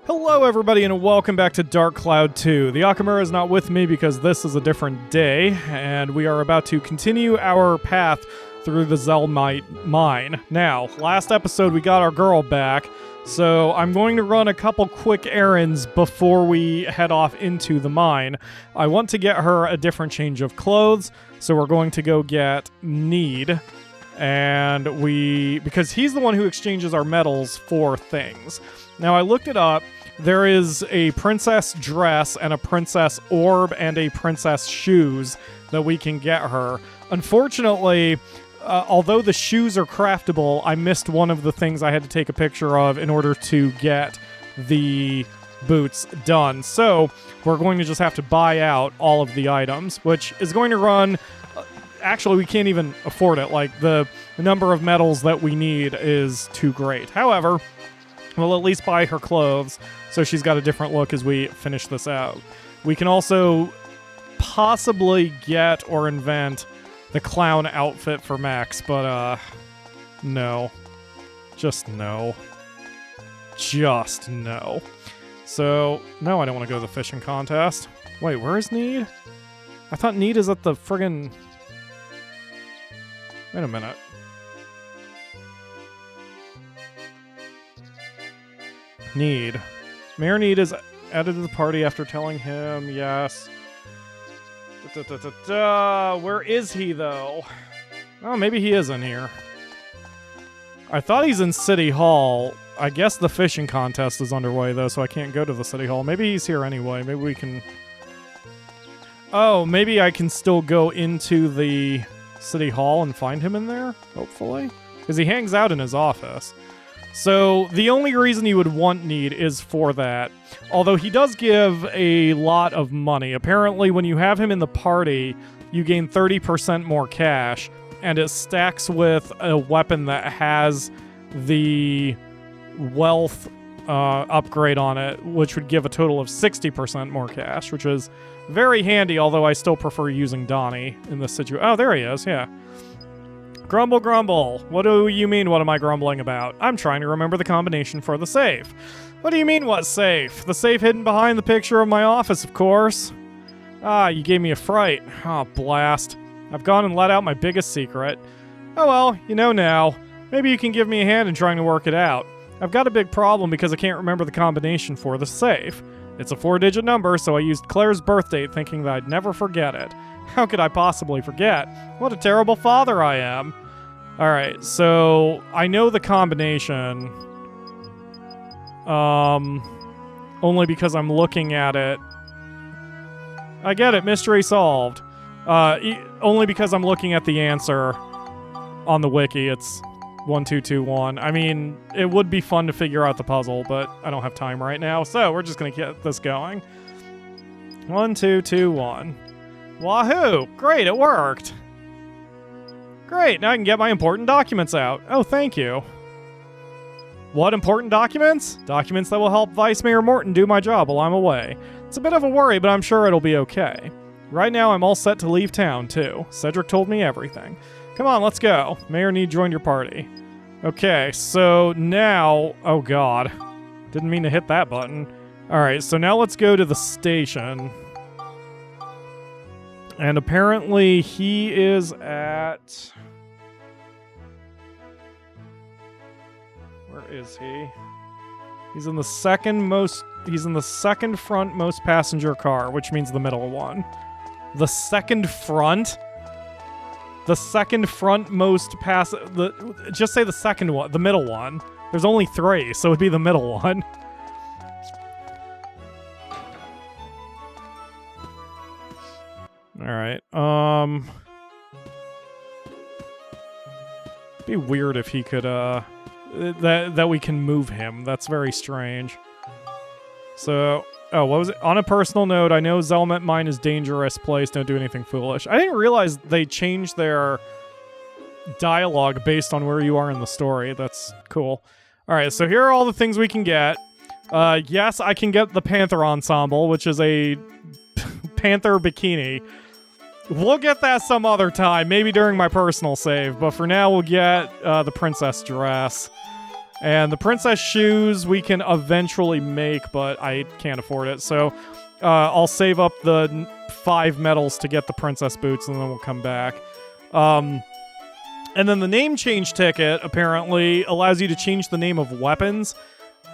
Hello everybody and welcome back to Dark Cloud 2. The Akamura is not with me because this is a different day, and we are about to continue our path through the Zelmite mine. Now, last episode we got our girl back, so I'm going to run a couple quick errands before we head off into the mine. I want to get her a different change of clothes, so we're going to go get Need. And because he's the one who exchanges our metals for things. Now, I looked it up. There is a princess dress and a princess orb and a princess shoes that we can get her. Unfortunately, although the shoes are craftable, I missed one of the things I had to take a picture of in order to get the boots done. So we're going to just have to buy out all of the items, which is going to run... Actually, we can't even afford it. Like, the number of metals that we need is too great. However, we'll at least buy her clothes, so she's got a different look as we finish this out. We can also possibly get or invent the clown outfit for Max, but, no. Just no. Just no. So, no, I don't want to go to the fishing contest. Wait, where is Need? I thought Need is at the friggin'... Wait a minute. Need. Mayor Need is added to the party after telling him yes. Where is he, though? Oh, maybe he is in here. I thought he's in City Hall. I guess the fishing contest is underway, though, so I can't go to the City Hall. Maybe he's here anyway. Maybe we can... Oh, maybe I can still go into the... City Hall and find him in there, hopefully, because he hangs out in his office. So the only reason you would want Need is for that, although he does give a lot of money. Apparently, when you have him in the party, you gain 30% more cash, and it stacks with a weapon that has the wealth upgrade on it, which would give a total of 60% more cash, which is very handy, although I still prefer using Donnie in this situation. Oh, there he is, yeah. Grumble, grumble. What do you mean, what am I grumbling about? I'm trying to remember the combination for the safe. What do you mean, what safe? The safe hidden behind the picture of my office, of course. Ah, you gave me a fright. Oh, blast. I've gone and let out my biggest secret. Oh well, you know now. Maybe you can give me a hand in trying to work it out. I've got a big problem because I can't remember the combination for the safe. It's a 4-digit number, so I used Claire's birth date thinking that I'd never forget it. How could I possibly forget? What a terrible father I am. Alright, so I know the combination. Only because I'm looking at it. I get it, mystery solved. Only because I'm looking at the answer on the wiki. It's 1221. I mean, it would be fun to figure out the puzzle, but I don't have time right now, so we're just gonna get this going. 1221. Wahoo! Great, it worked! Great, now I can get my important documents out. Oh, thank you. What important documents? Documents that will help Vice Mayor Morton do my job while I'm away. It's a bit of a worry, but I'm sure it'll be okay. Right now, I'm all set to leave town, too. Cedric told me everything. Come on, let's go. Mayor Need joined your party. Okay, so now... Oh, God. Didn't mean to hit that button. Alright, so now let's go to the station. And apparently he is at... Where is he? He's in the second front most passenger car, which means the middle one. The second front? The second front most just say the second one, the middle one. There's only 3, so it'd be the middle one. Alright, be weird if he could, that we can move him. That's very strange. So... Oh, what was it? On a personal note, I know Zelmite Mine is a dangerous place. Don't do anything foolish. I didn't realize they changed their dialogue based on where you are in the story. That's cool. All right, so here are all the things we can get. Yes, I can get the Panther Ensemble, which is a Panther bikini. We'll get that some other time, maybe during my personal save. But for now, we'll get the Princess Dress. And the princess shoes we can eventually make, but I can't afford it. So I'll save up the 5 medals to get the princess boots, and then we'll come back. And then the name change ticket apparently allows you to change the name of weapons.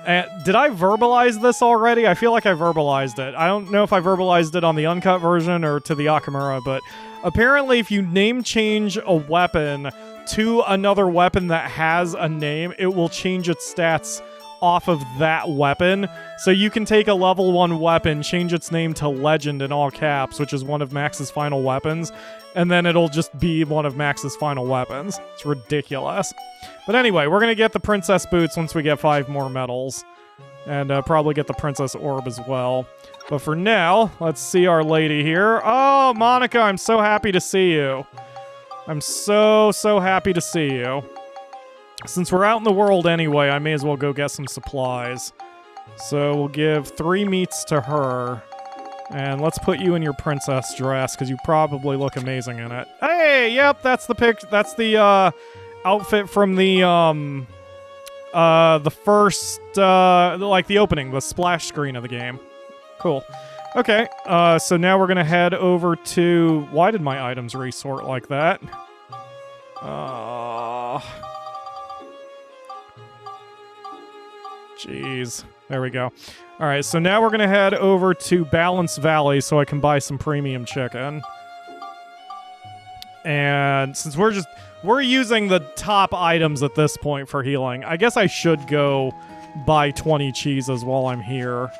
Did I verbalize this already? I feel like I verbalized it. I don't know if I verbalized it on the Uncut version or to the Akamura, but apparently if you name change a weapon to another weapon that has a name, it will change its stats off of that weapon. So you can take a level 1 weapon, change its name to Legend in all caps, which is one of Max's final weapons, and then it'll just be one of Max's final weapons. It's ridiculous. But anyway, we're going to get the princess boots once we get 5 more medals, and probably get the princess orb as well. But for now, let's see our lady here. Oh, Monica, I'm so happy to see you. I'm so happy to see you. Since we're out in the world anyway, I may as well go get some supplies. So we'll give 3 meats to her. And let's put you in your princess dress, because you probably look amazing in it. Hey, yep, that's the that's the outfit from the first, like the opening, the splash screen of the game. Cool. Okay, so now we're gonna head over to... Why did my items resort like that? Jeez. There we go. Alright, so now we're gonna head over to Balance Valley so I can buy some premium chicken. And since we're using the top items at this point for healing, I guess I should go buy 20 cheeses while I'm here.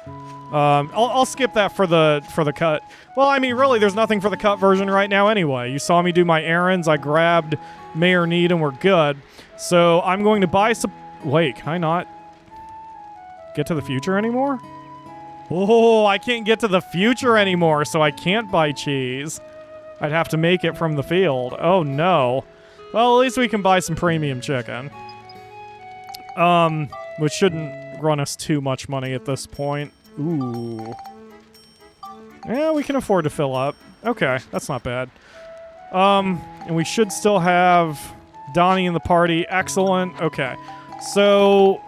I'll skip that for the cut. Well, I mean, really, there's nothing for the cut version right now anyway. You saw me do my errands, I grabbed Mayor Need, and we're good. So I'm going to buy some... Wait, can I not get to the future anymore? Oh, I can't get to the future anymore, so I can't buy cheese. I'd have to make it from the field. Oh, no. Well, at least we can buy some premium chicken. Which shouldn't run us too much money at this point. Ooh. Yeah, we can afford to fill up. Okay, that's not bad. And we should still have Donnie in the party. Excellent. Okay. So,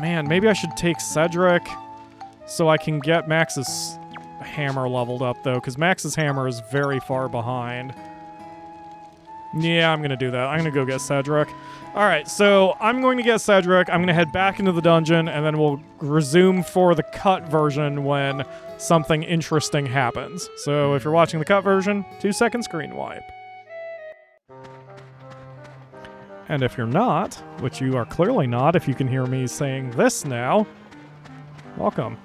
man, maybe I should take Cedric so I can get Max's hammer leveled up, though, because Max's hammer is very far behind. Yeah, I'm going to do that. I'm going to go get Cedric. All right, so I'm going to get Cedric. I'm going to head back into the dungeon, and then we'll resume for the cut version when something interesting happens. So if you're watching the cut version, 2-second screen wipe. And if you're not, which you are clearly not if you can hear me saying this now, welcome.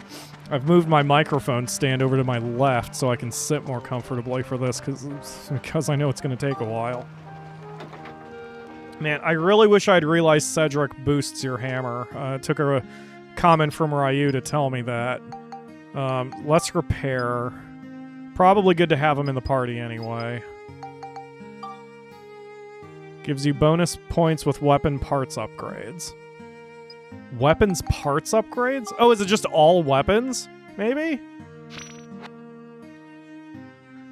I've moved my microphone stand over to my left so I can sit more comfortably for this because I know it's going to take a while. Man, I really wish I'd realized Cedric boosts your hammer. It took a comment from Ryu to tell me that. Let's repair. Probably good to have him in the party anyway. Gives you bonus points with weapon parts upgrades. Weapons parts upgrades? Oh, is it just all weapons? Maybe?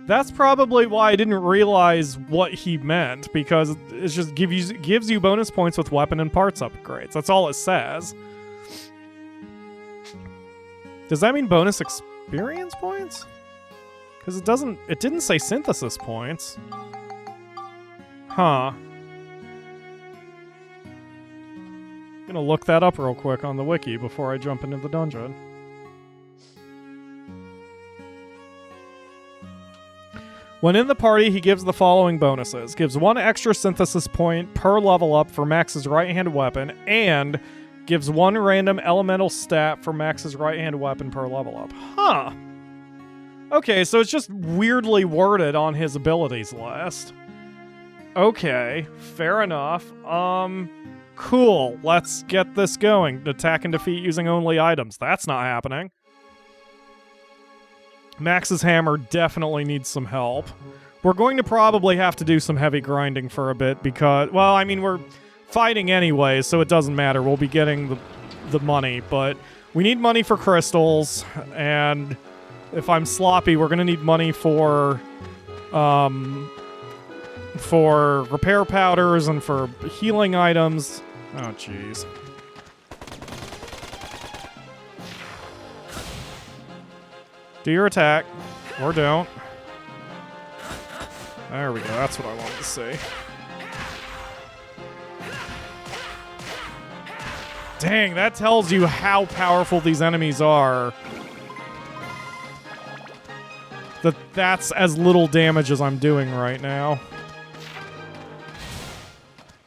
That's probably why I didn't realize what he meant, because it just gives you bonus points with weapon and parts upgrades. That's all it says. Does that mean bonus experience points? Because it didn't say synthesis points. Huh. I'm gonna look that up real quick on the wiki before I jump into the dungeon. When in the party, he gives the following bonuses. Gives 1 extra synthesis point per level up for Max's right-hand weapon, and gives 1 random elemental stat for Max's right-hand weapon per level up. Huh. Okay, so it's just weirdly worded on his abilities list. Okay, fair enough. Cool. Let's get this going. Attack and defeat using only items. That's not happening. Max's hammer definitely needs some help. We're going to probably have to do some heavy grinding for a bit because, well, I mean, we're fighting anyway, so it doesn't matter. We'll be getting the money, but we need money for crystals, and if I'm sloppy, we're going to need money for repair powders and for healing items. Oh, jeez. Do your attack. Or don't. There we go. That's what I wanted to see. Dang, that tells you how powerful these enemies are. That's as little damage as I'm doing right now.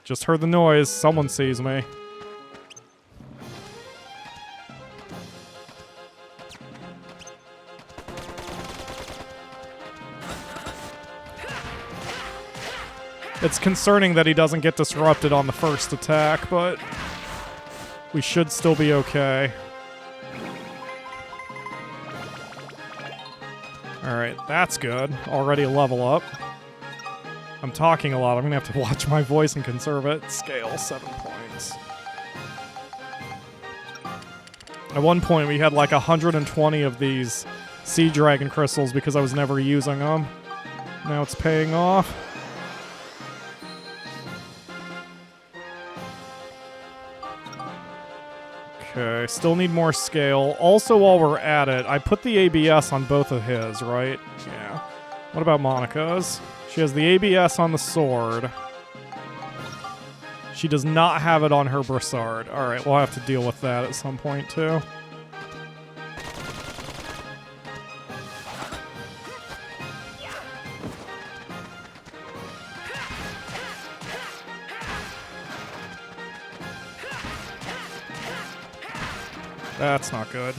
Just heard the noise. Someone sees me. It's concerning that he doesn't get disrupted on the first attack, but we should still be okay. Alright, that's good. Already a level up. I'm talking a lot. I'm going to have to watch my voice and conserve it. Scale, 7 points. At one point, we had like 120 of these Sea Dragon crystals because I was never using them. Now it's paying off. Okay, still need more scale. Also, while we're at it, I put the ABS on both of his, right? Yeah. What about Monica's? She has the ABS on the sword. She does not have it on her brassard. Alright, we'll have to deal with that at some point, too. That's not good.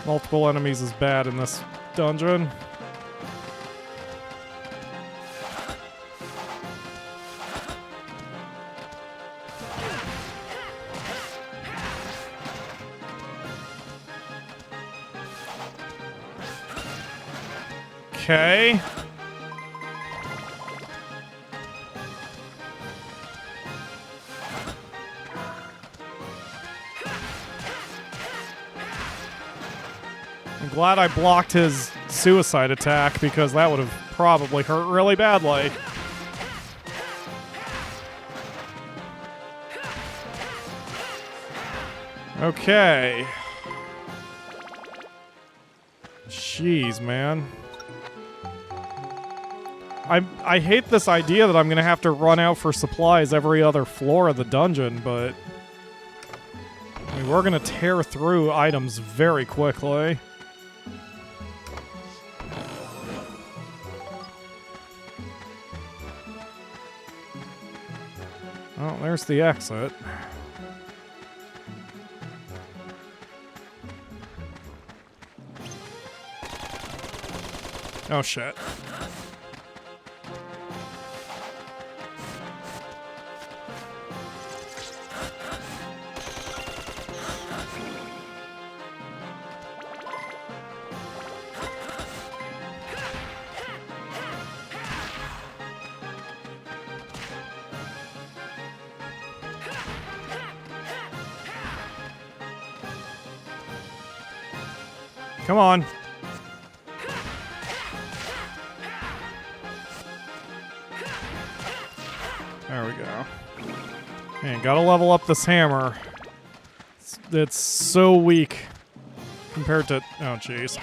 Multiple enemies is bad in this dungeon. Okay. I'm glad I blocked his suicide attack because that would have probably hurt really badly. Okay. Jeez, man. I hate this idea that I'm going to have to run out for supplies every other floor of the dungeon, but I mean, we're going to tear through items very quickly. Oh, there's the exit. Oh, shit. Come on. There we go. Man, gotta level up this hammer. It's so weak compared to... Oh, jeez.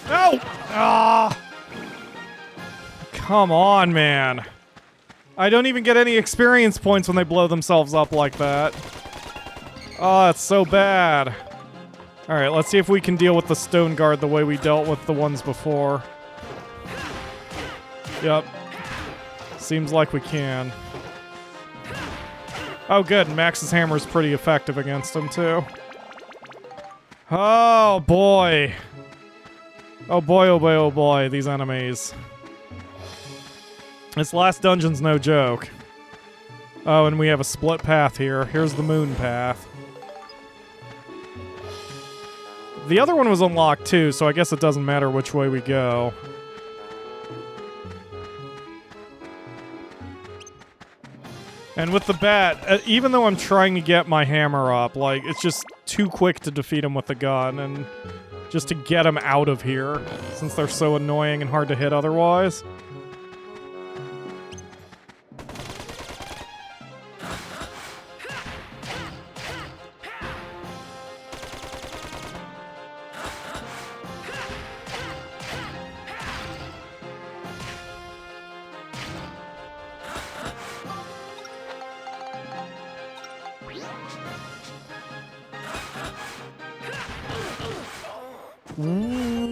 No! Ah! Come on, man. I don't even get any experience points when they blow themselves up like that. Oh, it's so bad. Alright, let's see if we can deal with the stone guard the way we dealt with the ones before. Yep. Seems like we can. Oh, good. Max's hammer's pretty effective against him, too. Oh, boy. Oh boy, oh boy, oh boy, these enemies. This last dungeon's no joke. Oh, and we have a split path here. Here's the moon path. The other one was unlocked too, so I guess it doesn't matter which way we go. And with the bat, even though I'm trying to get my hammer up, like, it's just too quick to defeat him with the gun, and just to get him out of here, since they're so annoying and hard to hit otherwise.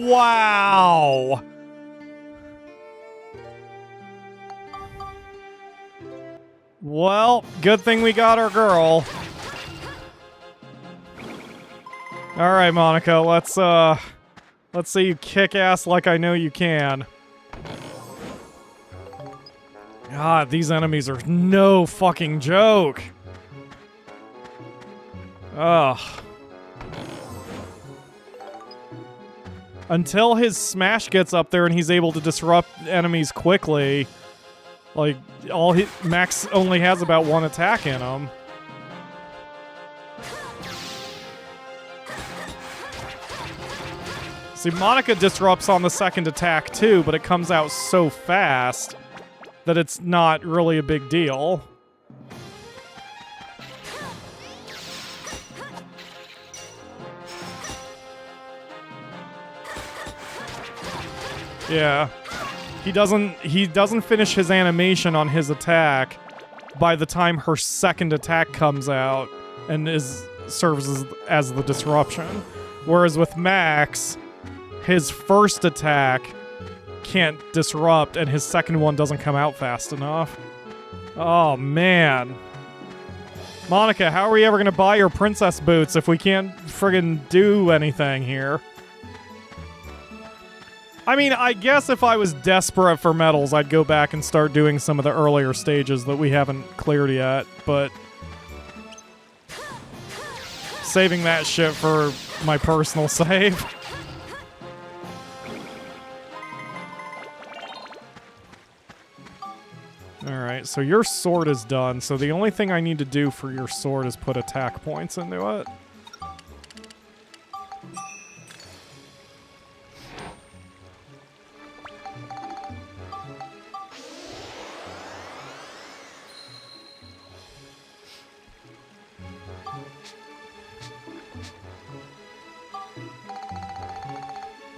Wow! Well, good thing we got our girl. Alright, Monica, let's see you kick ass like I know you can. God, these enemies are no fucking joke. Ugh. Until his smash gets up there and he's able to disrupt enemies quickly, like, Max only has about one attack in him. See, Monica disrupts on the second attack too, but it comes out so fast that it's not really a big deal. Yeah. He doesn't finish his animation on his attack by the time her second attack comes out and serves as the disruption. Whereas with Max, his first attack can't disrupt and his second one doesn't come out fast enough. Oh man. Monica, how are we ever gonna buy your princess boots if we can't friggin' do anything here? I mean, I guess if I was desperate for medals, I'd go back and start doing some of the earlier stages that we haven't cleared yet, but saving that shit for my personal save. Alright, so your sword is done, so the only thing I need to do for your sword is put attack points into it.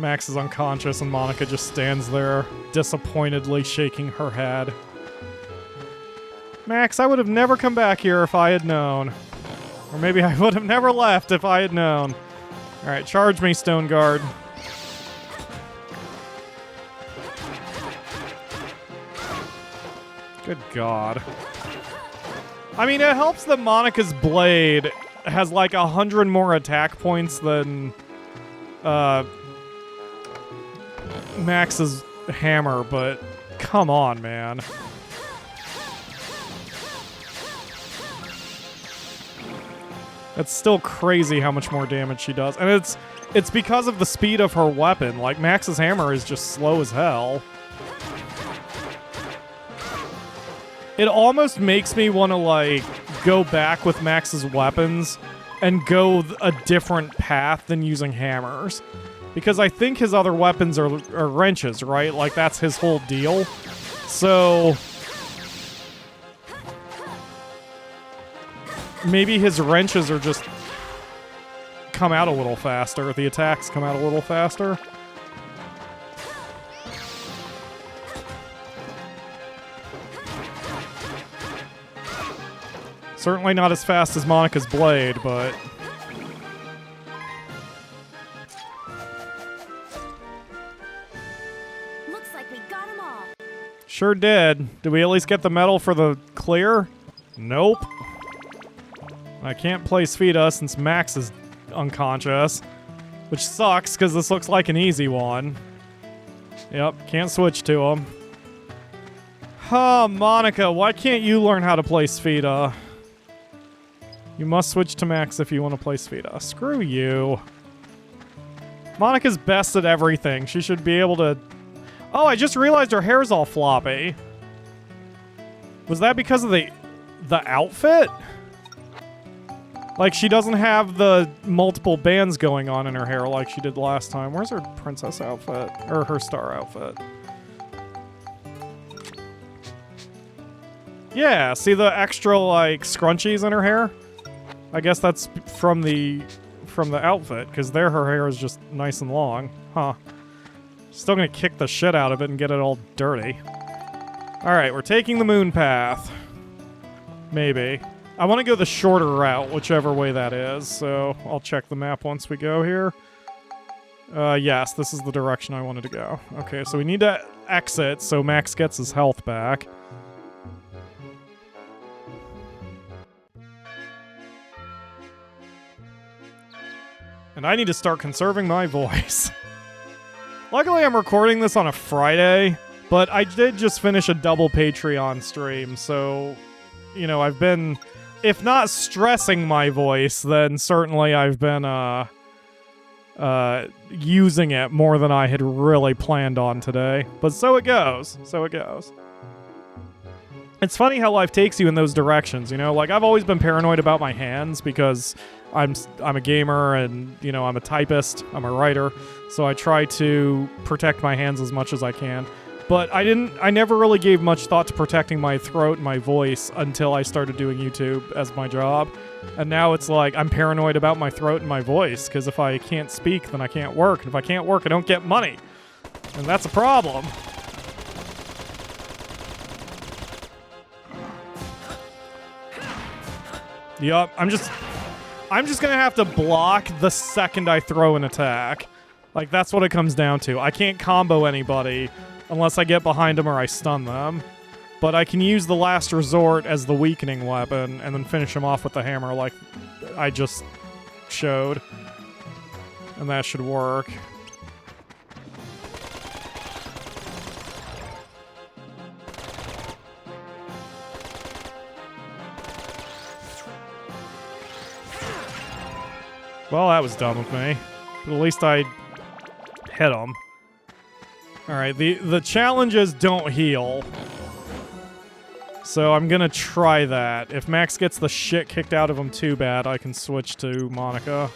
Max is unconscious and Monica just stands there, disappointedly shaking her head. Max, I would have never come back here if I had known. Or maybe I would have never left if I had known. Alright, charge me, Stone Guard. Good God. I mean, it helps that Monica's blade has like 100 more attack points than Max's hammer, but come on, man. It's still crazy how much more damage she does. And it's because of the speed of her weapon. Like, Max's hammer is just slow as hell. It almost makes me want to, like, go back with Max's weapons and go a different path than using hammers. Because I think his other weapons are wrenches, right? Like, that's his whole deal. So maybe his wrenches are just come out a little faster. The attacks come out a little faster. Certainly not as fast as Monica's blade, but looks like we got them all. Sure did. Did we at least get the medal for the clear? Nope. I can't place Vita since Max is unconscious, which sucks because this looks like an easy one. Yep, can't switch to him. Huh, Monica, why can't you learn how to play Vita? You must switch to Max if you want to play Vita. Screw you. Monica's best at everything. She should be able to... Oh, I just realized her hair's all floppy. Was that because of the outfit? Like, she doesn't have the multiple bands going on in her hair like she did last time. Where's her princess outfit? Or her star outfit? Yeah, see the extra, like, scrunchies in her hair? I guess that's from the outfit, because there her hair is just nice and long. Huh. Still gonna kick the shit out of it and get it all dirty. Alright, we're taking the moon path. Maybe. I want to go the shorter route, whichever way that is, so I'll check the map once we go here. Yes, this is the direction I wanted to go. Okay, so we need to exit so Max gets his health back. And I need to start conserving my voice. Luckily, I'm recording this on a Friday, but I did just finish a double Patreon stream, so, you know, I've been, if not stressing my voice, then certainly I've been, using it more than I had really planned on today. But so it goes. So it goes. It's funny how life takes you in those directions, you know? Like, I've always been paranoid about my hands because I'm a gamer and, you know, I'm a typist, I'm a writer, so I try to protect my hands as much as I can. But I never really gave much thought to protecting my throat and my voice until I started doing YouTube as my job. And now it's like I'm paranoid about my throat and my voice, because if I can't speak, then I can't work. And if I can't work, I don't get money. And that's a problem. Yup, I'm just gonna have to block the second I throw an attack. Like, that's what it comes down to. I can't combo anybody unless I get behind them or I stun them. But I can use the last resort as the weakening weapon and then finish them off with the hammer like I just showed. And that should work. Well, that was dumb of me. But at least I hit him. Alright, the challenges don't heal. So I'm gonna try that. If Max gets the shit kicked out of him too bad, I can switch to Monica.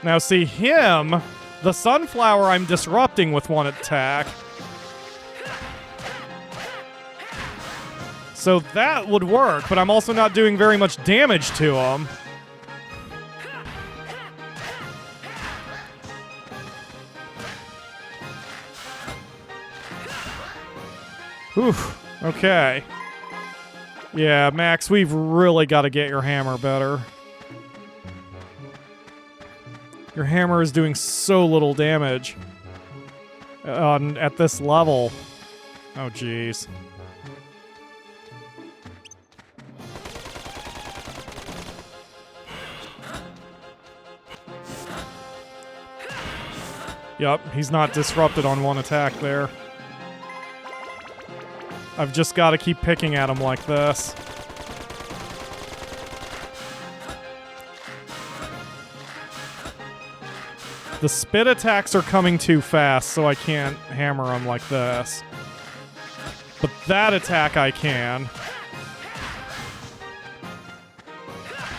Now see him, the sunflower I'm disrupting with one attack. So that would work, but I'm also not doing very much damage to him. Whew, okay. Yeah, Max, we've really got to get your hammer better. Your hammer is doing so little damage at this level. Oh, jeez. Yup, he's not disrupted on one attack there. I've just got to keep picking at him like this. The spit attacks are coming too fast, so I can't hammer him like this. But that attack I can.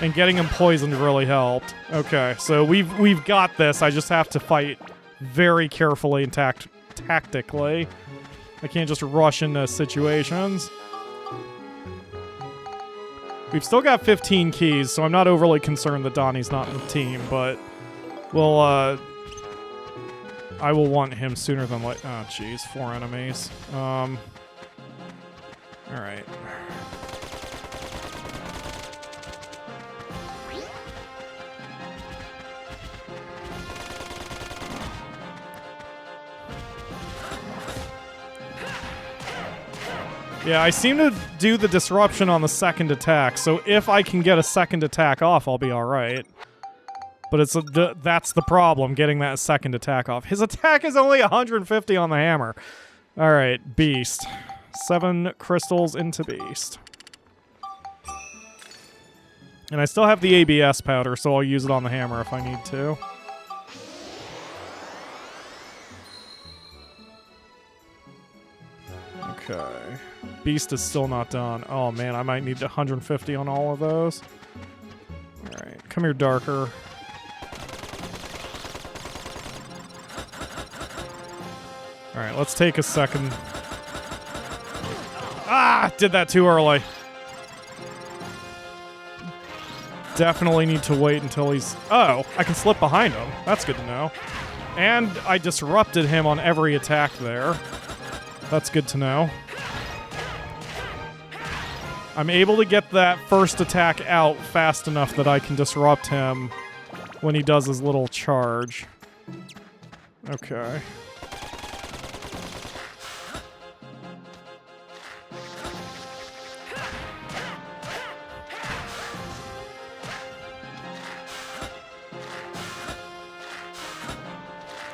And getting him poisoned really helped. Okay, so we've got this. I just have to fight very carefully and tactically. I can't just rush into situations. We've still got 15 keys, so I'm not overly concerned that Donnie's not in the team, but we'll, I will want him sooner than later. Oh, jeez, 4 enemies. Alright. Yeah, I seem to do the disruption on the second attack, so if I can get a second attack off, I'll be alright. But that's the problem, getting that second attack off. His attack is only 150 on the hammer. Alright, beast. 7 crystals into beast. And I still have the ABS powder, so I'll use it on the hammer if I need to. Okay. Beast is still not done. Oh man, I might need 150 on all of those. Alright, come here, Darker. Alright, let's take a second. Ah! Did that too early. Definitely need to wait until he's... Oh, I can slip behind him. That's good to know. And I disrupted him on every attack there. That's good to know. I'm able to get that first attack out fast enough that I can disrupt him when he does his little charge. Okay.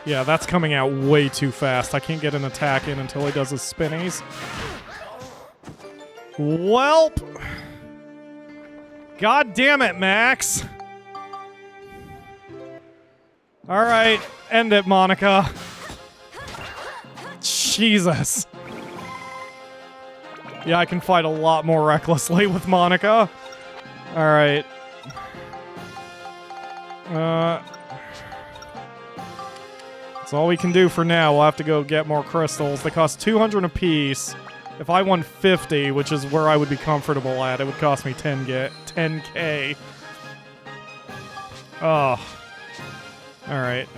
Yeah, that's coming out way too fast. I can't get an attack in until he does his spinnies. Welp! God damn it, Max! Alright, end it, Monica. Jesus. Yeah, I can fight a lot more recklessly with Monica. Alright. That's all we can do for now. We'll have to go get more crystals. They cost 200 apiece. If I won 50, which is where I would be comfortable at, it would cost me 10K. Oh. Alright.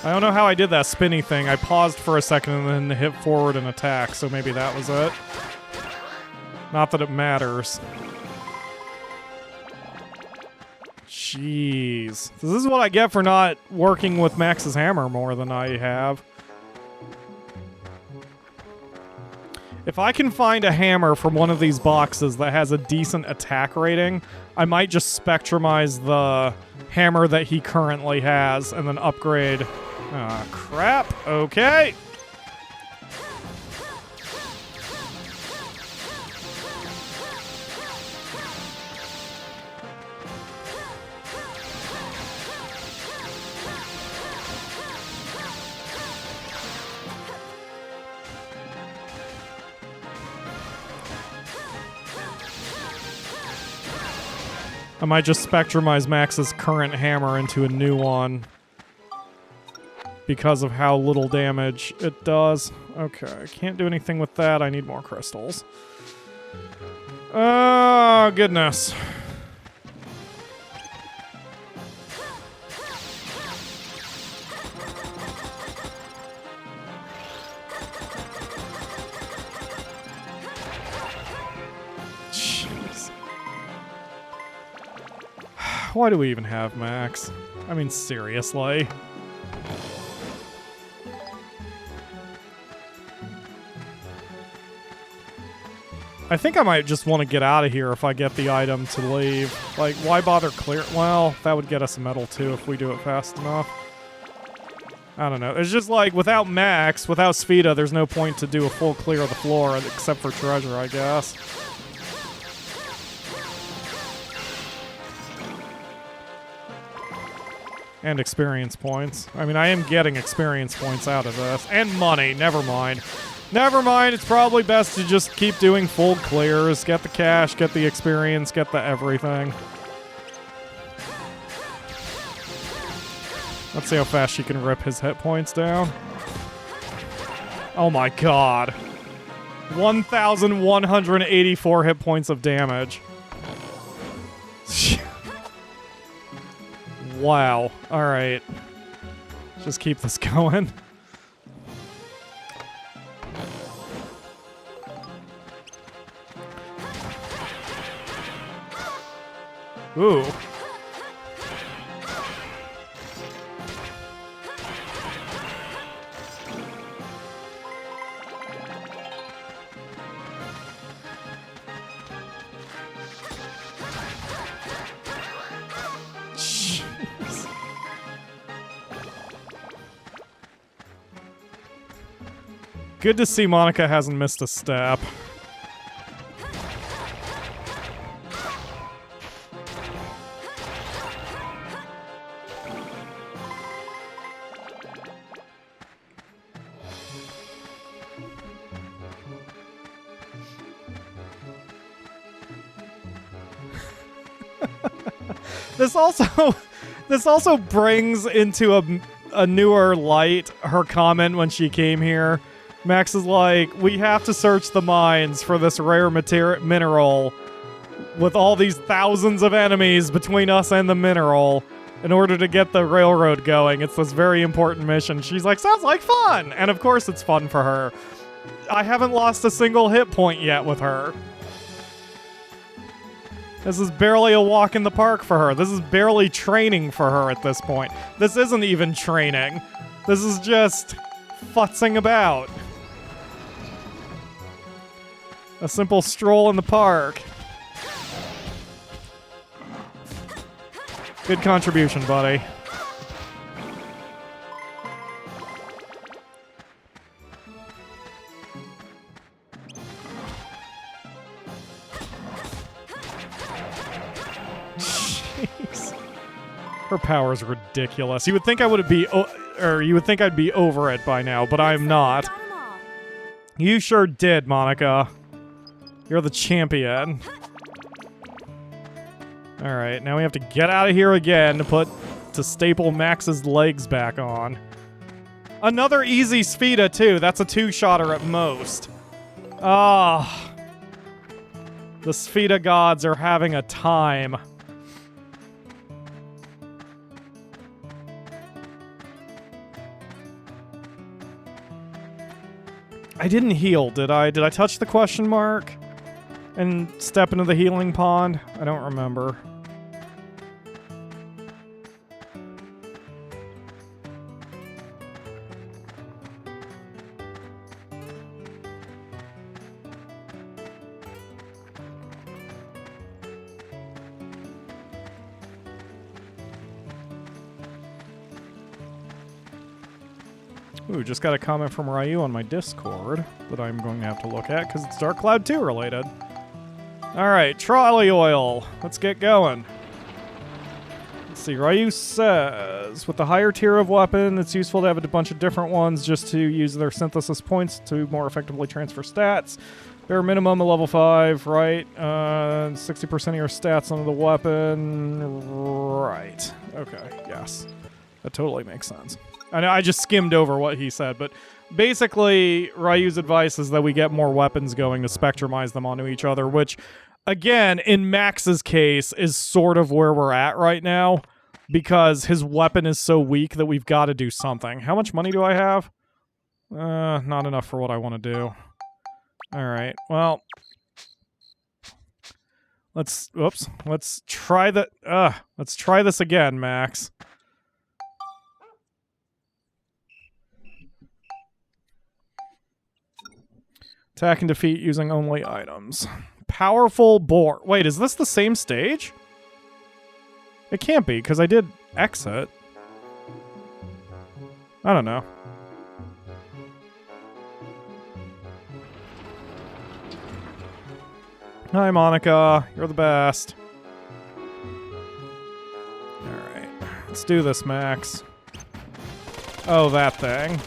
I don't know how I did that spinny thing. I paused for a second and then hit forward and attack, so maybe that was it. Not that it matters. Jeez. This is what I get for not working with Max's hammer more than I have. If I can find a hammer from one of these boxes that has a decent attack rating, I might just spectrumize the hammer that he currently has and then upgrade. Ah, crap. Okay. I might just spectrumize Max's current hammer into a new one because of how little damage it does. Okay, can't do anything with that. I need more crystals. Oh, goodness. Jeez. Why do we even have Max? I mean, seriously. I think I might just want to get out of here if I get the item to leave. Like, why bother clear? Well, that would get us a medal too if we do it fast enough. I don't know. It's just like, without Max, without Sfida, there's no point to do a full clear of the floor except for treasure, I guess. And experience points. I mean, I am getting experience points out of this. And money, never mind. Never mind, it's probably best to just keep doing full clears. Get the cash, get the experience, get the everything. Let's see how fast she can rip his hit points down. Oh my god. 1,184 hit points of damage. Wow. Alright. Just keep this going. Ooh. Good to see Monica hasn't missed a step. This also brings into a newer light her comment when she came here. Max is like, we have to search the mines for this rare mineral with all these thousands of enemies between us and the mineral in order to get the railroad going. It's this very important mission. She's like, sounds like fun! And of course it's fun for her. I haven't lost a single hit point yet with her. This is barely a walk in the park for her. This is barely training for her at this point. This isn't even training. This is just futzing about. A simple stroll in the park. Good contribution, buddy. Her power's ridiculous. You would think I would be, or you would think I'd be over it by now, but I'm not. You sure did, Monica. You're the champion. All right, now we have to get out of here again to staple Max's legs back on. Another easy Spheda too. That's a 2-shotter at most. Ah, the Spheda gods are having a time. I didn't heal, did I? Did I touch the question mark and step into the healing pond? I don't remember. Ooh, just got a comment from Ryu on my Discord that I'm going to have to look at because it's Dark Cloud 2 related. Alright, trolley oil. Let's get going. Let's see, Ryu says, with the higher tier of weapon, it's useful to have a bunch of different ones just to use their synthesis points to more effectively transfer stats. Bare minimum a level 5, right? 60% of your stats on the weapon. Right. Okay, yes. That totally makes sense. I know I just skimmed over what he said, but basically Ryu's advice is that we get more weapons going to spectrumize them onto each other, which, again, in Max's case, is sort of where we're at right now, because his weapon is so weak that we've got to do something. How much money do I have? Not enough for what I want to do. Alright, well... Let's try let's try this again, Max. Attack and defeat using only items. Powerful boar. Wait, is this the same stage? It can't be, because I did exit. I don't know. Hi, Monica. You're the best. Alright. Let's do this, Max. Oh, that thing.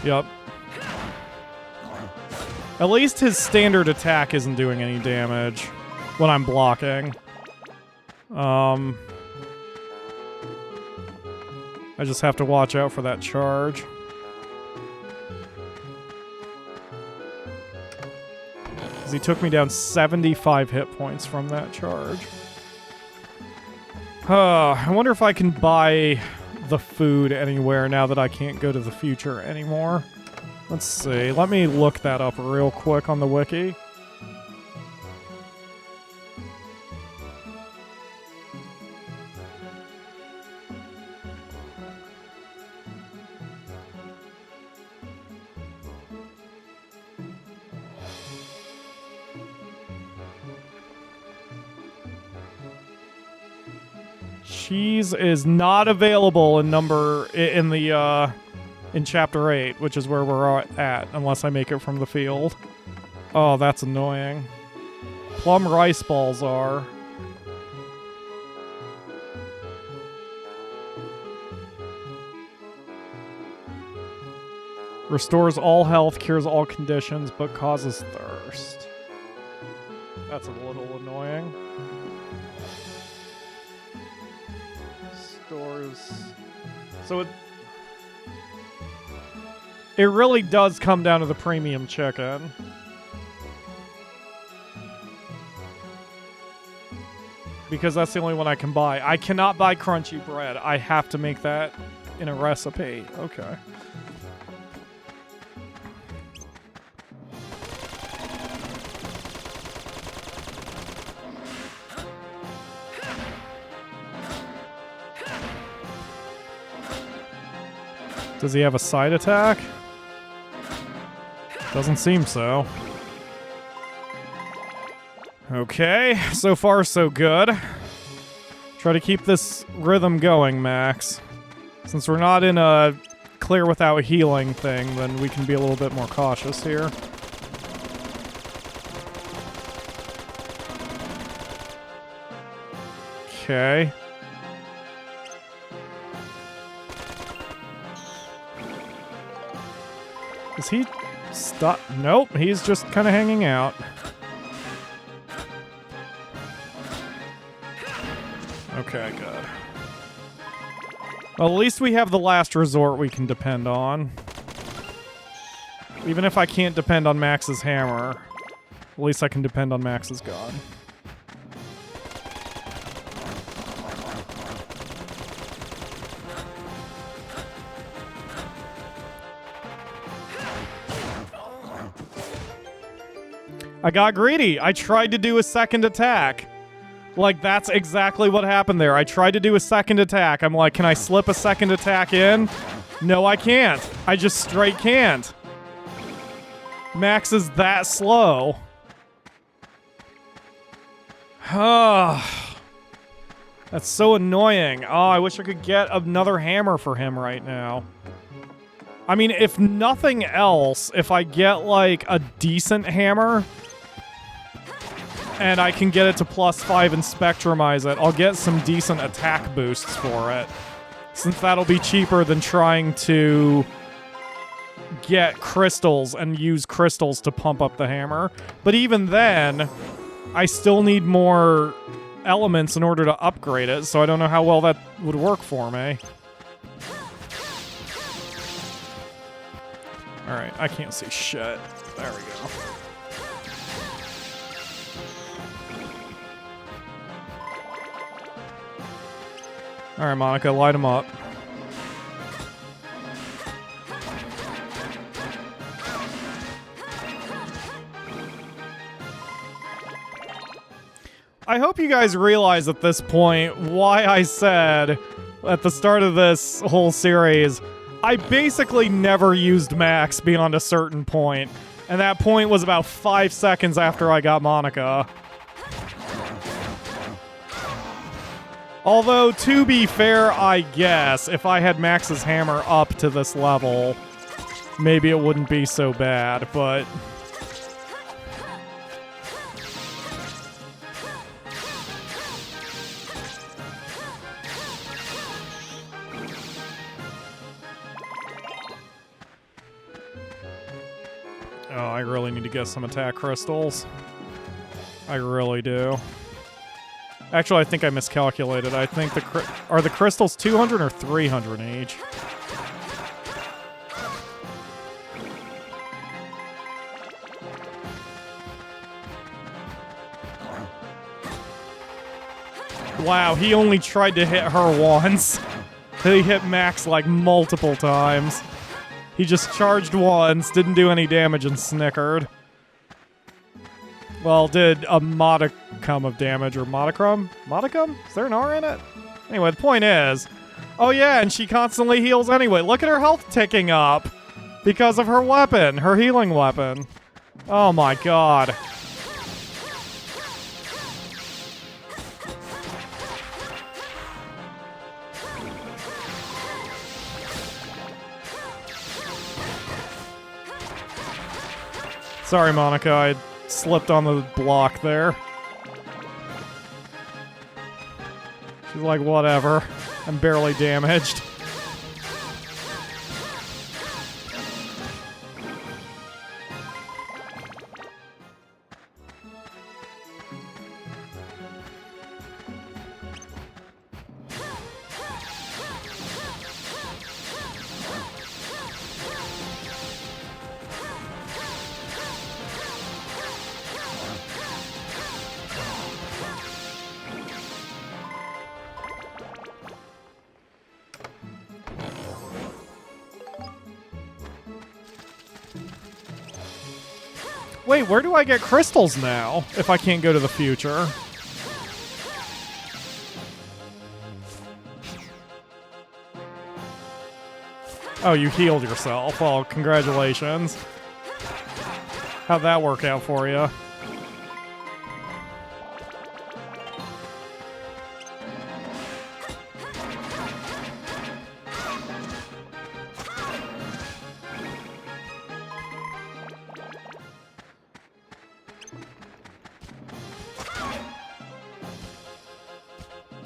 Yup. At least his standard attack isn't doing any damage when I'm blocking. I just have to watch out for that charge. Because he took me down 75 hit points from that charge. I wonder if I can buy the food anywhere now that I can't go to the future anymore. Let's see. Let me look that up real quick on the wiki. cheese is not available in in chapter 8, which is where we're at, unless I make it from the field. Oh, that's annoying. Plum rice balls are. Restores all health, cures all conditions, but causes thirst. That's a little annoying. Stores. So it really does come down to the premium chicken. Because that's the only one I can buy. I cannot buy crunchy bread. I have to make that in a recipe. Okay. Does he have a side attack? Doesn't seem so. Okay, so far so good. Try to keep this rhythm going, Max. Since we're not in a clear without healing thing, then we can be a little bit more cautious here. Okay. Is he stuck? Nope, he's just kind of hanging out. Okay, good. Well, at least we have the last resort we can depend on. Even if I can't depend on Max's hammer, at least I can depend on Max's god. I got greedy. I tried to do a second attack. Like, that's exactly what happened there. I tried to do a second attack. I'm like, can I slip a second attack in? No, I can't. I just straight can't. Max is that slow. That's so annoying. Oh, I wish I could get another hammer for him right now. I mean, if nothing else, if I get, like, a decent hammer and I can get it to +5 and spectrumize it, I'll get some decent attack boosts for it. Since that'll be cheaper than trying to get crystals and use crystals to pump up the hammer. But even then, I still need more elements in order to upgrade it, so I don't know how well that would work for me. Alright, I can't see shit. There we go. Alright, Monica, light him up. I hope you guys realize at this point why I said at the start of this whole series, I basically never used Max beyond a certain point, and that point was about 5 seconds after I got Monica. Although, to be fair, I guess, if I had Max's hammer up to this level, maybe it wouldn't be so bad, but... Oh, I really need to get some attack crystals. I really do. Actually, I think I miscalculated. I think are the crystals 200 or 300 each? Wow, he only tried to hit her once. He hit Max like multiple times. He just charged once, didn't do any damage, and snickered. Well, did a modicum of damage, or modicum? Modicum? Is there an R in it? Anyway, the point is... Oh yeah, and she constantly heals anyway. Look at her health ticking up because of her weapon, her healing weapon. Oh my god. Sorry, Monica, I slipped on the block there. She's like, whatever. I'm barely damaged. Wait, where do I get crystals now if I can't go to the future? Oh, you healed yourself. Well, congratulations. How'd that work out for you?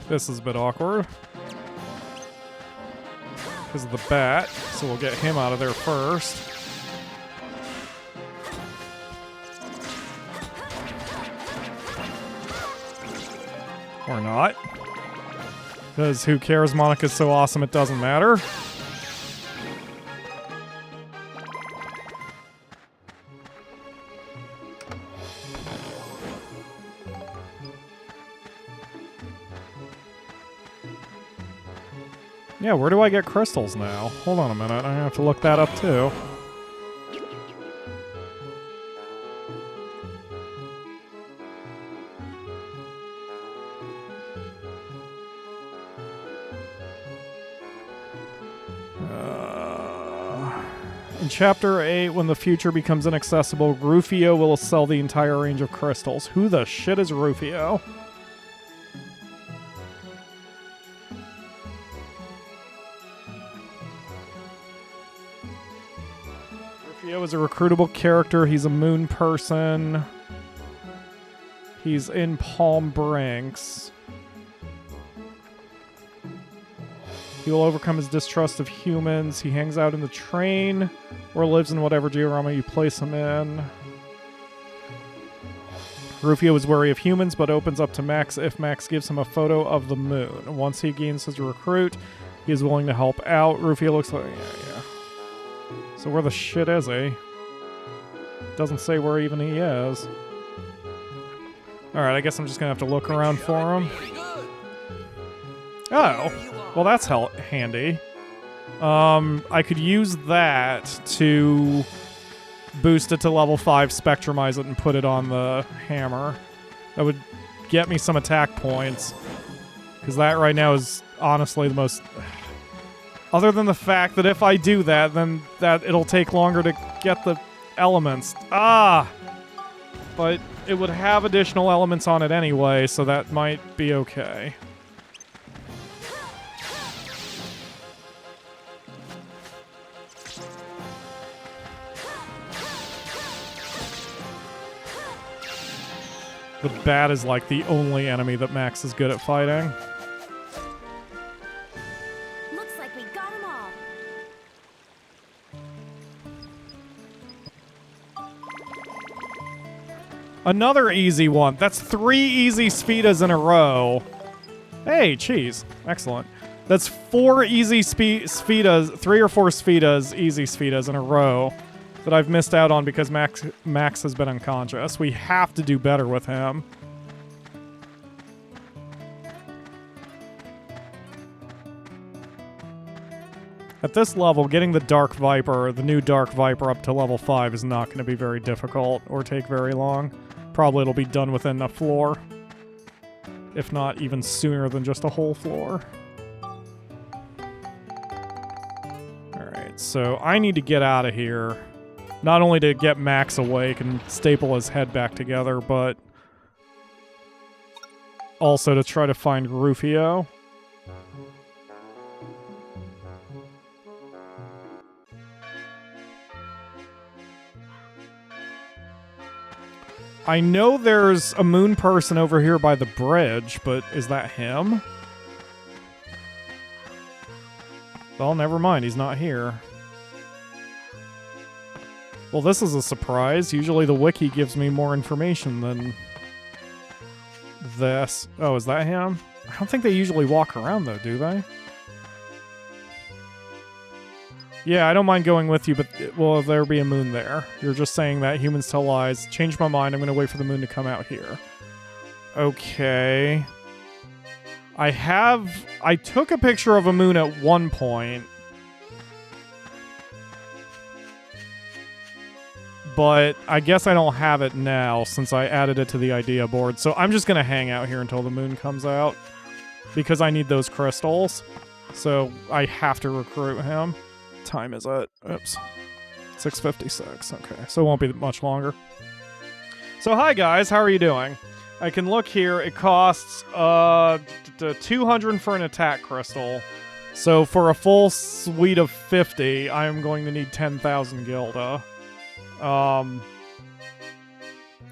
This is a bit awkward. Because of the bat, so we'll get him out of there first. Or not. Because who cares? Monica's so awesome it doesn't matter. Yeah, where do I get crystals now? Hold on a minute, I have to look that up too. In Chapter 8, when the future becomes inaccessible, Rufio will sell the entire range of crystals. Who the shit is Rufio? Rufio is a recruitable character. He's a moon person. He's in Palm Branks. He will overcome his distrust of humans. He hangs out in the train or lives in whatever diorama you place him in. Rufio is wary of humans but opens up to Max if Max gives him a photo of the moon. Once he gains his recruit, he is willing to help out. Rufio looks like... Yeah. So where the shit is he? Doesn't say where even he is. Alright, I guess I'm just gonna have to look around for him. Oh, well that's handy. I could use that to boost it to level 5, spectrumize it, and put it on the hammer. That would get me some attack points. Because that right now is honestly the most... Other than the fact that if I do that, then that it'll take longer to get the elements. Ah! But it would have additional elements on it anyway, so that might be okay. The bat is like the only enemy that Max is good at fighting. Looks like we got them all. Another easy one. That's 3 easy Sphedas in a row. Hey, cheese. Excellent. That's 4 easy Sphedas, 3 or 4 Sphedas, easy Sphedas in a row that I've missed out on because Max has been unconscious. We have to do better with him. At this level, getting the Dark Viper, the new Dark Viper, up to level 5 is not going to be very difficult or take very long. Probably it'll be done within a floor. If not even sooner than just a whole floor. Alright, so I need to get out of here. Not only to get Max awake and staple his head back together, but also to try to find Rufio. I know there's a moon person over here by the bridge, but is that him? Well, never mind. He's not here. Well, this is a surprise. Usually the wiki gives me more information than this. Oh, is that him? I don't think they usually walk around, though, do they? Yeah, I don't mind going with you, but will there be a moon there? You're just saying that humans tell lies. Change my mind. I'm going to wait for the moon to come out here. Okay. I took a picture of a moon at one point. But I guess I don't have it now since I added it to the idea board. So I'm just going to hang out here until the moon comes out because I need those crystals. So I have to recruit him. Time is it? Oops. 6:56. Okay, so it won't be much longer. So hi guys, how are you doing? I can look here. It costs 200 for an attack crystal. So for a full suite of 50, I'm going to need 10,000 gilda.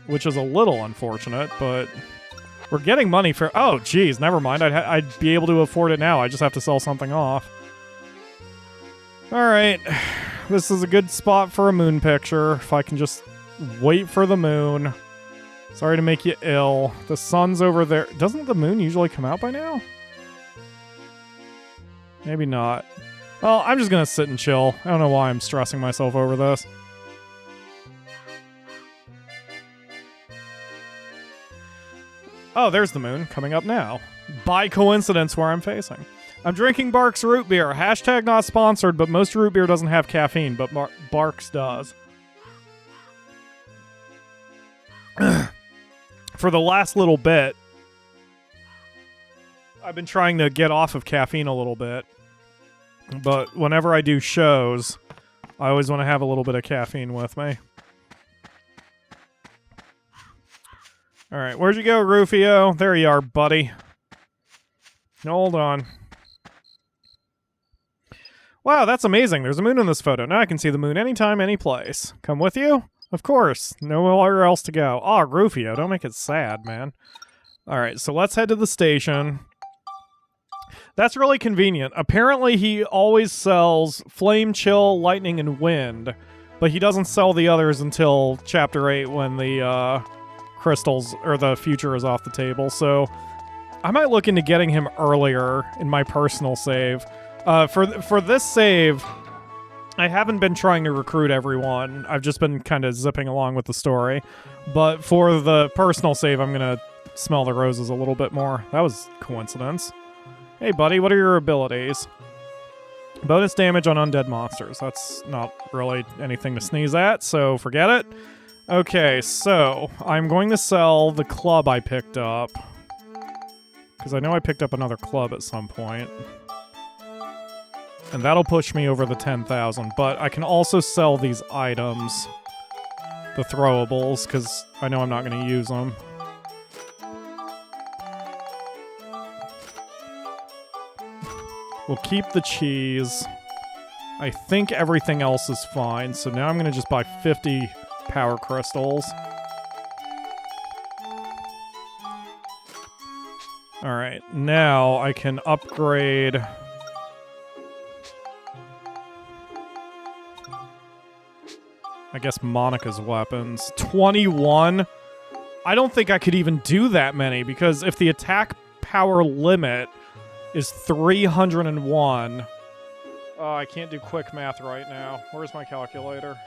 Which is a little unfortunate, but we're getting money for... Oh, geez, never mind. I'd be able to afford it now. I just have to sell something off. Alright, this is a good spot for a moon picture, if I can just wait for the moon. Sorry to make you ill. The sun's over there. Doesn't the moon usually come out by now? Maybe not. Well, I'm just gonna sit and chill. I don't know why I'm stressing myself over this. Oh, there's the moon, coming up now. By coincidence, where I'm facing. I'm drinking Barks root beer. Hashtag not sponsored, but most root beer doesn't have caffeine, but Barks does. For the last little bit, I've been trying to get off of caffeine a little bit, but whenever I do shows, I always want to have a little bit of caffeine with me. Alright, where'd you go, Rufio? There you are, buddy. Hold on. Wow, that's amazing. There's a moon in this photo. Now I can see the moon anytime, any place. Come with you? Of course. Nowhere else to go. Aw, Rufio, don't make it sad, man. Alright, so let's head to the station. That's really convenient. Apparently he always sells Flame, Chill, Lightning, and Wind, but he doesn't sell the others until Chapter 8 when the crystals, or the future is off the table, so I might look into getting him earlier in my personal save. For this save, I haven't been trying to recruit everyone. I've just been kind of zipping along with the story. But for the personal save, I'm going to smell the roses a little bit more. That was coincidence. Hey, buddy, what are your abilities? Bonus damage on undead monsters. That's not really anything to sneeze at, so forget it. Okay, so I'm going to sell the club I picked up. Because I know I picked up another club at some point. And that'll push me over the 10,000, but I can also sell these items, the throwables, because I know I'm not going to use them. We'll keep the cheese. I think everything else is fine, so now I'm going to just buy 50 power crystals. Alright, now I can upgrade... I guess Monica's weapons. 21? I don't think I could even do that many, because if the attack power limit is 301... Oh, I can't do quick math right now. Where's my calculator?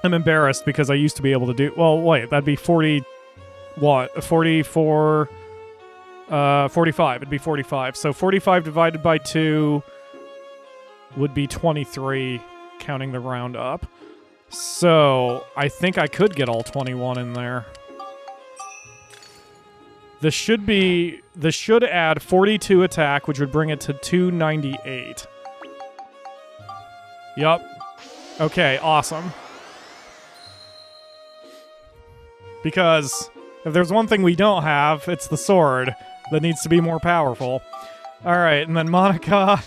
I'm embarrassed because I used to be able to do... Well, wait, that'd be 40... What? 44... 45. It'd be 45. So 45 divided by 2 would be 23... counting the round up. So, I think I could get all 21 in there. This should add 42 attack, which would bring it to 298. Yup. Okay, awesome. Because if there's one thing we don't have, it's the sword that needs to be more powerful. Alright, and then Monica,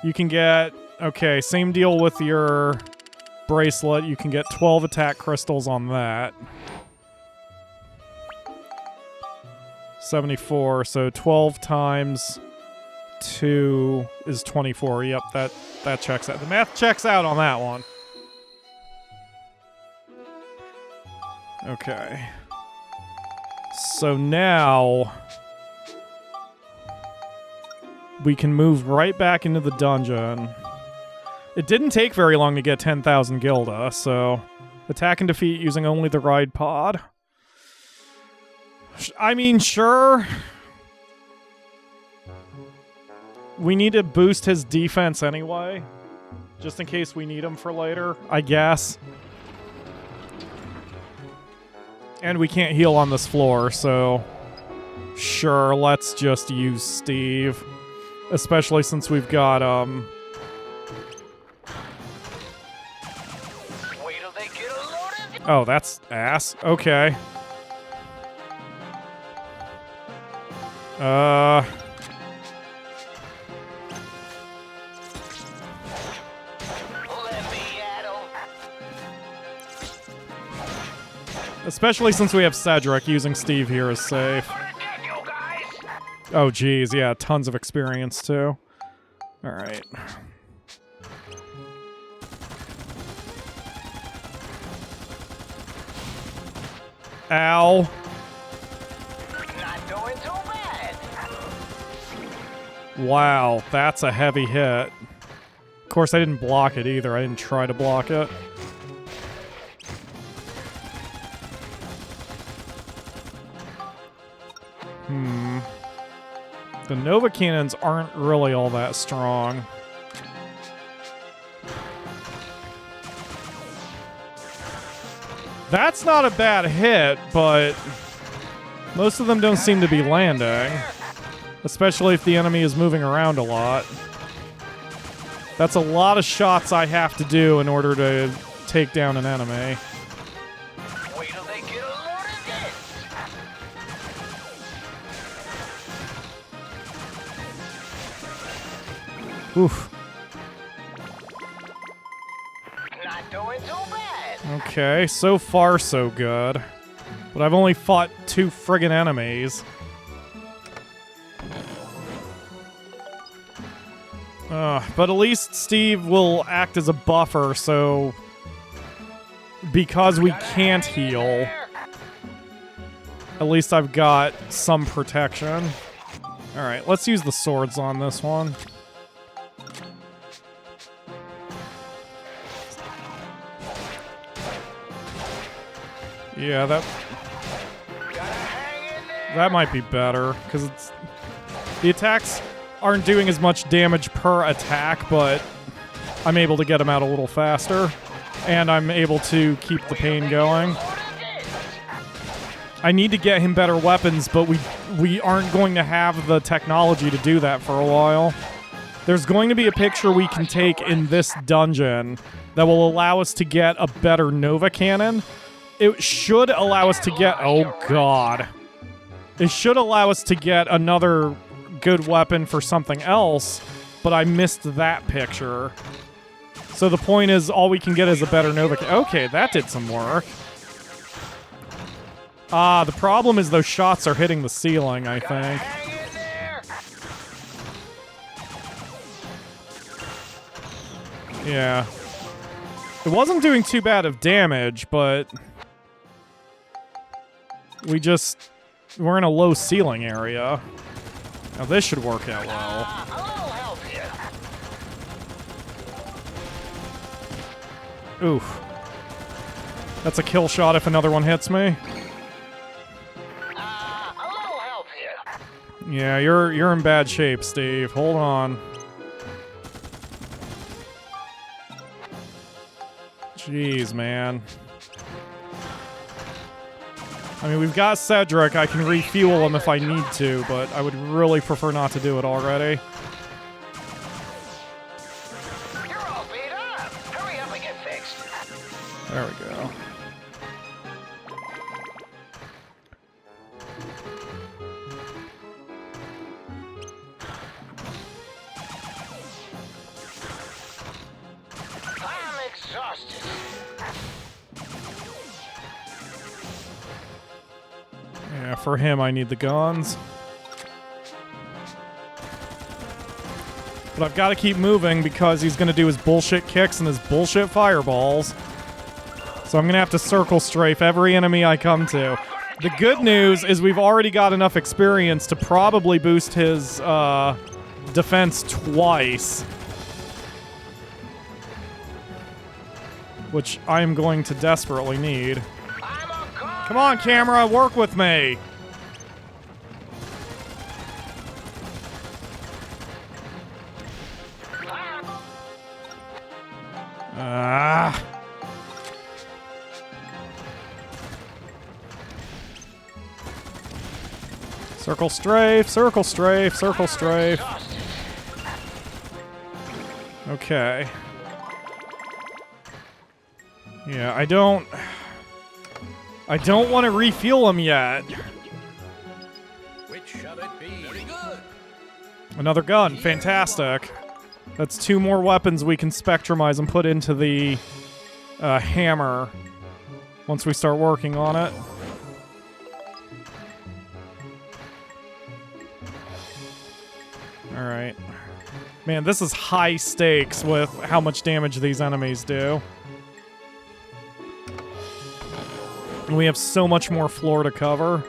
you can get... Okay, same deal with your bracelet. You can get 12 attack crystals on that. 74, so 12 times 2 is 24. Yep, that checks out. The math checks out on that one. Okay. So now we can move right back into the dungeon. It didn't take very long to get 10,000 Gilda, so attack and defeat using only the ride pod. I mean, sure. We need to boost his defense anyway, just in case we need him for later, I guess. And we can't heal on this floor, so sure, let's just use Steve. Especially since we've got, Wait till they get loaded. Oh, that's ass. Okay. Let me at 'em. Especially since we have Cedric, using Steve here is safe. Gonna get you guys. Oh, geez, yeah, tons of experience, too. Alright. Ow. Not doing too bad. Wow, that's a heavy hit. Of course, I didn't block it either. I didn't try to block it. The Nova Cannons aren't really all that strong. That's not a bad hit, but most of them don't seem to be landing. Especially if the enemy is moving around a lot. That's a lot of shots I have to do in order to take down an enemy. Wait till they get loaded. Oof. Not doing too bad. Okay, so far so good. But I've only fought 2 friggin' enemies. But at least Steve will act as a buffer, so because we can't heal, at least I've got some protection. Alright, let's use the swords on this one. Yeah, that might be better, because it's the attacks aren't doing as much damage per attack, but I'm able to get them out a little faster, and I'm able to keep the pain going. I need to get him better weapons, but we aren't going to have the technology to do that for a while. There's going to be a picture we can take in this dungeon that will allow us to get a better Nova Cannon. It should allow us to get... Oh, God. It should allow us to get another good weapon for something else, but I missed that picture. So the point is, all we can get is a better Nova Cannon. Okay, that did some work. The problem is those shots are hitting the ceiling, I think. Yeah. It wasn't doing too bad of damage, but we're in a low ceiling area. Now this should work out well. I'll help you. Oof. That's a kill shot if another one hits me. I'll help you. Yeah, you're in bad shape, Steve. Hold on. Jeez, man. I mean, we've got Cedric. I can refuel him if I need to, but I would really prefer not to do it already. You're all beat up. Hurry up and get fixed. There we go. I'm exhausted. Yeah, for him, I need the guns. But I've got to keep moving because he's going to do his bullshit kicks and his bullshit fireballs. So I'm going to have to circle strafe every enemy I come to. The good news is we've already got enough experience to probably boost his defense twice. Which I am going to desperately need. Come on, camera, work with me! Ah. Circle strafe, circle strafe, circle strafe. Okay. Yeah, I don't want to refuel him yet. Which shall it be? Very good. Another gun, fantastic. That's 2 more weapons we can spectrumize and put into the hammer once we start working on it. Alright. Man, this is high stakes with how much damage these enemies do. And we have so much more floor to cover.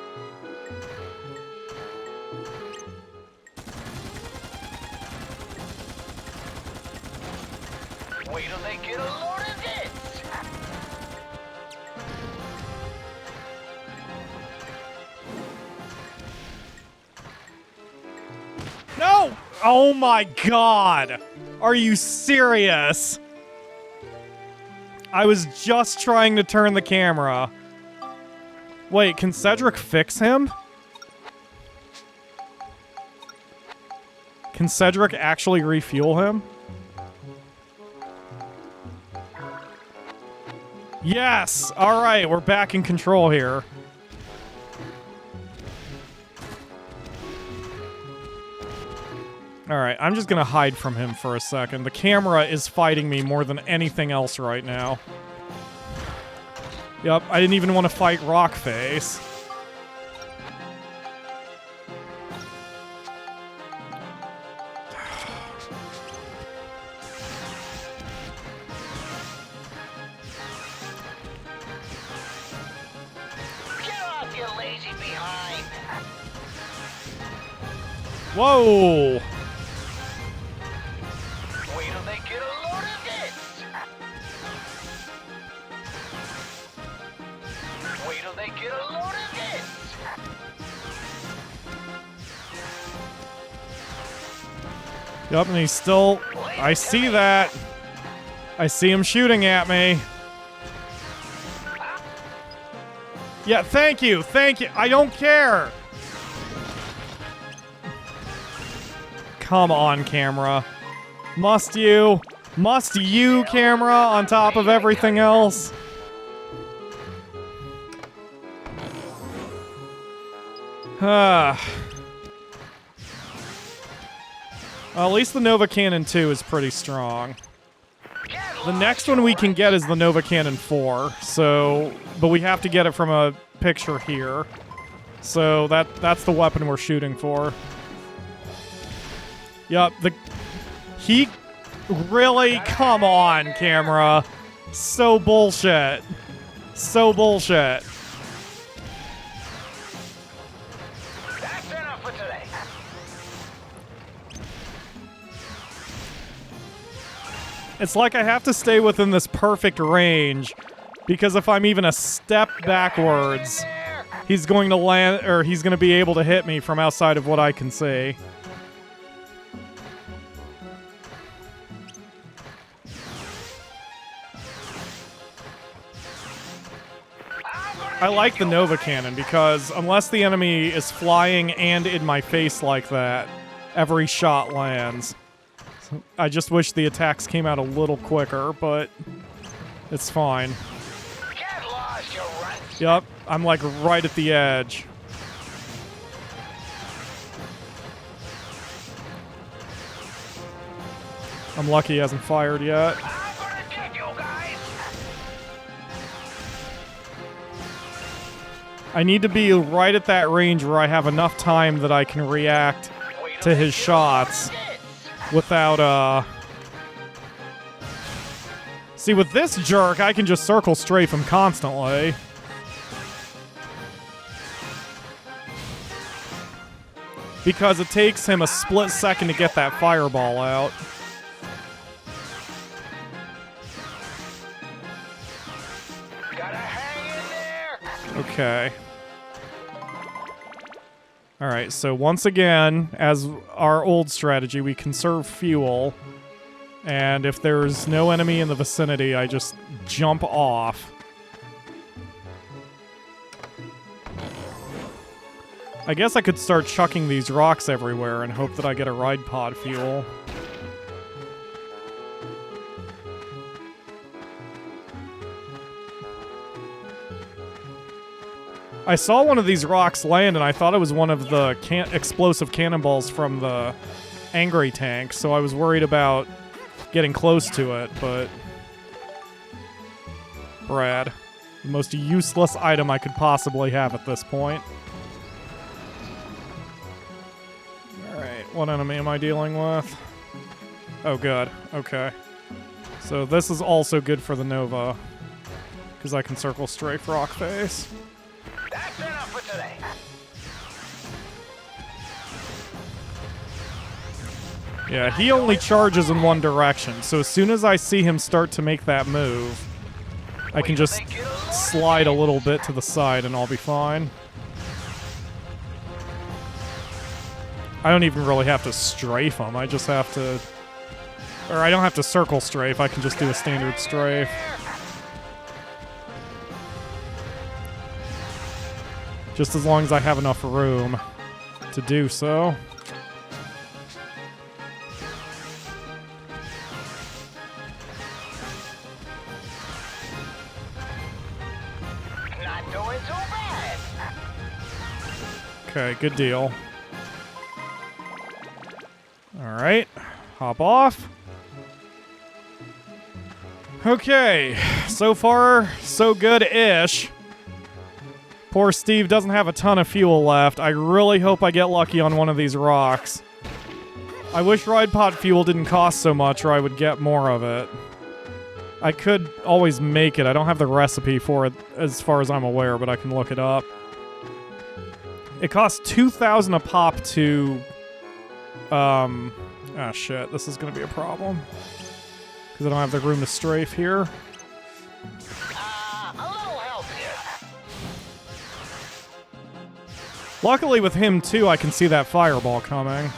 Wait till they get a load of this. No! Oh my god! Are you serious? I was just trying to turn the camera. Wait, can Cedric fix him? Can Cedric actually refuel him? Yes! Alright, we're back in control here. Alright, I'm just gonna hide from him for a second. The camera is fighting me more than anything else right now. Yup, I didn't even want to fight Rockface. Get off, you lazy behind. Whoa! Wait till they get a load of this. Wait till they get a load of this. Yup, and he's still... I see that. I see him shooting at me. Yeah, thank you, thank you. I don't care. Come on, camera. Must you? Must you, camera, on top of everything else? Well, at least the Nova Cannon 2 is pretty strong. The next one we can get is the Nova Cannon 4, so... But we have to get it from a picture here. So that's the weapon we're shooting for. Yup, he... Really? Come on, camera. So bullshit. So bullshit. That's enough for today. It's like I have to stay within this perfect range, because if I'm even a step backwards, he's going to land, or he's going to be able to hit me from outside of what I can see. I like the Nova Cannon because unless the enemy is flying and in my face like that, every shot lands. So I just wish the attacks came out a little quicker, but it's fine. Get lost, you runts. Yup, I'm like right at the edge. I'm lucky he hasn't fired yet. I'm gonna get you guys. I need to be right at that range where I have enough time that I can react to his shots without, See, with this jerk, I can just circle strafe him constantly. Because it takes him a split second to get that fireball out. Gotta hang in there. Okay. Alright, so once again, as our old strategy, we conserve fuel. And if there's no enemy in the vicinity, I just jump off. I guess I could start chucking these rocks everywhere and hope that I get a ride pod fuel. I saw one of these rocks land and I thought it was one of the explosive cannonballs from the angry tank, so I was worried about getting close to it, but... Brad. The most useless item I could possibly have at this point. Alright, what enemy am I dealing with? Oh, good. Okay. So this is also good for the Nova, because I can circle strafe rock face. That's enough for today. Yeah, he only charges in one direction, so as soon as I see him start to make that move, I can just slide a little bit to the side and I'll be fine. I don't even really have to strafe him, I just have to... Or I don't have to circle strafe, I can just do a standard strafe. Just as long as I have enough room to do so. Not doing too bad. Okay, good deal. Alright, hop off. Okay, so far, so good-ish. Poor Steve doesn't have a ton of fuel left. I really hope I get lucky on one of these rocks. I wish ride pod fuel didn't cost so much or I would get more of it. I could always make it. I don't have the recipe for it as far as I'm aware, but I can look it up. It costs 2,000 a pop to... Ah, shit. This is going to be a problem. Because I don't have the room to strafe here. A little healthier. Luckily with him, too, I can see that fireball coming.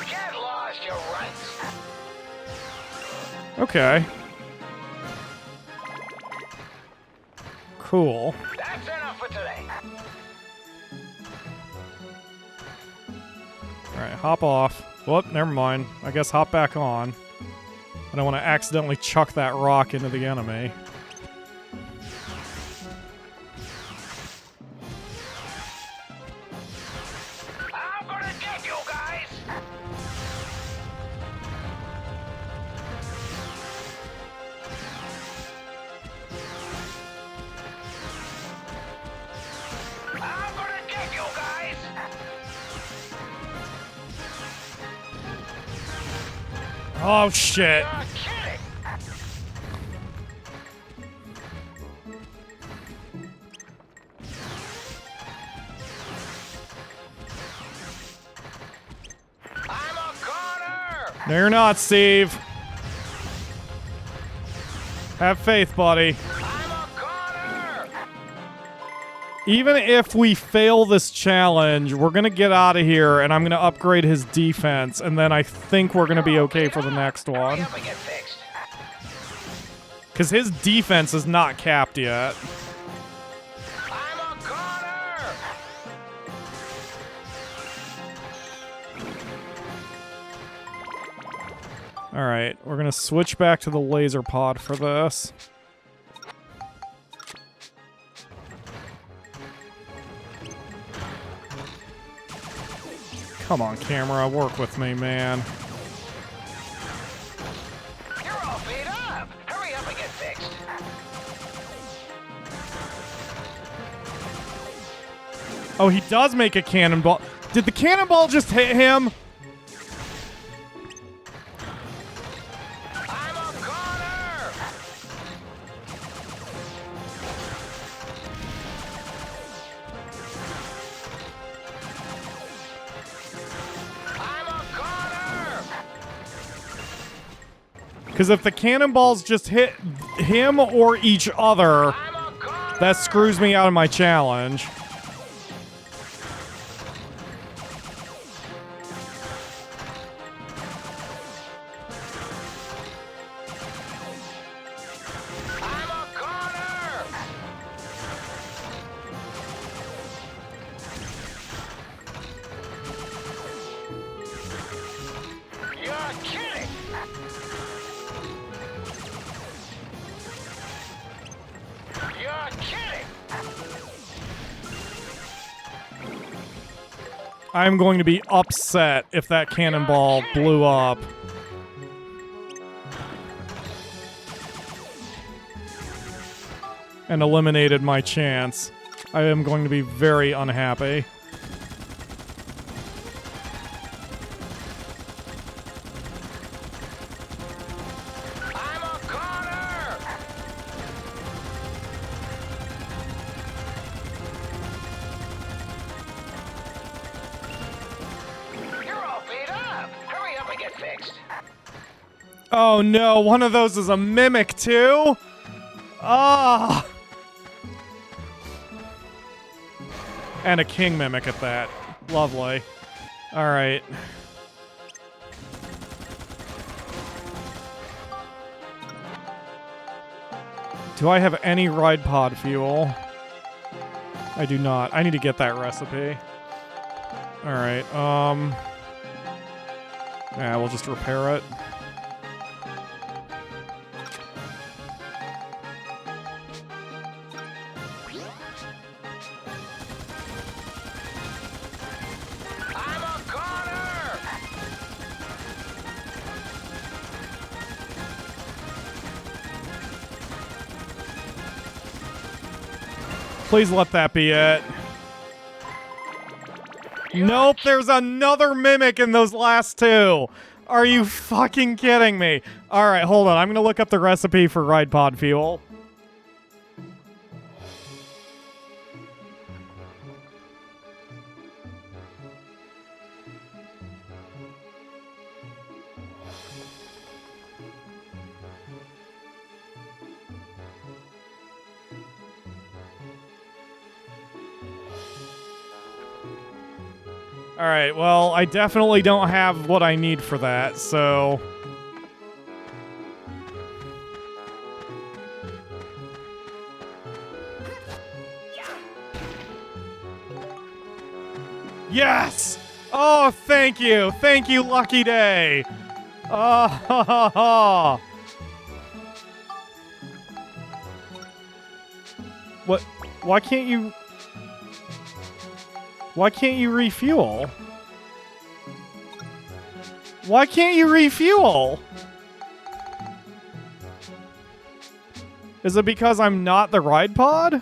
Get lost, you runts. Okay. Cool. That's enough for today. Alright, hop off. Whoop, never mind. I guess hop back on. I don't want to accidentally chuck that rock into the enemy. I'm gonna get you guys. I'm gonna get you guys. Oh, shit. You're kidding. I'm a goner. No, you're not, Steve. Have faith, buddy. I'm a goner. Even if we fail this challenge, we're going to get out of here, and I'm going to upgrade his defense, and then I think we're going to be okay for the next Hurry one. up and get fixed. Because his defense is not capped yet. I'm a goner. Alright, we're going to switch back to the laser pod for this. Come on, camera, work with me, man. You're all beat up. Oh, he does make a cannonball. Did the cannonball just hit him? I'm a goner! I'm a goner! Because if the cannonballs just hit him or each other, I'm a goner! that screws me out of my challenge. I'm a goner! You're kidding! You're kidding! I'm going to be upset if that cannonball blew up. And eliminated my chance. I am going to be very unhappy. I'm a goner! You're all beat up! Hurry up and get fixed! Oh no, one of those is a mimic too? Ah! And a king mimic at that. Lovely. Alright. Do I have any ride pod fuel? I do not. I need to get that recipe. Alright, yeah, we'll just repair it. I'm a goner! Please let that be it. Nope, there's another mimic in those last two. Are you fucking kidding me? Alright, hold on. I'm gonna look up the recipe for ride pod fuel. Alright, well, I definitely don't have what I need for that, so... Yes! Oh, thank you! Thank you, Lucky Day! Oh, ha, ha, ha. What? Why can't you... Why can't you refuel? Why can't you refuel? Is it because I'm not the ride pod?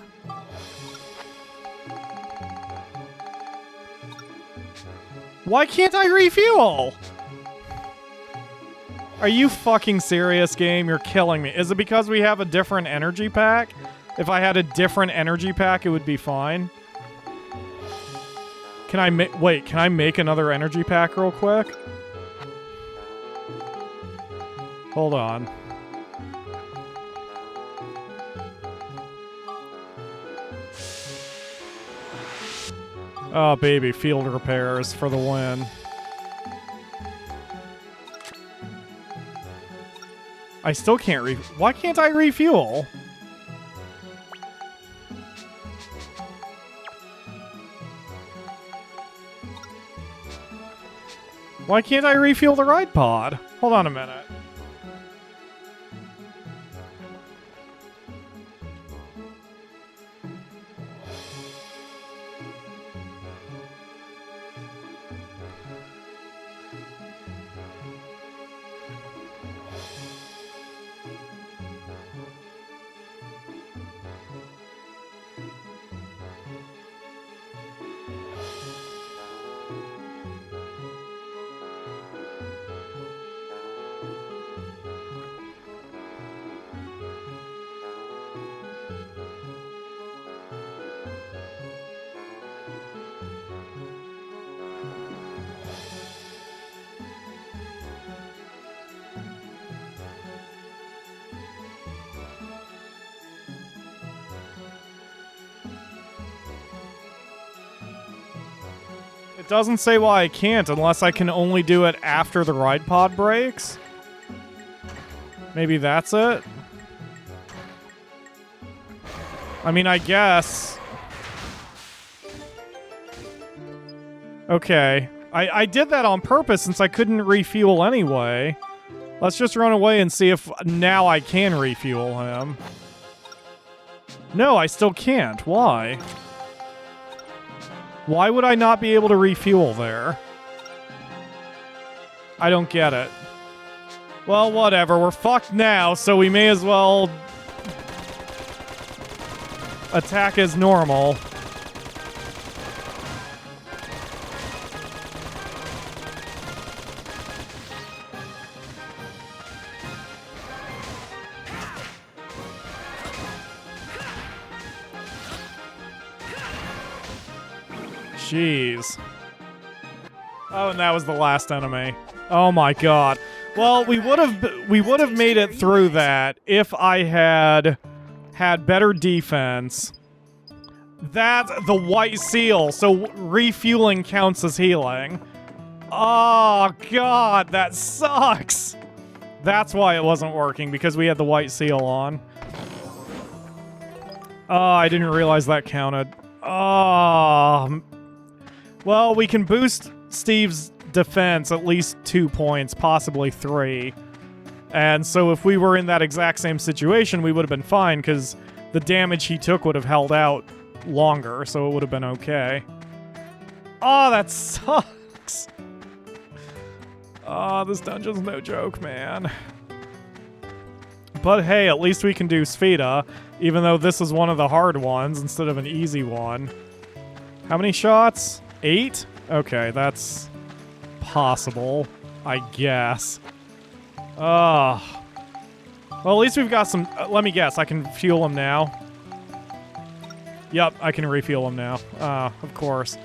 Why can't I refuel? Are you fucking serious, game? You're killing me. Is it because we have a different energy pack? If I had a different energy pack, it would be fine. Can I wait, can I make another energy pack real quick? Hold on. Oh, baby, field repairs for the win. I still can't why can't I refuel? Why can't I refuel the ride pod? Hold on a minute. It doesn't say why I can't unless I can only do it after the ride pod breaks. Maybe that's it? I mean, I guess. Okay. I did that on purpose since I couldn't refuel anyway. Let's just run away and see if now I can refuel him. No, I still can't. Why? Why would I not be able to refuel there? I don't get it. Well, whatever. We're fucked now, so we may as well attack as normal. Jeez. Oh, and that was the last enemy. Oh my god. Well, we would have made it through that if I had better defense. That's the white seal, so refueling counts as healing. Oh god, that sucks. That's why it wasn't working, because we had the white seal on. Oh, I didn't realize that counted. Oh. Well, we can boost Steve's defense at least 2 points, possibly 3. And so if we were in that exact same situation, we would have been fine, because the damage he took would have held out longer, so it would have been okay. Oh, that sucks. Oh, this dungeon's no joke, man. But hey, at least we can do Spheda, even though this is one of the hard ones instead of an easy one. How many shots? 8? Okay, that's possible, I guess. Well, at least we've got some... let me guess, I can fuel him now. Yep, I can refuel him now. Of course.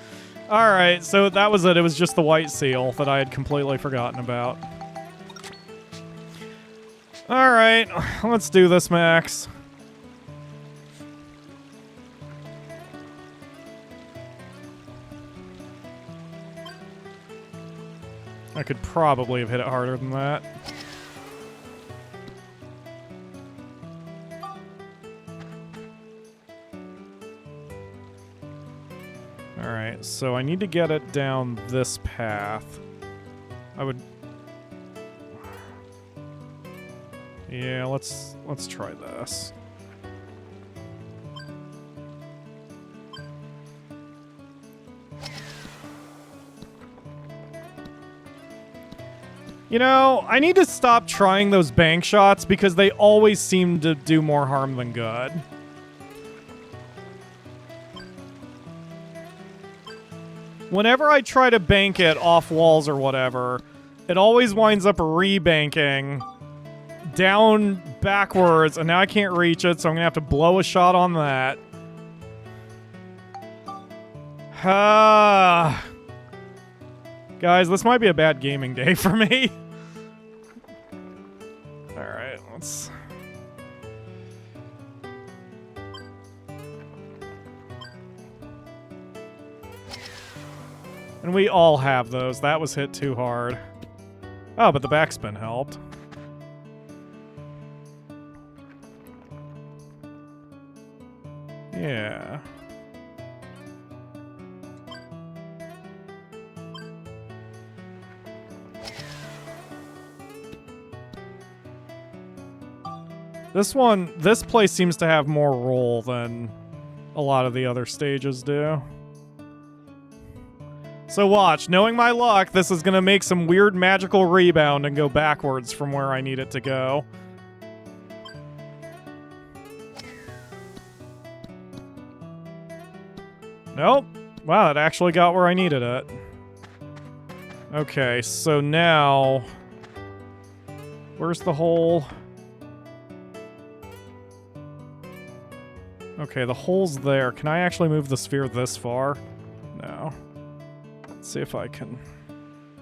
Alright, so that was it. It was just the white seal that I had completely forgotten about. Alright, let's do this, Max. I could probably have hit it harder than that. Alright, so I need to get it down this path. I would... yeah, let's try this. You know, I need to stop trying those bank shots because they always seem to do more harm than good. Whenever I try to bank it off walls or whatever, it always winds up re-banking down backwards, and now I can't reach it, so I'm gonna have to blow a shot on that. Guys, this might be a bad gaming day for me. Alright, let's... and we all have those. That was hit too hard. Oh, but the backspin helped. Yeah. This place seems to have more roll than a lot of the other stages do. So watch, knowing my luck, this is gonna make some weird magical rebound and go backwards from where I need it to go. Nope. Wow, it actually got where I needed it. Okay, so now... where's the hole? Okay, the hole's there. Can I actually move the sphere this far? No. Let's see if I can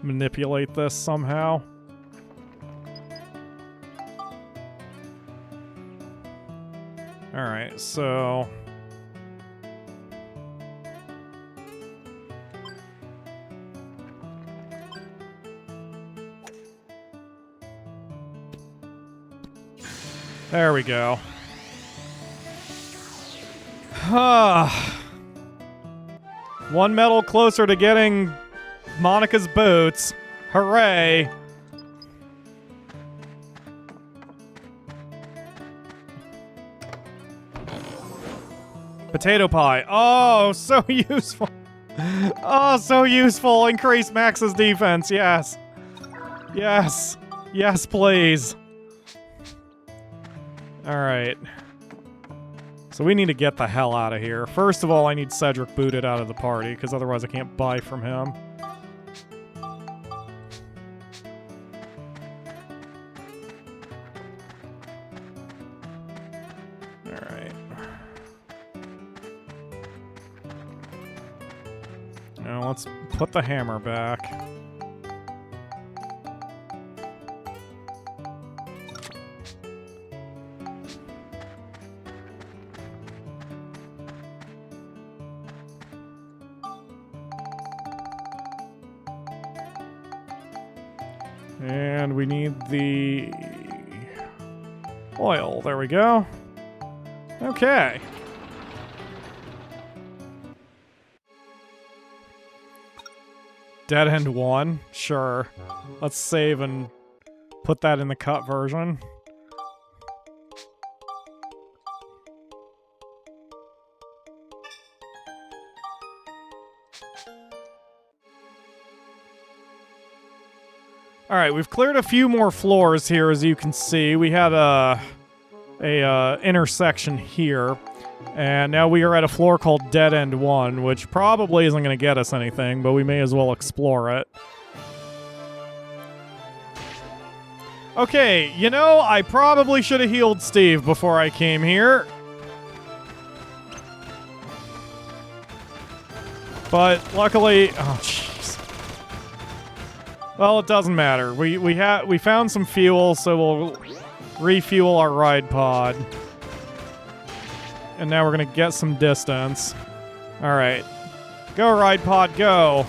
manipulate this somehow. Alright, so... There we go. One medal closer to getting Monica's boots. Hooray. Potato pie. Oh, so useful. Oh, so useful. Increase Max's defense. Yes. Yes. Yes, please. Alright. So we need to get the hell out of here. First of all, I need Cedric booted out of the party, because otherwise I can't buy from him. Alright. Now let's put the hammer back. And we need the oil. There we go. Okay. Dead End 1? Sure. Let's save and put that in the cut version. Alright, we've cleared a few more floors here, as you can see. We had a intersection here, and now we are at a floor called Dead End 1, which probably isn't going to get us anything, but we may as well explore it. Okay, you know, I probably should have healed Steve before I came here. But luckily... Oh, jeez. Well, it doesn't matter. We found some fuel, so we'll refuel our ride pod. And now we're gonna get some distance. Alright. Go, ride pod, go!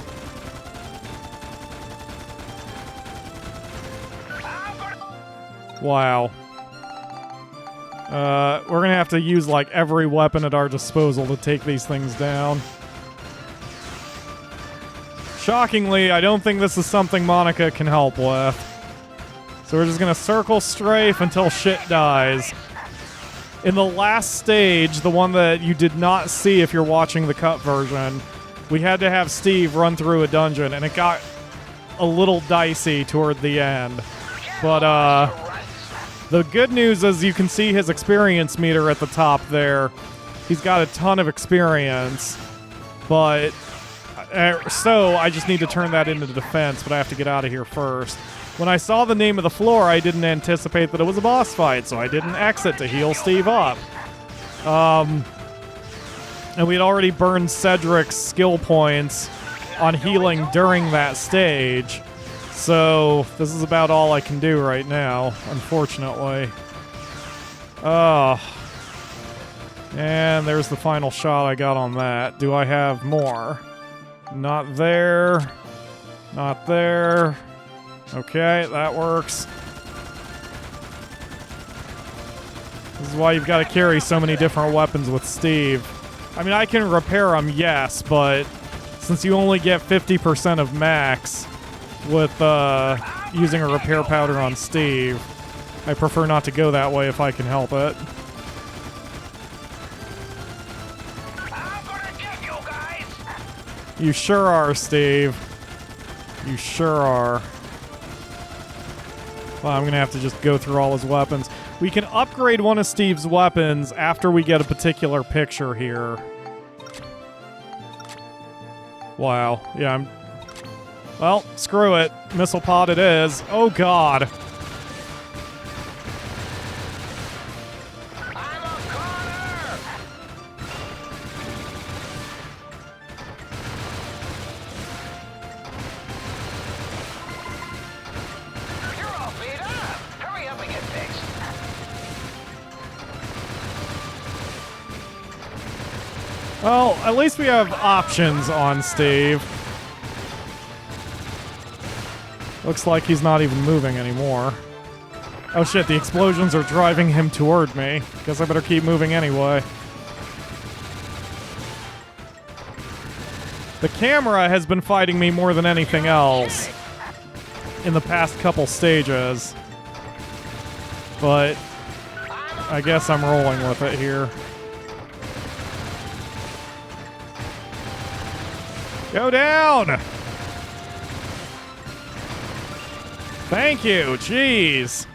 Wow. We're gonna have to use, like, every weapon at our disposal to take these things down. Shockingly, I don't think this is something Monica can help with. So we're just gonna circle strafe until shit dies. In the last stage, the one that you did not see if you're watching the cut version, we had to have Steve run through a dungeon, and it got a little dicey toward the end. But, the good news is you can see his experience meter at the top there. He's got a ton of experience, but... so, I just need to turn that into defense, but I have to get out of here first. When I saw the name of the floor, I didn't anticipate that it was a boss fight, so I didn't exit to heal Steve up. And we'd already burned Cedric's skill points on healing during that stage, so this is about all I can do right now, unfortunately. And there's the final shot I got on that. Do I have more? Not there. Not there. Okay, that works. This is why you've got to carry so many different weapons with Steve. I mean, I can repair them, yes, but since you only get 50% of max with using a repair powder on Steve, I prefer not to go that way if I can help it. You sure are, Steve. You sure are. Well, I'm gonna have to just go through all his weapons. We can upgrade one of Steve's weapons after we get a particular picture here. Wow. Yeah, well, screw it. Missile pod it is. Oh, God. Well, at least we have options on Steve. Looks like he's not even moving anymore. Oh shit, the explosions are driving him toward me. Guess I better keep moving anyway. The camera has been fighting me more than anything else in the past couple stages. But I guess I'm rolling with it here. Go down! Thank you, jeez.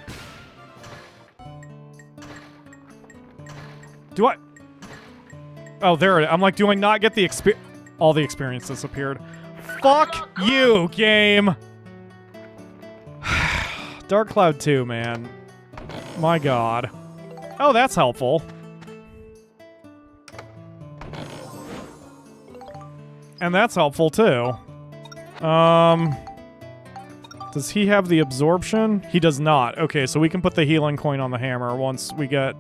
Do I... Oh, there it is. I'm like, do I not get the experience? All the experience disappeared. Fuck you, game! Dark Cloud 2, man. My god. Oh, that's helpful. And that's helpful, too. Does he have the absorption? He does not. Okay, so we can put the healing coin on the hammer once we get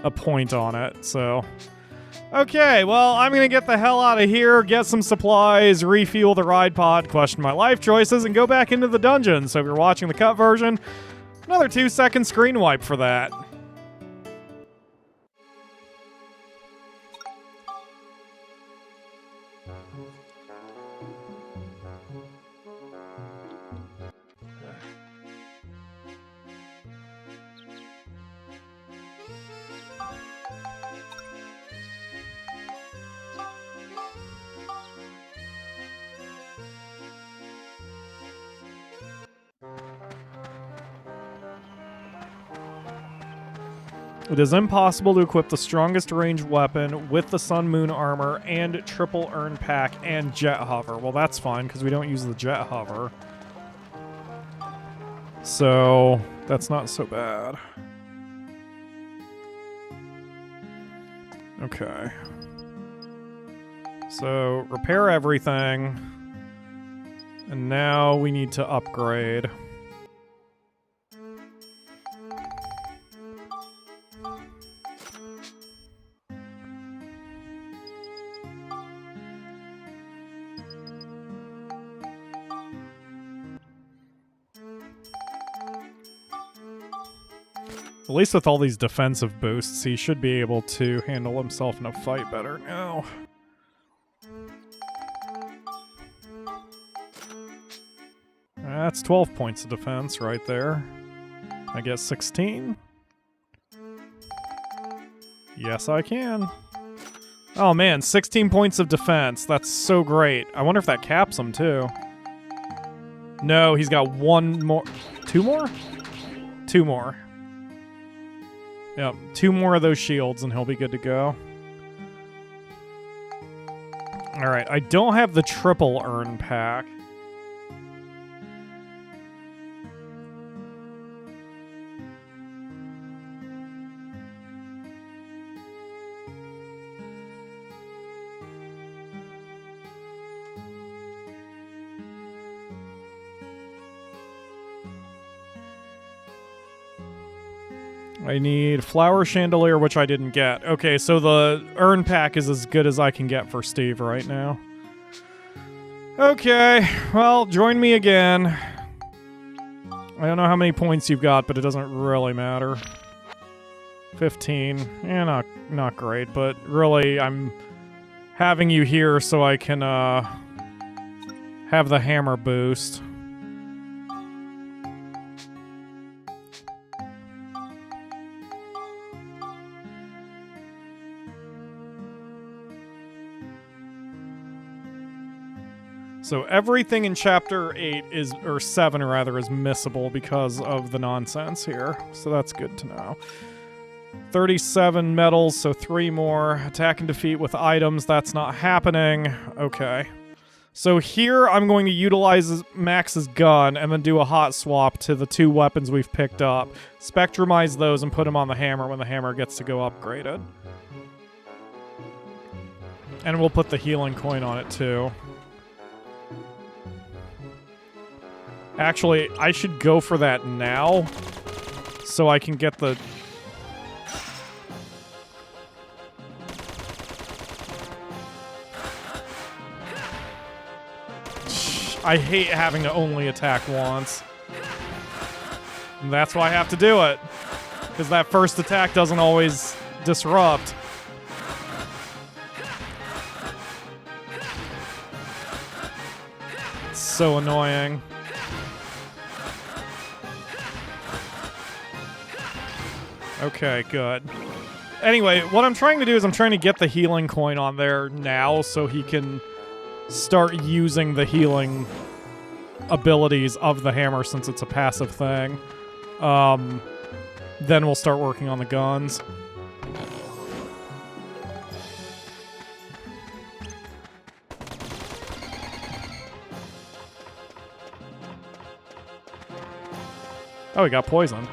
a point on it, so... Okay, well, I'm gonna get the hell out of here, get some supplies, refuel the ride pod, question my life choices, and go back into the dungeon. So if you're watching the cut version, another 2-second screen wipe for that. It is impossible to equip the strongest ranged weapon with the Sun Moon armor and triple urn pack and jet hover. Well, that's fine because we don't use the jet hover. So that's not so bad. Okay. So repair everything. And now we need to upgrade. At least with all these defensive boosts, he should be able to handle himself in a fight better now. That's 12 points of defense right there. I get 16? Yes, I can. Oh man, 16 points of defense. That's so great. I wonder if that caps him too. No, he's got one more. Two more? Two more. Yep, 2 more of those shields and he'll be good to go. Alright, I don't have the triple urn pack. I need flower chandelier, which I didn't get. Okay, so the urn pack is as good as I can get for Steve right now. Okay, well, join me again. I don't know how many points you've got, but it doesn't really matter. 15. Yeah, not great, but really, I'm having you here so I can have the hammer boost. So everything in Chapter 8 is, or 7 rather, is missable because of the nonsense here. So that's good to know. 37 medals, so 3 more. Attack and defeat with items, that's not happening. Okay. So here I'm going to utilize Max's gun and then do a hot swap to the 2 weapons we've picked up. Spectrumize those and put them on the hammer when the hammer gets to go upgraded. And we'll put the healing coin on it too. Actually, I should go for that now, so I can get the... I hate having to only attack once. And that's why I have to do it. Because that first attack doesn't always disrupt. It's so annoying. Okay, good. Anyway, what I'm trying to do is I'm trying to get the healing coin on there now so he can start using the healing abilities of the hammer since it's a passive thing. Then we'll start working on the guns. Oh, he got poisoned.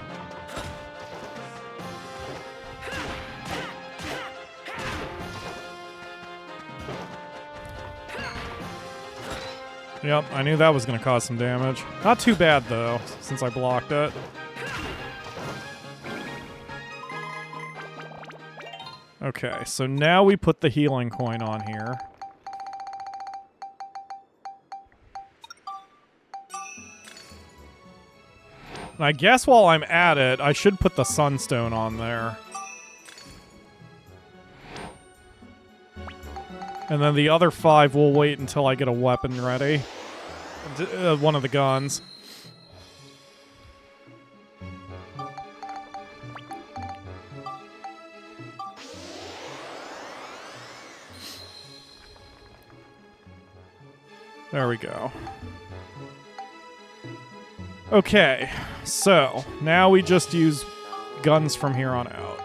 Yep, I knew that was going to cause some damage. Not too bad, though, since I blocked it. Okay, so now we put the healing coin on here. And I guess while I'm at it, I should put the sunstone on there. And then the other 5 will wait until I get a weapon ready. One of the guns. There we go. Okay, so now we just use guns from here on out.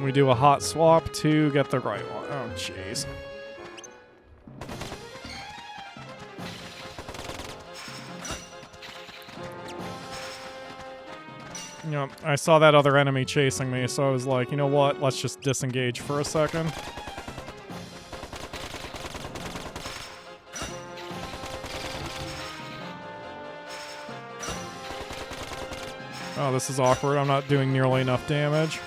We do a hot swap to get the right one. Oh, jeez. Yep, I saw that other enemy chasing me, so I was like, you know what? Let's just disengage for a second. Oh, this is awkward. I'm not doing nearly enough damage.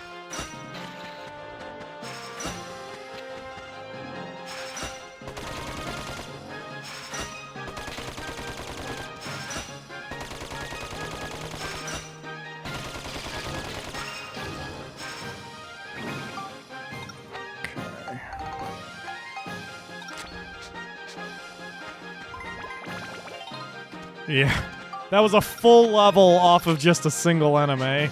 Yeah, that was a full level off of just a single enemy.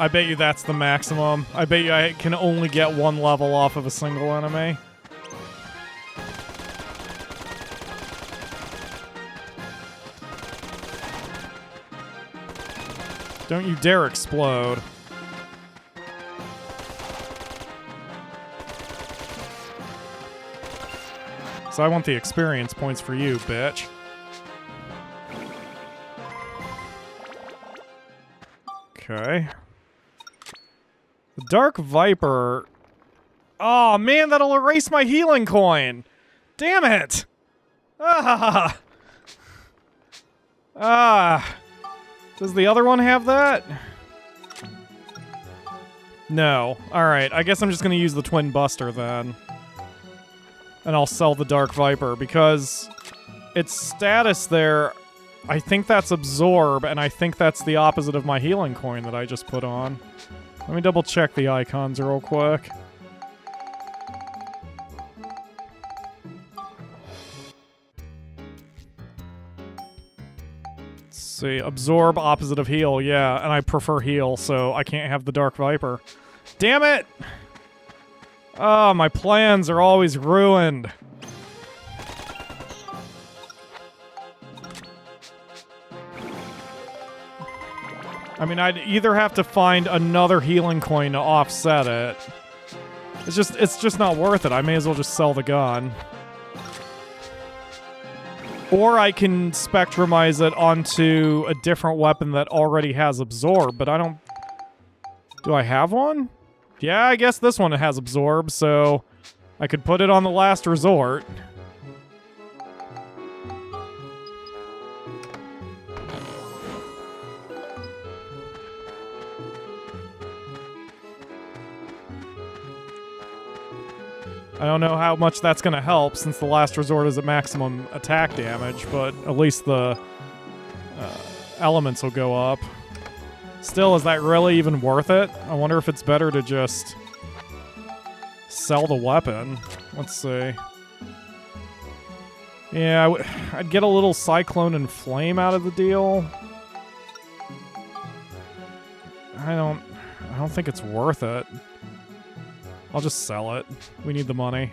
I bet you that's the maximum. I bet you I can only get 1 level off of a single enemy. Don't you dare explode. So I want the experience points for you, bitch. Okay. The Dark Viper. Oh man, that'll erase my healing coin. Damn it. Ah. Ah. Does the other one have that? No. Alright, I guess I'm just gonna use the Twin Buster then. And I'll sell the Dark Viper because its status there, I think that's Absorb, and I think that's the opposite of my healing coin that I just put on. Let me double check the icons real quick. Let's see, Absorb, opposite of Heal, yeah, and I prefer Heal, so I can't have the Dark Viper. Damn it! Oh, my plans are always ruined. I mean, I'd either have to find another healing coin to offset it. It's just not worth it. I may as well just sell the gun. Or I can spectrumize it onto a different weapon that already has Absorb, but I don't Do I have one? Yeah, I guess this one has absorb, so I could put it on the last resort. I don't know how much that's going to help since the last resort is at maximum attack damage, but at least the elements will go up. Still, is that really even worth it? I wonder if it's better to just sell the weapon. Let's see. Yeah, I'd get a little Cyclone and Flame out of the deal. I don't think it's worth it. I'll just sell it. We need the money.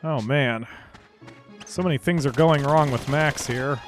Oh man. So many things are going wrong with Max here.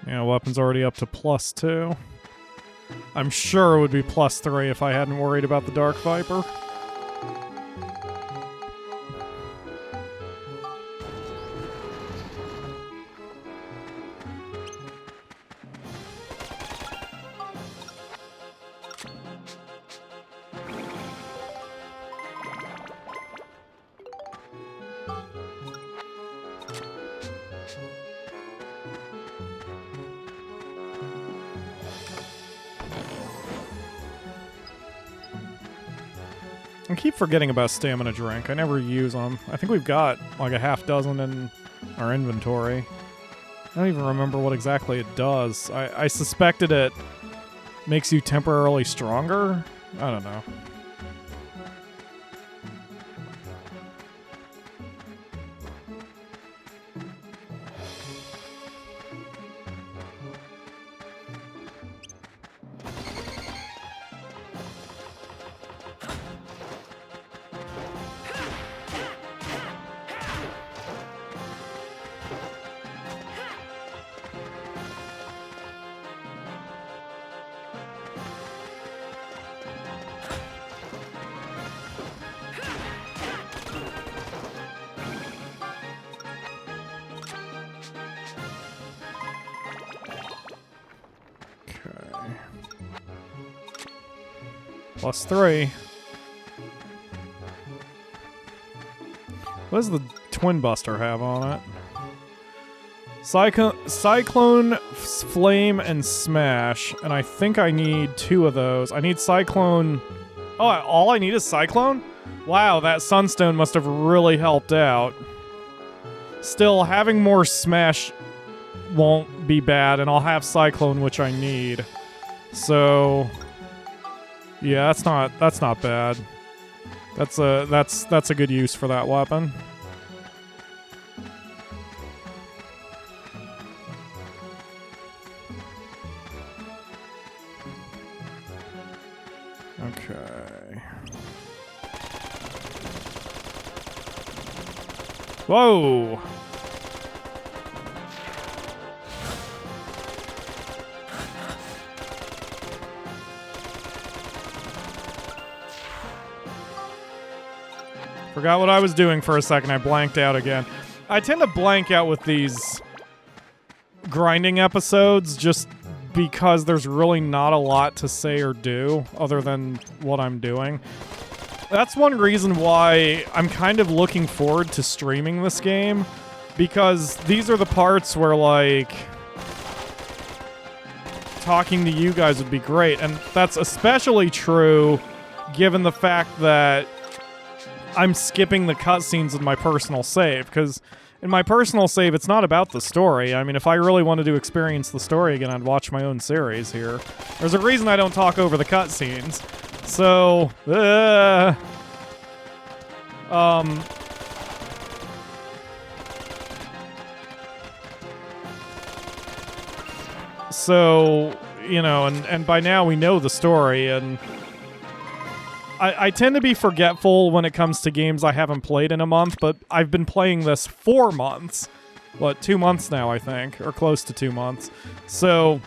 Yeah, weapon's already up to +2. I'm sure it would be +3 if I hadn't worried about the Dark Viper. I keep forgetting about stamina drink. I never use them. I think we've got like a half dozen in our inventory. I don't even remember what exactly it does. I suspected it makes you temporarily stronger. I don't know. +3. What does the Twin Buster have on it? Cyclone, Flame, and Smash. And I think I need 2 of those. I need Cyclone... Oh, all I need is Cyclone? Wow, that Sunstone must have really helped out. Still, having more Smash won't be bad, and I'll have Cyclone, which I need. So... yeah, that's not bad. That's a good use for that weapon. Okay. Whoa! Forgot what I was doing for a second. I blanked out again. I tend to blank out with these grinding episodes just because there's really not a lot to say or do other than what I'm doing. That's one reason why I'm kind of looking forward to streaming this game, because these are the parts where, like, talking to you guys would be great, and that's especially true given the fact that I'm skipping the cutscenes in my personal save, because in my personal save, it's not about the story. I mean, if I really wanted to experience the story again, I'd watch my own series here. There's a reason I don't talk over the cutscenes. So, So, you know, and by now we know the story, and I tend to be forgetful when it comes to games I haven't played in a month, but I've been playing this 4 months. What, 2 months now, I think, or close to 2 months. So,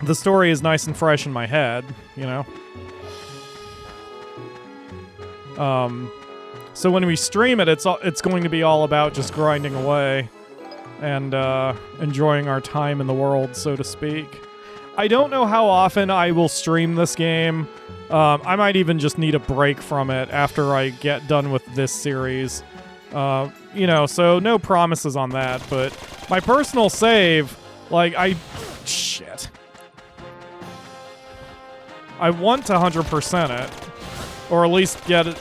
the story is nice and fresh in my head, you know? So when we stream it, it's going to be all about just grinding away and enjoying our time in the world, so to speak. I don't know how often I will stream this game. I might even just need a break from it after I get done with this series. You know, so no promises on that, but my personal save, like, shit. I want to 100% it, or at least get it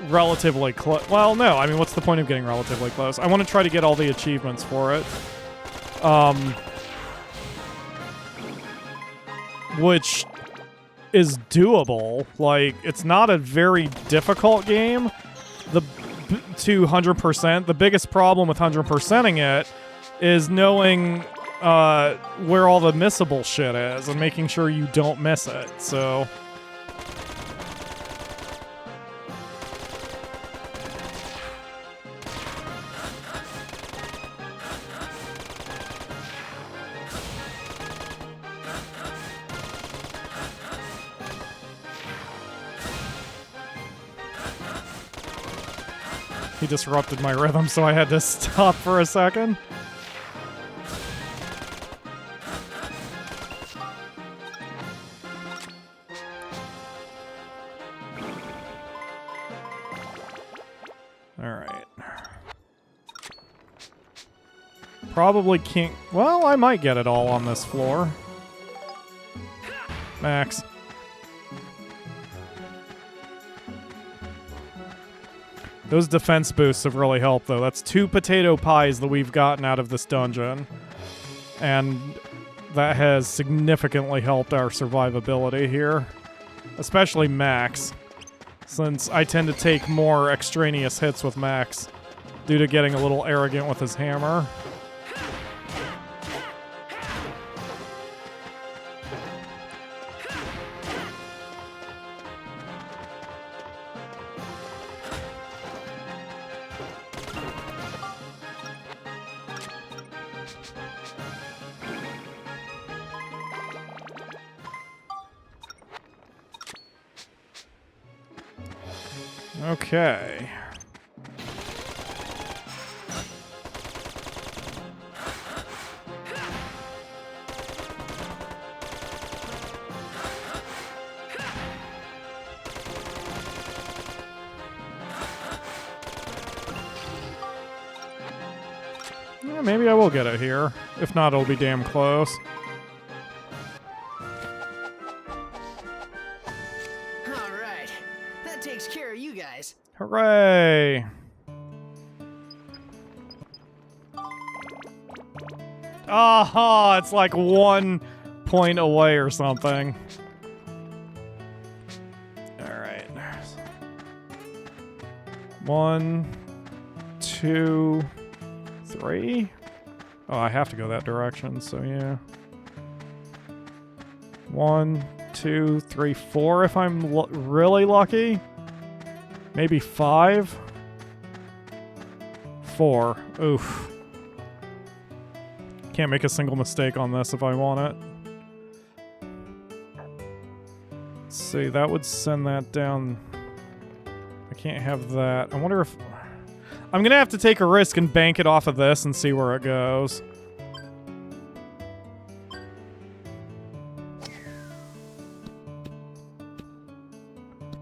relatively close. Well, no, I mean, what's the point of getting relatively close? I want to try to get all the achievements for it. Which is doable. Like, it's not a very difficult game. To 100%. The biggest problem with 100%ing it is knowing where all the missable shit is and making sure you don't miss it. So he disrupted my rhythm, so I had to stop for a second. Alright. Probably can't... Well, I might get it all on this floor. Max. Those defense boosts have really helped, though. That's 2 potato pies that we've gotten out of this dungeon. And that has significantly helped our survivability here. Especially Max, since I tend to take more extraneous hits with Max due to getting a little arrogant with his hammer. Okay. Yeah, maybe I will get it here. If not, it'll be damn close. Hooray! Oh, it's like 1 point away or something. Alright. 1, 2, 3. Oh, I have to go that direction, so yeah. 1, 2, 3, 4 if I'm really lucky. Maybe 5? 4. Oof. Can't make a single mistake on this if I want it. Let's see, that would send that down. I can't have that. I wonder if... I'm gonna have to take a risk and bank it off of this and see where it goes.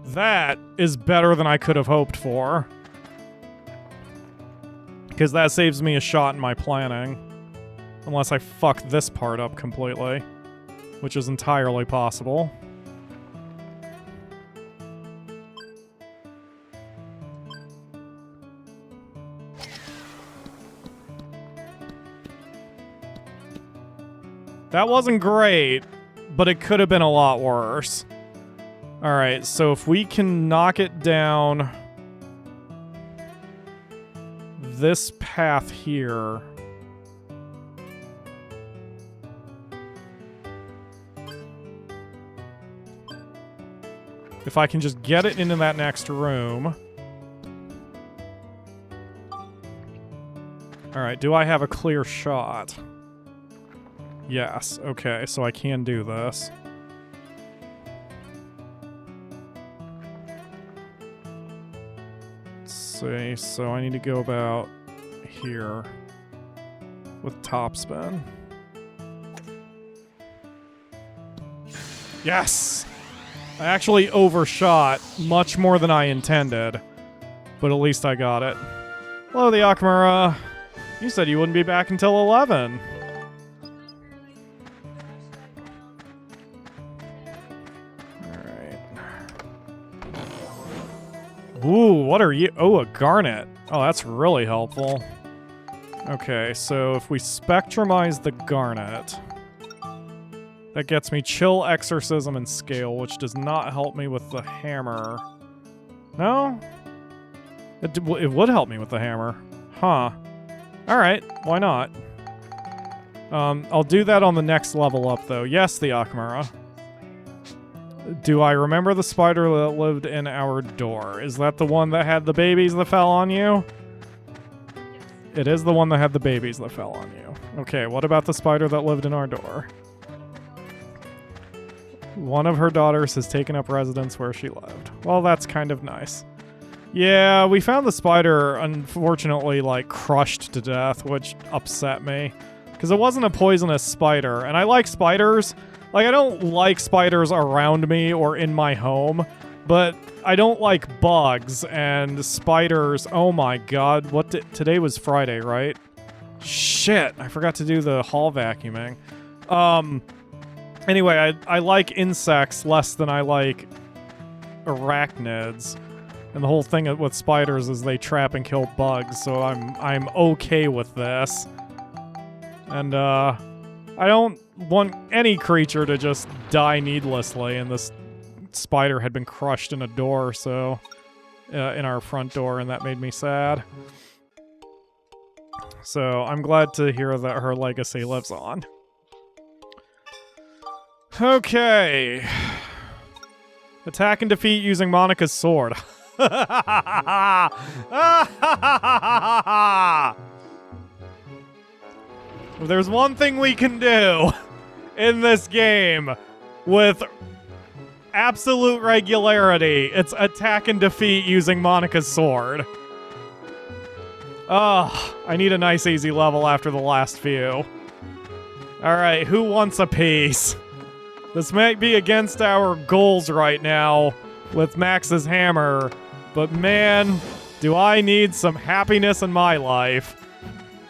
That is better than I could have hoped for. Because that saves me a shot in my planning. Unless I fuck this part up completely. Which is entirely possible. That wasn't great, but it could have been a lot worse. Alright, so if we can knock it down this path here. If I can just get it into that next room. Alright, do I have a clear shot? Yes, okay, so I can do this. See, so I need to go about here with topspin. Yes! I actually overshot much more than I intended, but at least I got it. Hello, the Akamura. You said you wouldn't be back until 11. Ooh, what are you? Oh, a garnet. Oh, that's really helpful. Okay, so if we spectrumize the garnet, that gets me chill, exorcism, and scale, which does not help me with the hammer. No? It would help me with the hammer. Huh. Alright, why not? I'll do that on the next level up, though. Yes, the Akamura. Do I remember the spider that lived in our door? Is that the one that had the babies that fell on you? It is the one that had the babies that fell on you. Okay, what about the spider that lived in our door? One of her daughters has taken up residence where she lived. Well, that's kind of nice. Yeah, we found the spider, unfortunately, like, crushed to death, which upset me. Because it wasn't a poisonous spider, and I like spiders. Like, I don't like spiders around me or in my home, but I don't like bugs and spiders. Oh my god, today was Friday, right? Shit, I forgot to do the hall vacuuming. Anyway, I like insects less than I like arachnids. And the whole thing with spiders is they trap and kill bugs, so I'm okay with this. And, I don't want any creature to just die needlessly, and this spider had been crushed in a door, so in our front door, and that made me sad. So I'm glad to hear that her legacy lives on. Okay. Attack and defeat using Monica's sword. If there's one thing we can do in this game with absolute regularity, it's attack and defeat using Monica's sword. Ugh, I need a nice easy level after the last few. Alright, who wants a piece? This might be against our goals right now with Max's hammer, but man, do I need some happiness in my life.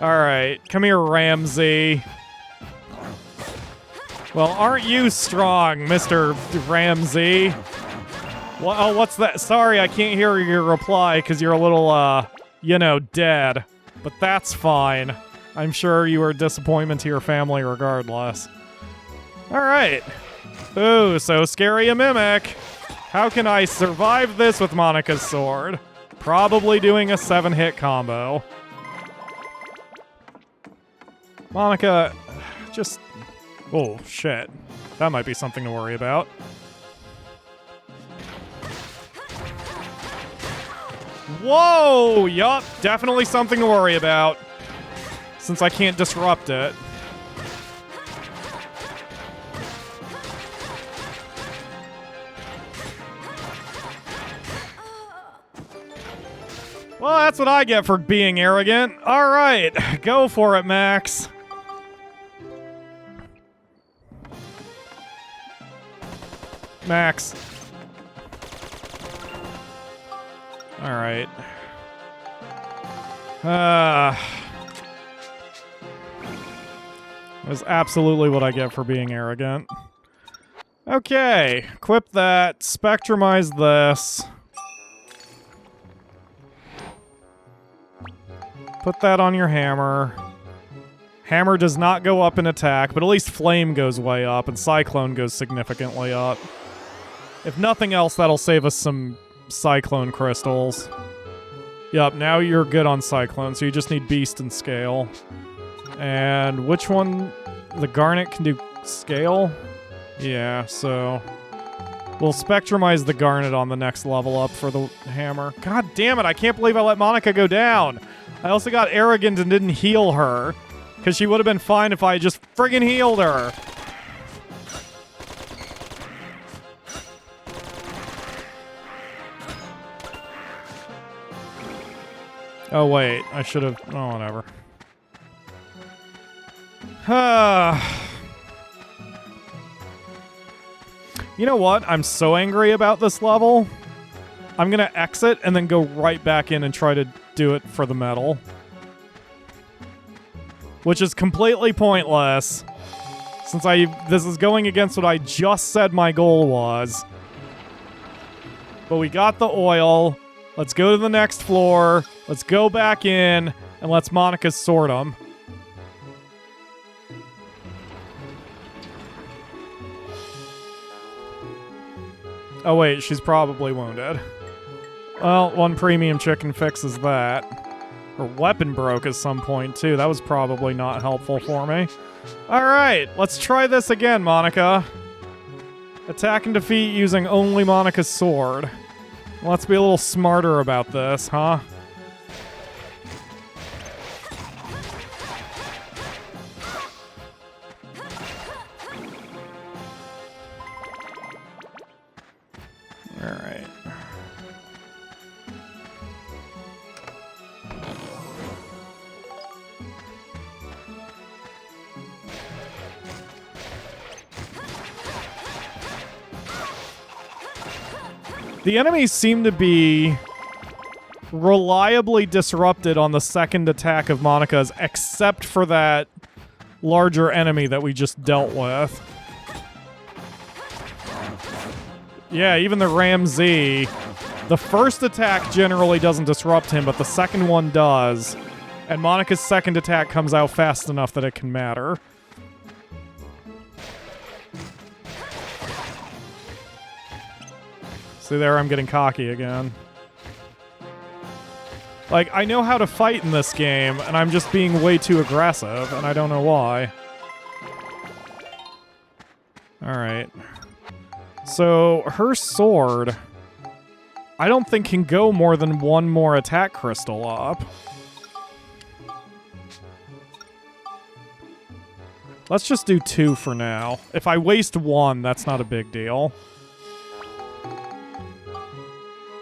Alright, come here, Ramsey. Well, aren't you strong, Mr. Ramsey? Oh, what's that? Sorry, I can't hear your reply because you're a little, you know, dead. But that's fine. I'm sure you are a disappointment to your family regardless. Alright. Ooh, so scary a mimic. How can I survive this with Monica's sword? Probably doing a 7-hit combo. Monica, just... Oh, shit. That might be something to worry about. Whoa! Yup, definitely something to worry about. Since I can't disrupt it. Well, that's what I get for being arrogant. All right, go for it, Max. Max. All right. That's absolutely what I get for being arrogant. Okay, equip that, spectrumize this. Put that on your hammer. Hammer does not go up in attack, but at least flame goes way up and cyclone goes significantly up. If nothing else, that'll save us some cyclone crystals. Yup, now you're good on cyclone, so you just need beast and scale. And which one? The garnet can do scale? Yeah, so we'll spectrumize the garnet on the next level up for the hammer. God damn it, I can't believe I let Monica go down. I also got arrogant and didn't heal her, because she would have been fine if I just friggin' healed her. Oh, wait. I should have... Oh, whatever. You know what? I'm so angry about this level. I'm going to exit and then go right back in and try to do it for the medal. Which is completely pointless. Since this is going against what I just said my goal was. But we got the oil. Let's go to the next floor. Let's go back in, and let's Monica sort them. Oh wait, she's probably wounded. Well, one premium chicken fixes that. Her weapon broke at some point, too. That was probably not helpful for me. Alright, let's try this again, Monica. Attack and defeat using only Monica's sword. Let's be a little smarter about this, huh? Alright. The enemies seem to be reliably disrupted on the second attack of Monica's, except for that larger enemy that we just dealt with. Yeah, even the Ramsey. The first attack generally doesn't disrupt him, but the second one does. And Monica's second attack comes out fast enough that it can matter. See there, I'm getting cocky again. Like, I know how to fight in this game, and I'm just being way too aggressive, and I don't know why. Alright. So, her sword, I don't think can go more than one more attack crystal up. Let's just do 2 for now. If I waste 1, that's not a big deal.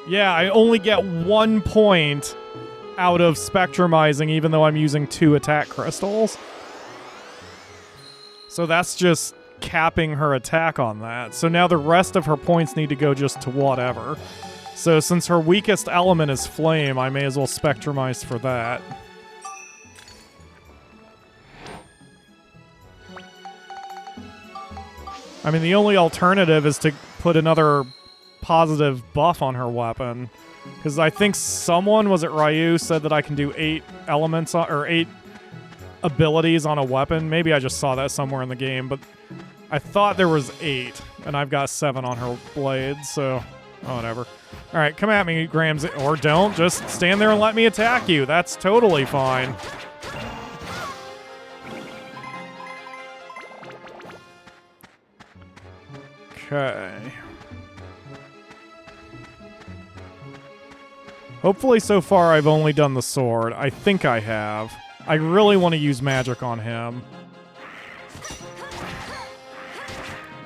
Yeah, I only get 1 point out of spectrumizing, even though I'm using 2 attack crystals. So that's just capping her attack on that. So now the rest of her points need to go just to whatever. So since her weakest element is flame, I may as well spectrumize for that. I mean, the only alternative is to put another positive buff on her weapon. Because I think someone, was it Ryu, said that I can do 8 elements on, or 8 abilities on a weapon. Maybe I just saw that somewhere in the game, but I thought there was 8, and I've got 7 on her blade, so whatever. Alright, come at me, Grams, or don't. Just stand there and let me attack you. That's totally fine. Okay. Hopefully so far I've only done the sword. I think I have. I really want to use magic on him.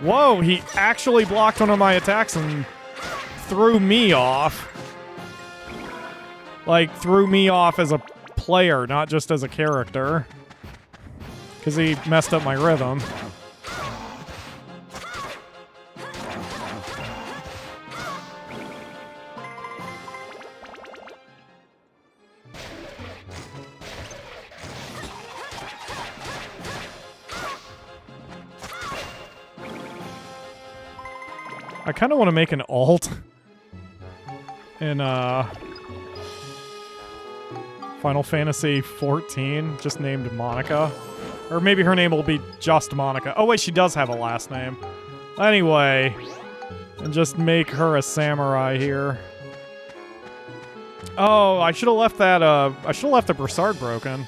Whoa, he actually blocked one of my attacks and threw me off. like, threw me off as a player, not just as a character. Because he messed up my rhythm. I kind of want to make an alt in Final Fantasy 14, just named Monica. Or maybe her name will be just Monica. Oh wait, she does have a last name. Anyway, and just make her a samurai here. Oh, I should have left that, I should have left the Broussard broken.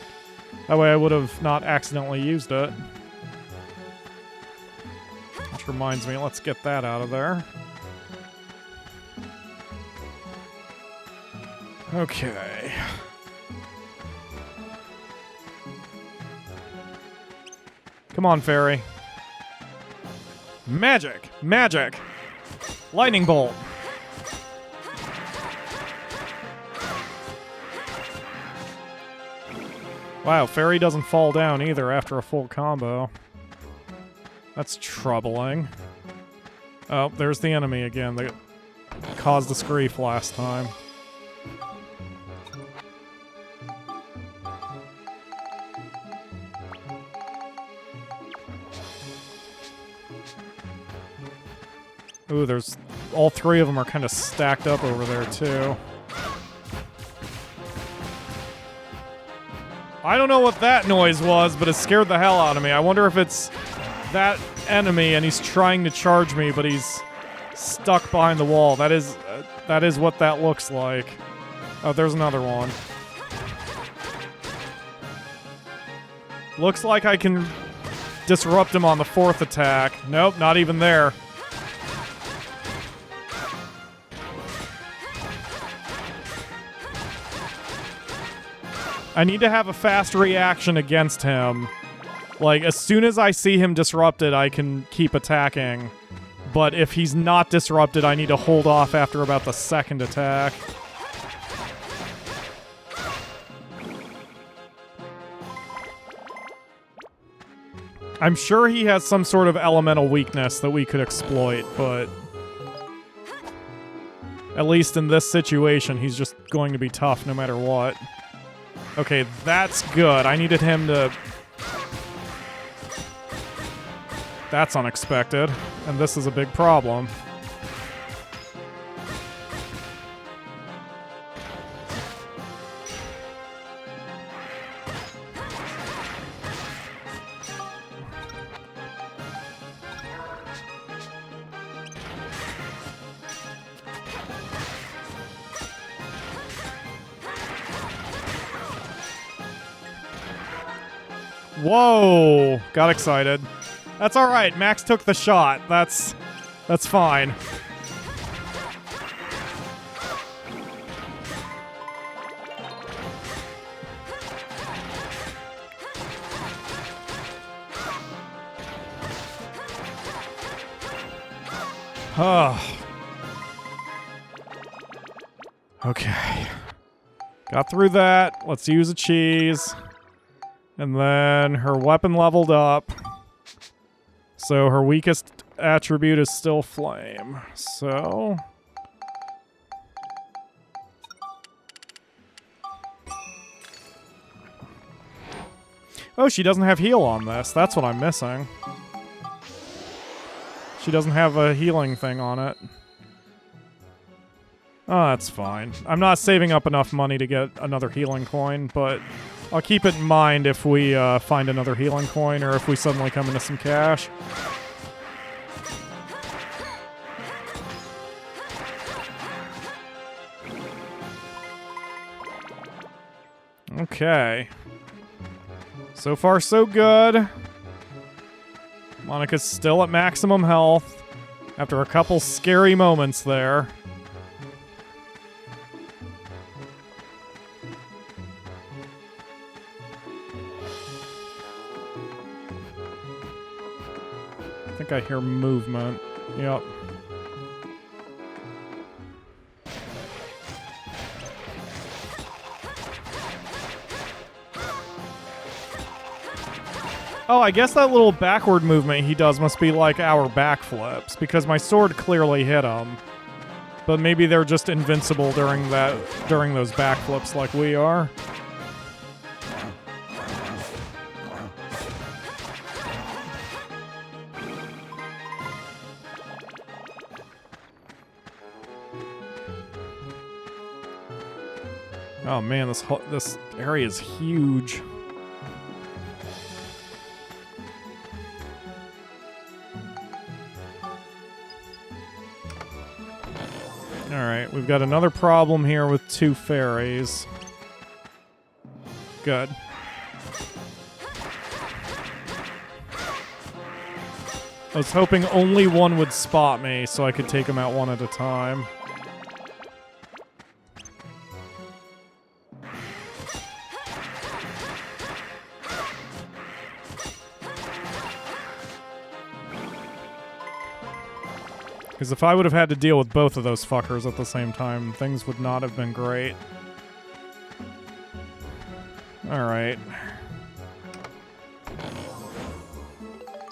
That way I would have not accidentally used it. Which reminds me, let's get that out of there. Okay. Come on, fairy. Magic! Magic! Lightning bolt! Wow, fairy doesn't fall down either after a full combo. That's troubling. Oh, there's the enemy again that caused us grief last time. Ooh, there's... all three of them are kind of stacked up over there, too. I don't know what that noise was, but it scared the hell out of me. I wonder if it's that enemy and he's trying to charge me, but he's stuck behind the wall. That is what that looks like. Oh, there's another one. Looks like I can disrupt him on the fourth attack. Nope, not even there. I need to have a fast reaction against him. Like, as soon as I see him disrupted, I can keep attacking. But if he's not disrupted, I need to hold off after about the second attack. I'm sure he has some sort of elemental weakness that we could exploit, but... at least in this situation, he's just going to be tough no matter what. Okay, that's good. I needed him to... That's unexpected, and this is a big problem. Whoa! Got excited. That's alright, Max took the shot. That's fine. Okay. Got through that. Let's use a cheese. And then her weapon leveled up. So her weakest attribute is still flame. So... oh, she doesn't have heal on this. That's what I'm missing. She doesn't have a healing thing on it. Oh, that's fine. I'm not saving up enough money to get another healing coin, but I'll keep it in mind if we find another healing coin or if we suddenly come into some cash. Okay. So far, so good. Monica's still at maximum health after a couple scary moments there. I think I hear movement. Yep. Oh, I guess that little backward movement he does must be like our backflips, because my sword clearly hit him. But maybe they're just invincible during those backflips like we are. Oh man, this area is huge. Alright, we've got another problem here with 2 fairies. Good. I was hoping only one would spot me so I could take them out one at a time. Because if I would have had to deal with both of those fuckers at the same time, things would not have been great. Alright.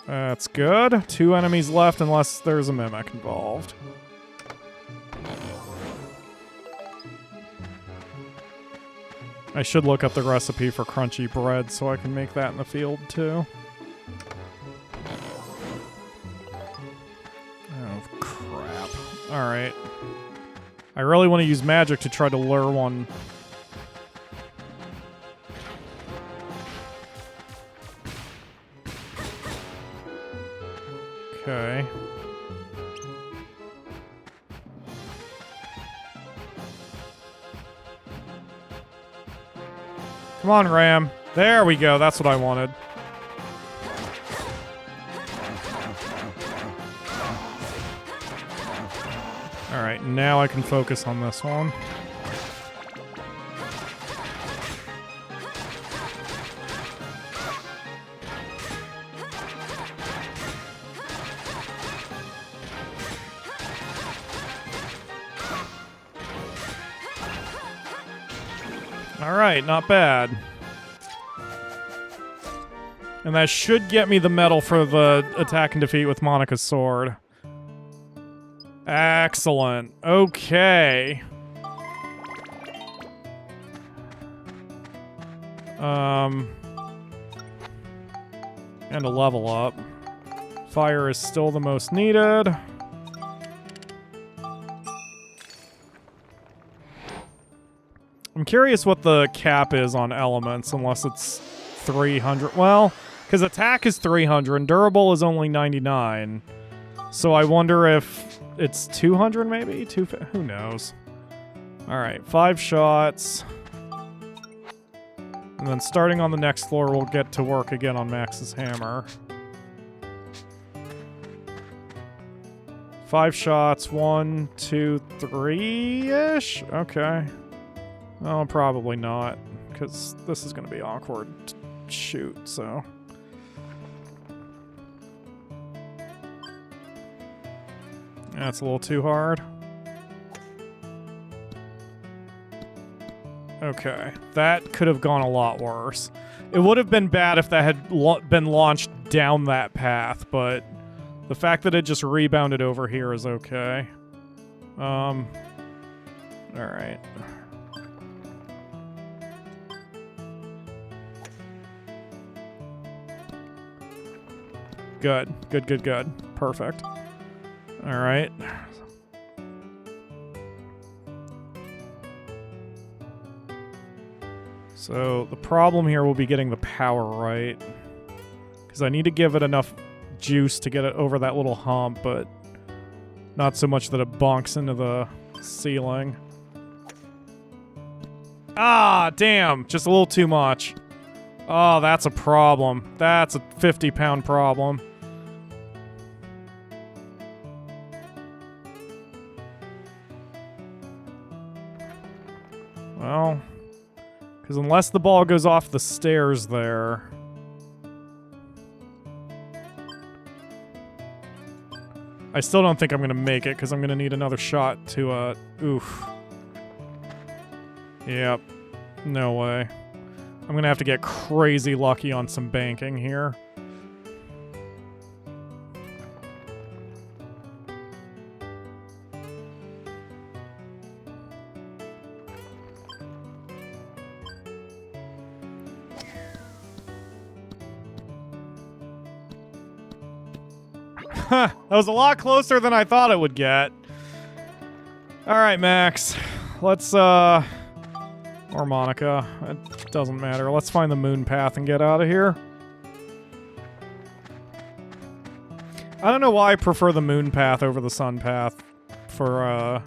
That's good. 2 enemies left unless there's a mimic involved. I should look up the recipe for crunchy bread so I can make that in the field too. Oh, crap. Alright. I really want to use magic to try to lure one. Okay. Come on, Ram. There we go. That's what I wanted. Alright, now I can focus on this one. Alright, not bad. And that should get me the medal for the attack and defeat with Monica's sword. Excellent. Okay. And a level up. Fire is still the most needed. I'm curious what the cap is on elements, unless it's 300. Well, because attack is 300 and durable is only 99. So I wonder if it's 200 maybe? Who knows? Alright, 5 shots. And then starting on the next floor, we'll get to work again on Max's hammer. 5 shots, 1, 2, 3-ish? Okay. Oh, probably not, because this is going to be awkward to shoot, so. That's a little too hard. Okay, that could have gone a lot worse. It would have been bad if that had been launched down that path, but the fact that it just rebounded over here is okay. Alright. Good. Good, good, good. Perfect. Alright. So, the problem here will be getting the power right. Because I need to give it enough juice to get it over that little hump, but not so much that it bonks into the ceiling. Ah, damn! Just a little too much. Oh, that's a problem. That's a 50-pound problem. Well, because unless the ball goes off the stairs there... I still don't think I'm going to make it, because I'm going to need another shot to, oof. Yep. No way. I'm going to have to get crazy lucky on some banking here. That was a lot closer than I thought it would get. Alright, Max. Let's, or Monica. It doesn't matter. Let's find the moon path and get out of here. I don't know why I prefer the moon path over the sun path for,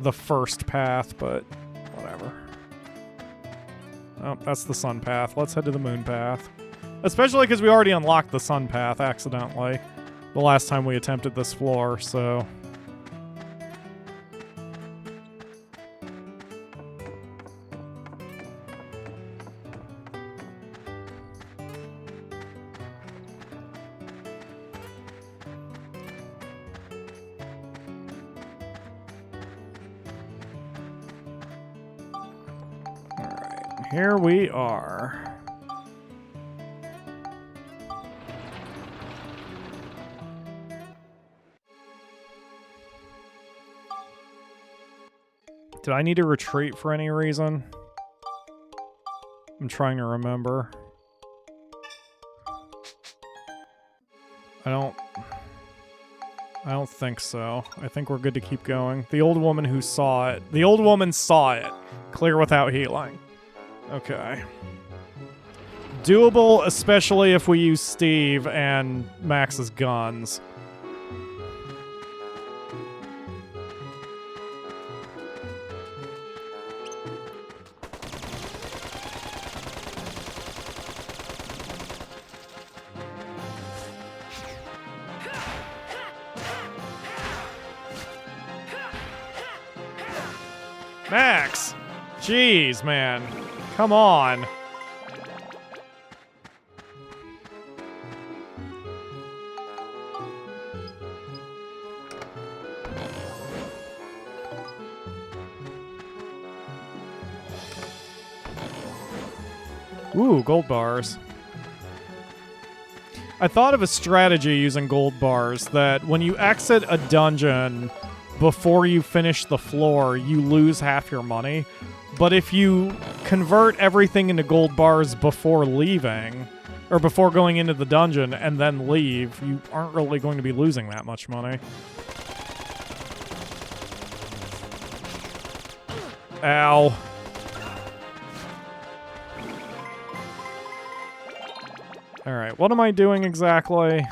the first path, but whatever. Oh, that's the sun path. Let's head to the moon path. Especially because we already unlocked the sun path accidentally the last time we attempted this floor, so... Alright, here we are. Did I need to retreat for any reason? I'm trying to remember. I don't think so. I think we're good to keep going. The old woman who saw it. The old woman saw it. Clear without healing. Okay. Doable, especially if we use Steve and Max's guns. Max! Jeez, man. Come on. Ooh, gold bars. I thought of a strategy using gold bars that when you exit a dungeon before you finish the floor, you lose half your money. But if you convert everything into gold bars before leaving, or before going into the dungeon and then leave, you aren't really going to be losing that much money. Ow. Alright, what am I doing exactly?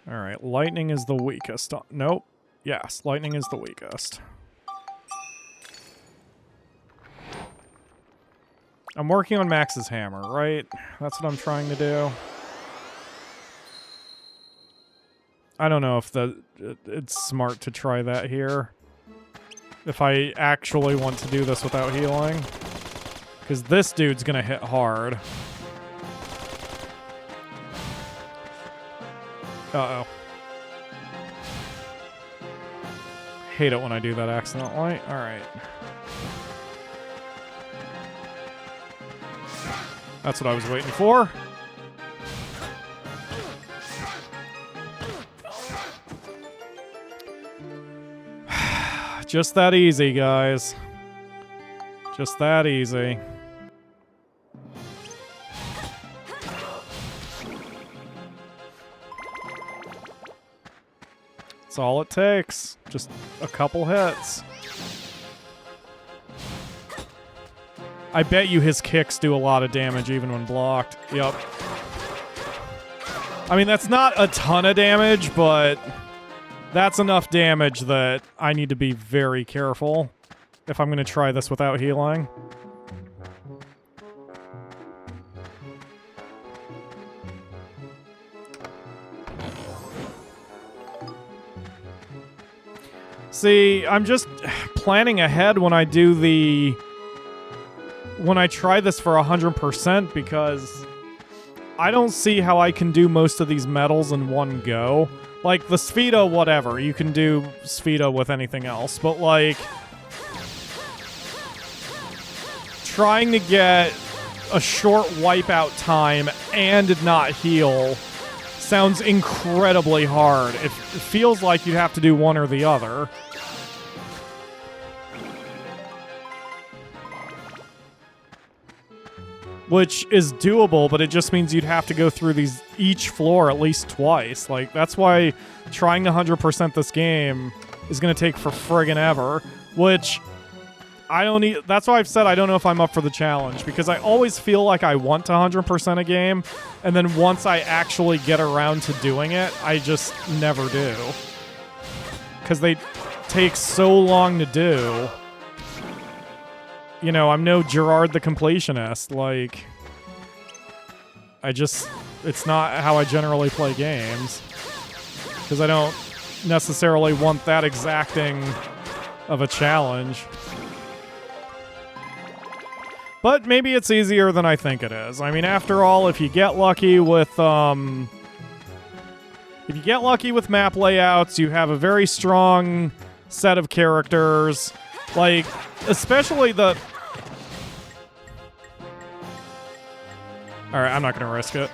Alright, lightning is the weakest. Nope. Yes, lightning is the weakest. I'm working on Max's hammer, right? That's what I'm trying to do. I don't know if it's smart to try that here. If I actually want to do this without healing. Because this dude's gonna hit hard. Uh-oh. Hate it when I do that accidentally. Alright. That's what I was waiting for. Just that easy, guys. Just that easy. That's all it takes. Just a couple hits. I bet you his kicks do a lot of damage even when blocked. Yep. I mean, that's not a ton of damage, but that's enough damage that I need to be very careful if I'm going to try this without healing. See, I'm just planning ahead when I do when I try this for 100% because I don't see how I can do most of these medals in one go. Like, the Spheda, whatever. You can do Spheda with anything else. But, like, trying to get a short wipeout time and not heal sounds incredibly hard. It feels like you'd have to do one or the other. which is doable, but it just means you'd have to go through each floor at least twice. Like, that's why trying to 100% this game is going to take for friggin' ever, which that's why I've said I don't know if I'm up for the challenge, because I always feel like I want to 100% a game, and then once I actually get around to doing it, I just never do. Because they take so long to do. You know, I'm no Gerard the Completionist. Like, it's not how I generally play games. Because I don't necessarily want that exacting of a challenge. But maybe it's easier than I think it is. I mean, after all, if you get lucky with map layouts, you have a very strong set of characters. Like, especially the... Alright, I'm not gonna risk it.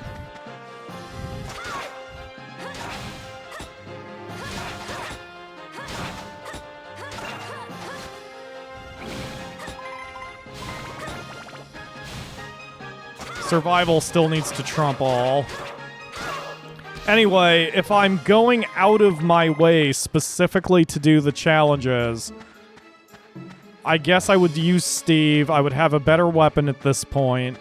Survival still needs to trump all. Anyway, if I'm going out of my way specifically to do the challenges, I guess I would use Steve. I would have a better weapon at this point.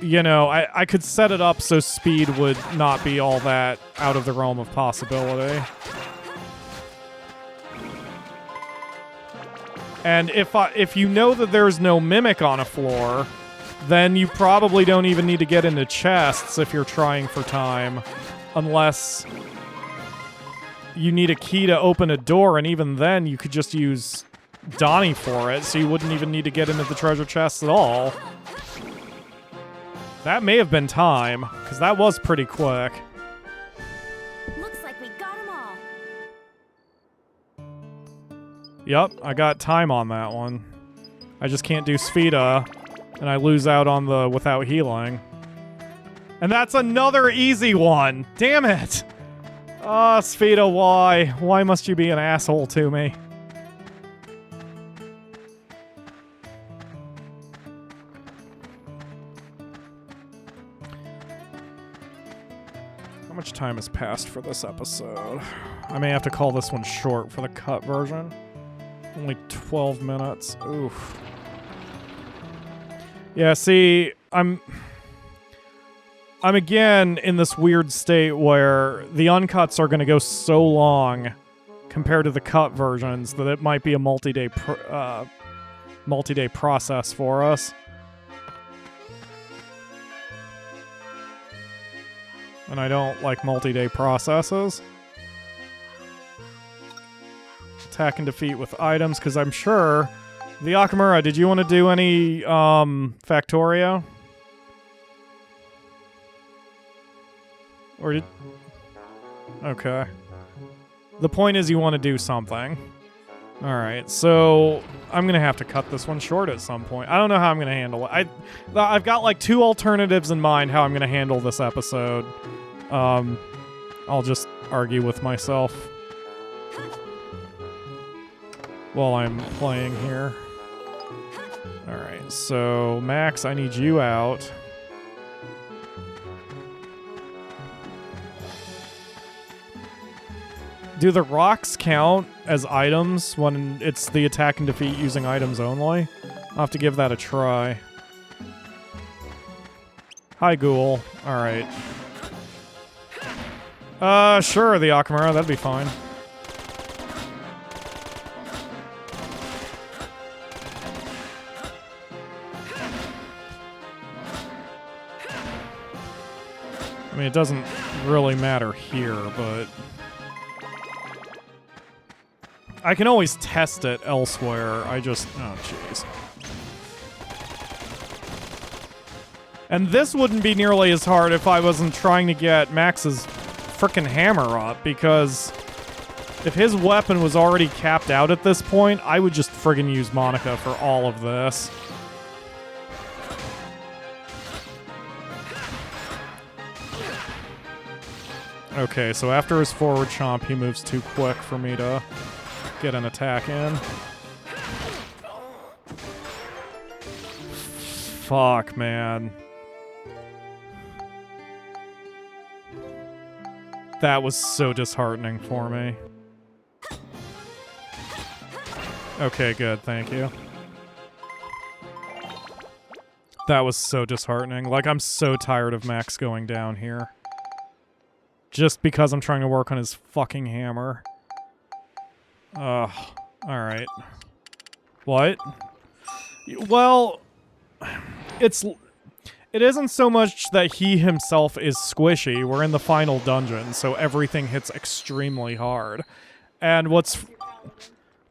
You know, I could set it up so speed would not be all that out of the realm of possibility. And if you know that there's no mimic on a floor, then you probably don't even need to get into chests if you're trying for time, unless you need a key to open a door, and even then you could just use Donnie for it, so you wouldn't even need to get into the treasure chests at all. That may have been time, because that was pretty quick. Looks like we got them all. Yep, I got time on that one. I just can't do Spheda, and I lose out on the without healing. And that's another easy one! Damn it! Ah, Spheda, why? Why must you be an asshole to me? How much time has passed for this episode? I may have to call this one short for the cut version. Only 12 minutes. Oof. Yeah, see, I'm again in this weird state where the uncuts are going to go so long compared to the cut versions that it might be a multi-day process for us. And I don't like multi-day processes. Attack and defeat with items, because I'm sure... The Akamura, did you want to do any Factorio? Or did... Okay. The point is you want to do something. Alright, so I'm going to have to cut this one short at some point. I don't know how I'm going to handle it. I've got like 2 alternatives in mind how I'm going to handle this episode. I'll just argue with myself while I'm playing here. Alright, so Max, I need you out. Do the rocks count as items when it's the attack and defeat using items only? I'll have to give that a try. Hi, Ghoul. Alright. Sure, the Akamura, that'd be fine. I mean, it doesn't really matter here, but... I can always test it elsewhere. I just... Oh, jeez. And this wouldn't be nearly as hard if I wasn't trying to get Max's frickin' hammer up, because if his weapon was already capped out at this point, I would just friggin' use Monica for all of this. Okay, so after his forward chomp, he moves too quick for me to get an attack in. fuck, man. That was so disheartening for me. Okay, good, thank you. That was so disheartening. Like, I'm so tired of Max going down here. Just because I'm trying to work on his fucking hammer. Ugh. Alright. What? Well, it isn't so much that he himself is squishy. We're in the final dungeon, so everything hits extremely hard. And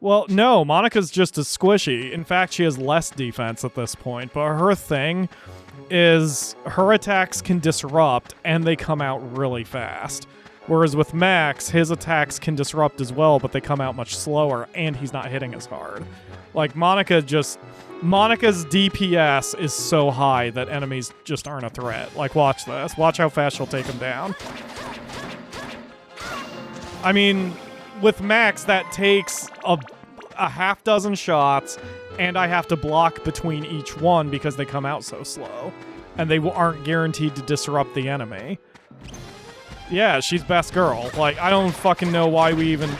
well, no, Monica's just as squishy. In fact, she has less defense at this point, but her thing is her attacks can disrupt and they come out really fast. Whereas with Max, his attacks can disrupt as well, but they come out much slower and he's not hitting as hard. Like Monica's DPS is so high that enemies just aren't a threat. Like, watch this. Watch how fast she'll take him down. I mean, with Max, that takes a half dozen shots, and I have to block between each one because they come out so slow. And they aren't guaranteed to disrupt the enemy. Yeah, she's best girl. Like, I don't fucking know why we even...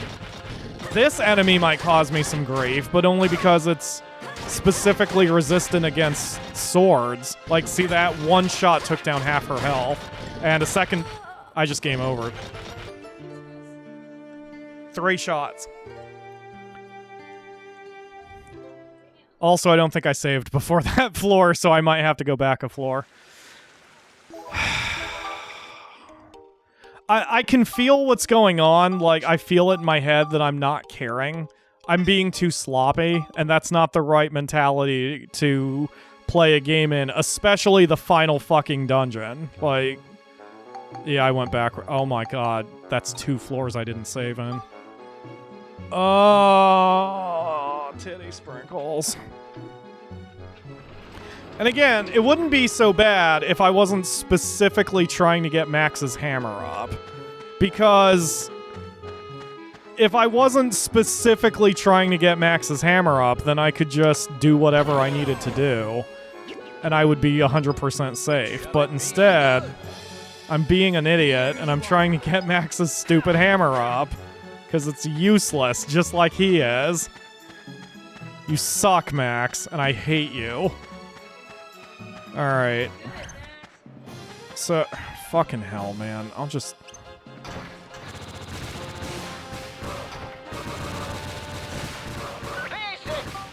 This enemy might cause me some grief, but only because it's specifically resistant against swords. Like, see that? One shot took down half her health. And a second... I just game over. 3 shots. Also, I don't think I saved before that floor, so I might have to go back a floor. I can feel what's going on. Like, I feel it in my head that I'm not caring. I'm being too sloppy, and that's not the right mentality to play a game in, especially the final fucking dungeon. Like, yeah, I went back. Oh my god, that's 2 floors I didn't save in. Oh, titty sprinkles. And again, it wouldn't be so bad if I wasn't specifically trying to get Max's hammer up. Because if I wasn't specifically trying to get Max's hammer up, then I could just do whatever I needed to do. And I would be 100% safe. But instead, I'm being an idiot, and I'm trying to get Max's stupid hammer up. Because it's useless, just like he is. You suck, Max, and I hate you. Alright. So, fucking hell, man. I'll just...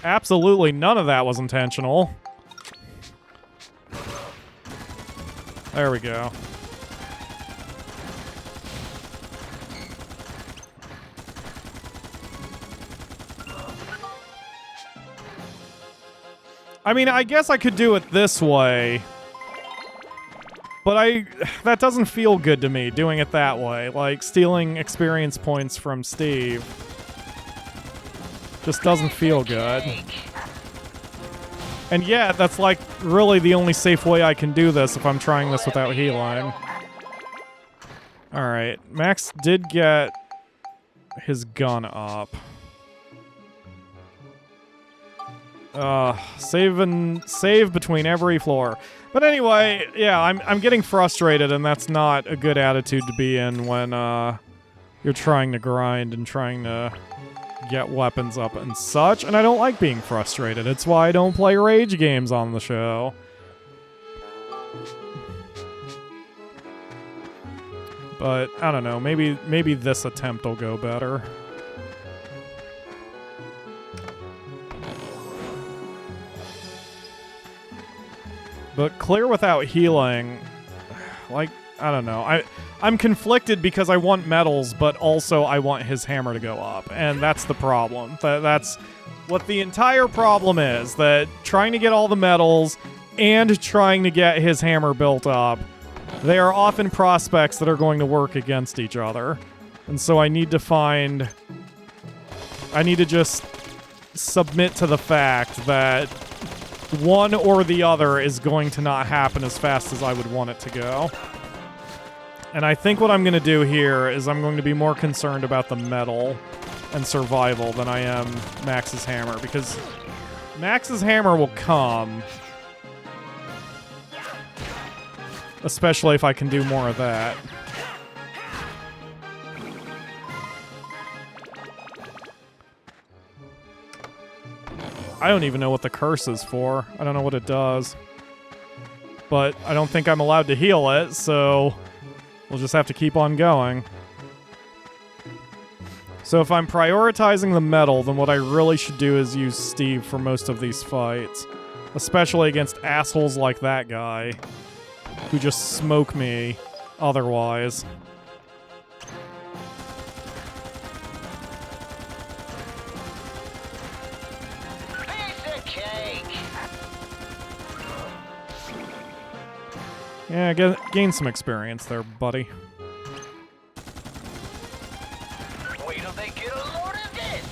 Absolutely none of that was intentional. There we go. I mean, I guess I could do it this way. But that doesn't feel good to me, doing it that way. Like, stealing experience points from Steve just doesn't feel good. And yeah, that's like really the only safe way I can do this if I'm trying this without healing. Alright, Max did get his gun up. Save between every floor. But anyway, yeah, I'm getting frustrated, and that's not a good attitude to be in when you're trying to grind and trying to get weapons up and such, and I don't like being frustrated. It's why I don't play rage games on the show. But I don't know, maybe this attempt will go better. But clear without healing, like, I don't know. I'm conflicted because I want medals, but also I want his hammer to go up. And that's the problem. That's what the entire problem is. That trying to get all the medals and trying to get his hammer built up, they are often prospects that are going to work against each other. And so I need to just submit to the fact that one or the other is going to not happen as fast as I would want it to go. And I think what I'm going to do here is I'm going to be more concerned about the medal and survival than I am Max's hammer, because Max's hammer will come, Especially if I can do more of that. I don't even know what the curse is for. I don't know what it does. But I don't think I'm allowed to heal it, so we'll just have to keep on going. So if I'm prioritizing the metal, then what I really should do is use Steve for most of these fights. Especially against assholes like that guy, who just smoke me otherwise. Piece of cake. Yeah, gain some experience there, buddy. Wait till they get a load of this.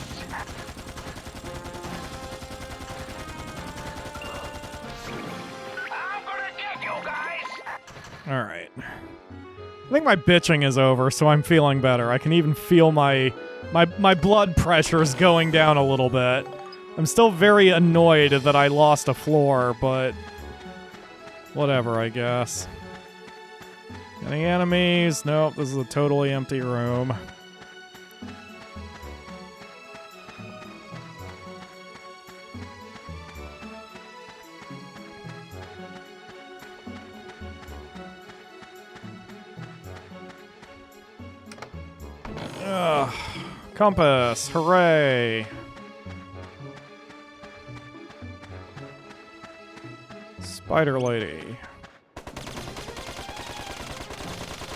I'm gonna get you guys. Alright. I think my bitching is over, so I'm feeling better. I can even feel my blood pressures going down a little bit. I'm still very annoyed that I lost a floor, but whatever, I guess. Any enemies? Nope, this is a totally empty room. Ugh. Compass, hooray! Spider lady.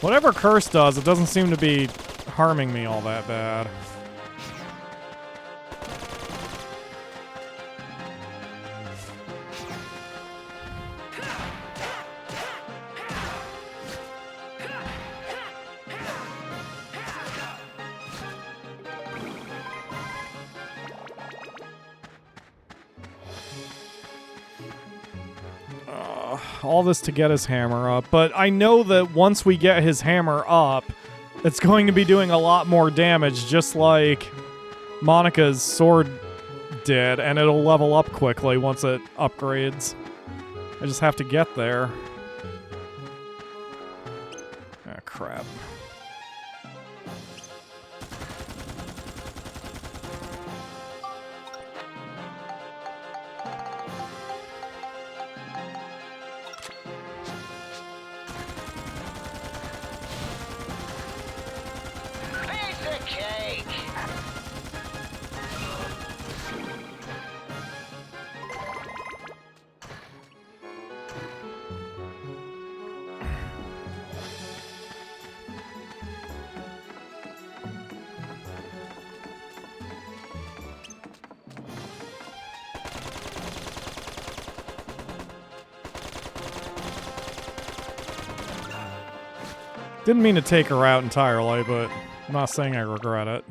Whatever curse does, it doesn't seem to be harming me all that bad. All this to get his hammer up, but I know that once we get his hammer up, it's going to be doing a lot more damage, just like Monica's sword did, and it'll level up quickly once it upgrades. I just have to get there. Ah, crap. Didn't mean to take her out entirely, but I'm not saying I regret it.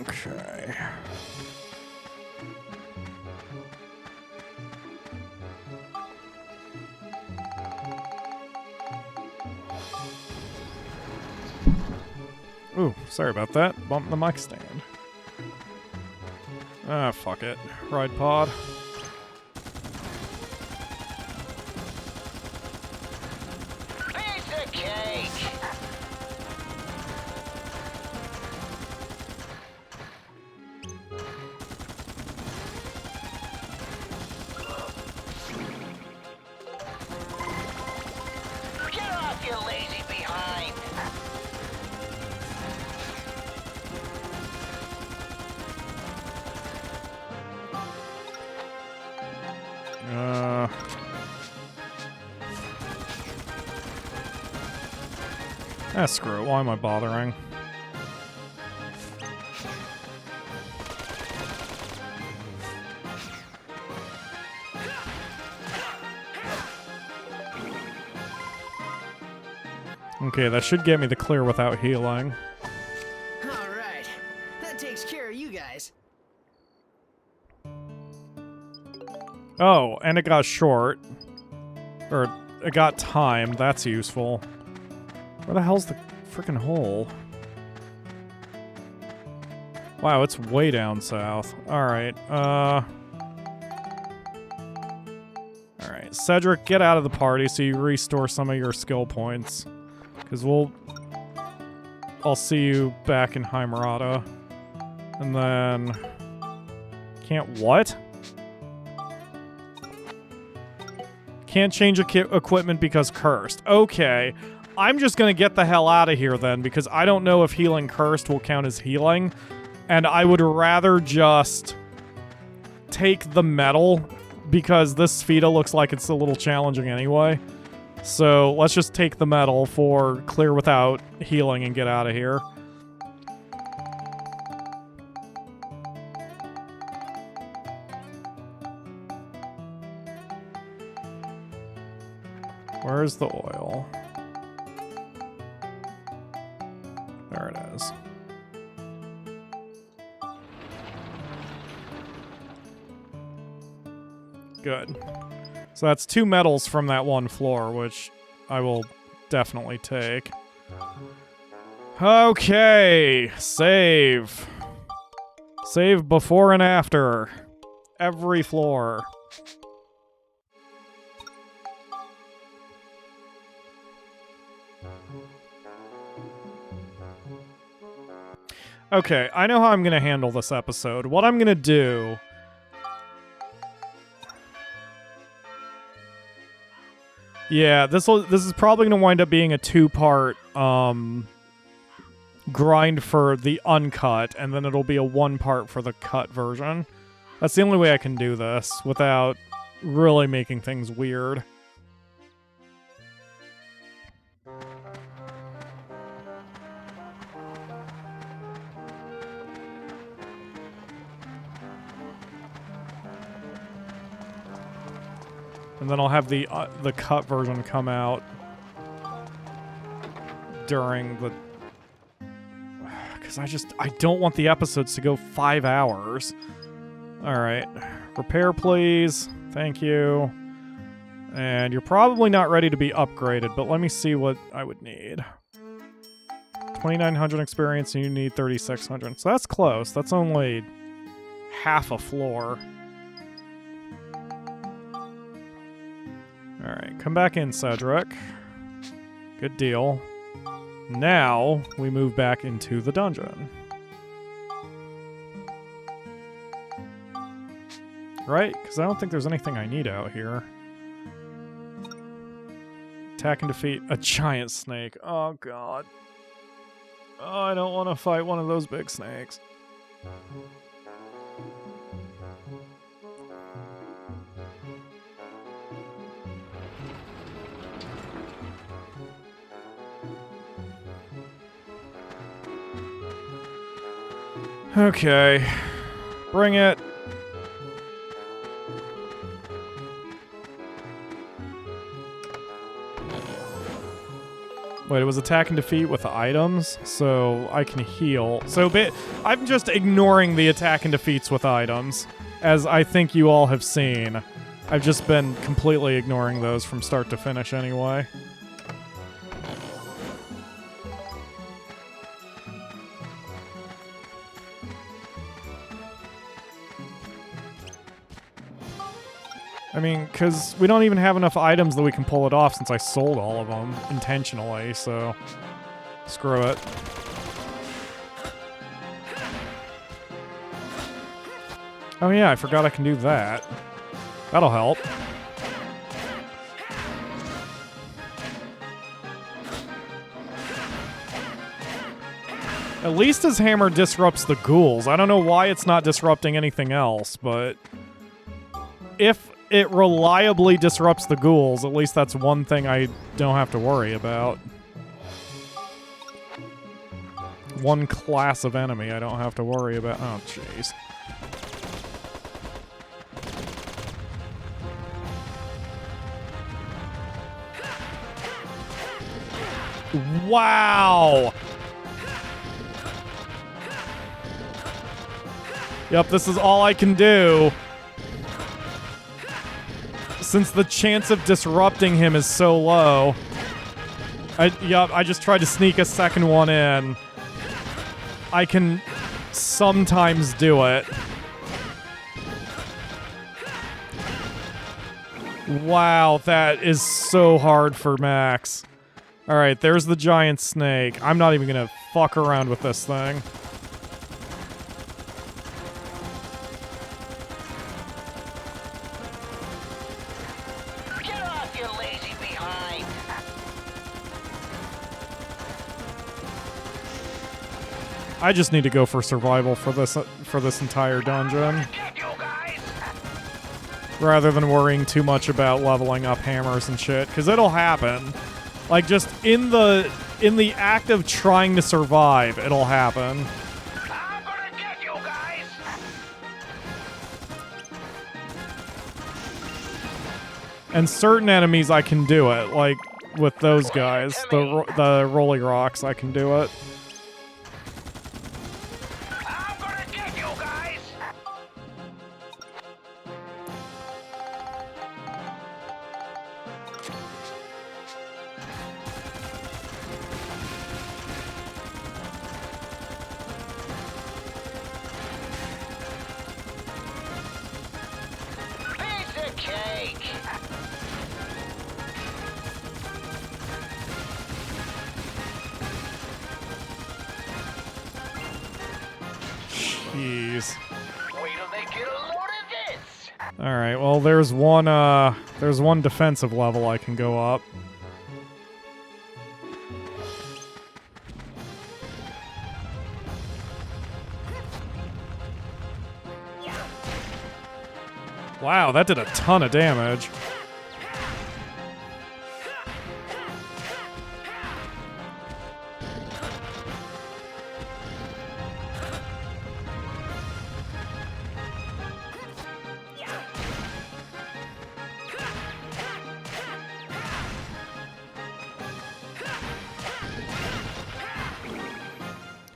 Okay. Ooh, sorry about that. Bumped the mic stand. Ah, fuck it. Ride pod. Piece of cake. Get off, you lazy behind. Screw it. Why am I bothering? Okay, that should get me the clear without healing. Alright. That takes care of you guys. Oh, and it got short. Or, it got time. That's useful. Where the hell's the freaking hole? Wow, it's way down south. Alright, Alright, Cedric, get out of the party so you restore some of your skill points. Because I'll see you back in Heimerata. And then... Can't what? Can't change equipment because cursed. Okay. I'm just gonna get the hell out of here then, because I don't know if healing cursed will count as healing. And I would rather just take the medal, because this Spheda looks like it's a little challenging anyway. So let's just take the medal for clear without healing and get out of here. Where's the oil? There it is. Good. So that's 2 medals from that one floor, which I will definitely take. Okay, save. Save before and after. Every floor. Okay, I know how I'm gonna handle this episode. What I'm gonna do... Yeah, this is probably going to wind up being a 2-part grind for the uncut, and then it'll be a 1-part for the cut version. That's the only way I can do this without really making things weird. And then I'll have the cut version come out during the... Because I don't want the episodes to go 5 hours. Alright. Repair, please. Thank you. And you're probably not ready to be upgraded, but let me see what I would need. 2,900 experience and you need 3,600. So that's close. That's only half a floor. Alright, come back in, Cedric. Good deal. Now, we move back into the dungeon. Right? Because I don't think there's anything I need out here. Attack and defeat a giant snake. Oh, God. Oh, I don't want to fight one of those big snakes. Okay. Bring it. Wait, it was attack and defeat with items, so I can heal. So I'm just ignoring the attack and defeats with items, as I think you all have seen. I've just been completely ignoring those from start to finish anyway. I mean, because we don't even have enough items that we can pull it off since I sold all of them intentionally, so screw it. Oh yeah, I forgot I can do that. That'll help. At least his hammer disrupts the ghouls. I don't know why it's not disrupting anything else, but if it reliably disrupts the ghouls, at least that's one thing I don't have to worry about. One class of enemy I don't have to worry about. Oh, jeez. Wow. Yep, this is all I can do. Since the chance of disrupting him is so low. I just tried to sneak a second one in. I can sometimes do it. Wow, that is so hard for Max. Alright, there's the giant snake. I'm not even gonna fuck around with this thing. Get off, you lazy behind! I just need to go for survival for this entire dungeon, Get you guys! rather than worrying too much about leveling up hammers and shit, because it'll happen. Like, just in the act of trying to survive, it'll happen. I'm gonna get you guys! And certain enemies, I can do it. Like, with those guys. The Rolly Rocks, I can do it. I'm gonna get you guys! Piece of cake! Jeez. Wait till they get a load of this! Alright, well, there's one defensive level I can go up. Wow, that did a ton of damage.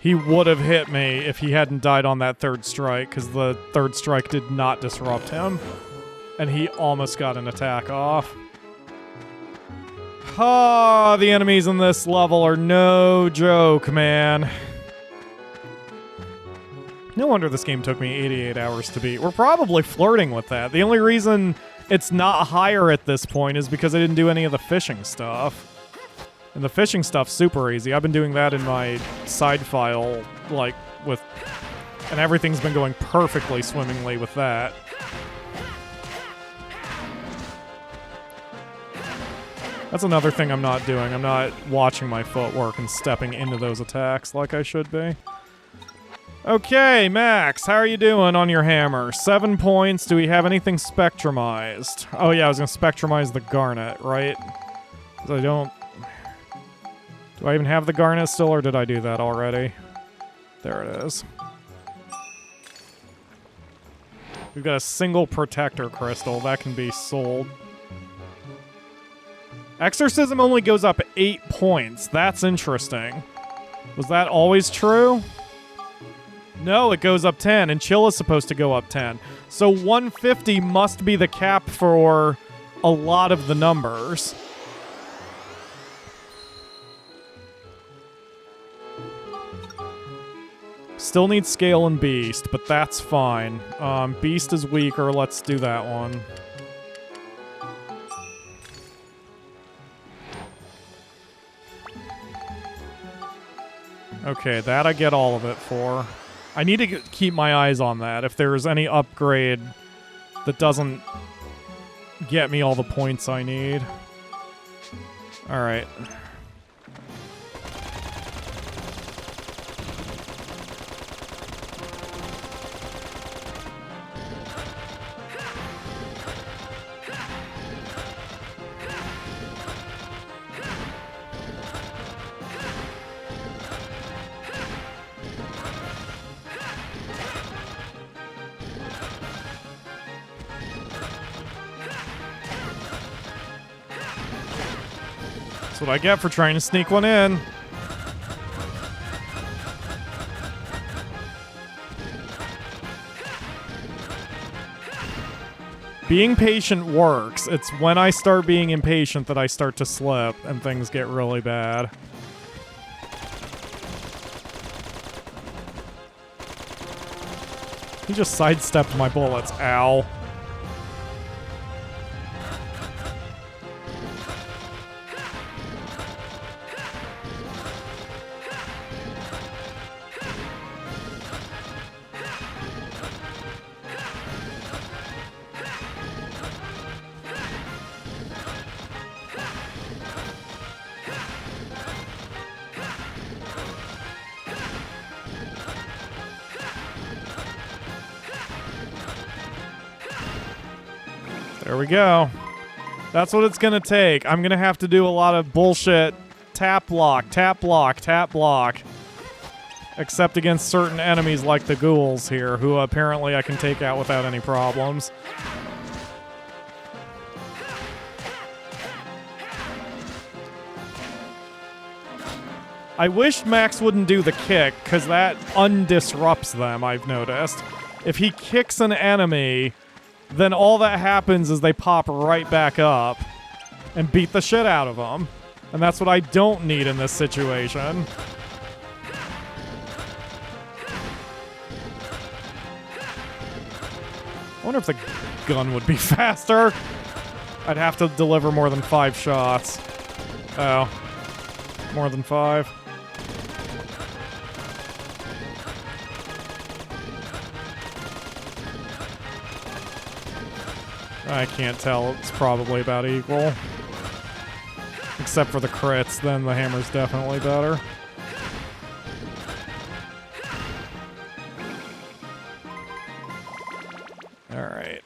He would have hit me if he hadn't died on that third strike, because the third strike did not disrupt him. And he almost got an attack off. Ah, the enemies in this level are no joke, man. No wonder this game took me 88 hours to beat. We're probably flirting with that. The only reason it's not higher at this point is because I didn't do any of the fishing stuff. And the fishing stuff's super easy. I've been doing that in my side file, like, with... And everything's been going perfectly swimmingly with that. That's another thing I'm not doing. I'm not watching my footwork and stepping into those attacks like I should be. Okay, Max, how are you doing on your hammer? 7 points. Do we have anything spectrumized? Oh yeah, I was gonna spectrumize the garnet, right? 'Cause I don't... Do I even have the garnet still, or did I do that already? There it is. We've got a single protector crystal. That can be sold. Exorcism only goes up 8 points. That's interesting. Was that always true? No, it goes up 10, and chill is supposed to go up 10. So 150 must be the cap for a lot of the numbers. Still need scale and beast, but that's fine. Beast is weaker. Let's do that one. Okay, that I get all of it for. I need to keep my eyes on that. If there's any upgrade that doesn't get me all the points I need. Alright. That's what I get for trying to sneak one in. Being patient works. It's when I start being impatient that I start to slip and things get really bad. He just sidestepped my bullets. Ow. There we go. That's what it's gonna take. I'm gonna have to do a lot of bullshit tap block, tap block, tap block. Except against certain enemies like the ghouls here, who apparently I can take out without any problems. I wish Max wouldn't do the kick, because that undisrupts them, I've noticed. If he kicks an enemy, then all that happens is they pop right back up and beat the shit out of them. And that's what I don't need in this situation. I wonder if the gun would be faster. I'd have to deliver more than 5 shots. Oh. More than 5. I can't tell. It's probably about equal. Except for the crits, then the hammer's definitely better. Alright.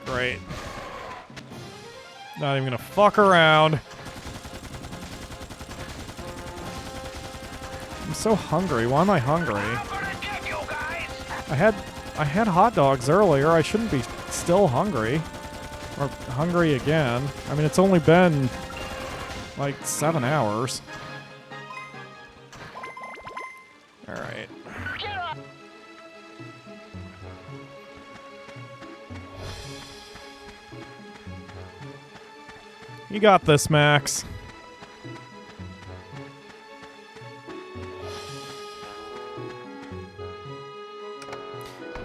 Great. Not even gonna fuck around. I'm so hungry. Why am I hungry? I had hot dogs earlier. I shouldn't be still hungry. Or hungry again. I mean, it's only been like 7 hours. Alright. You got this, Max.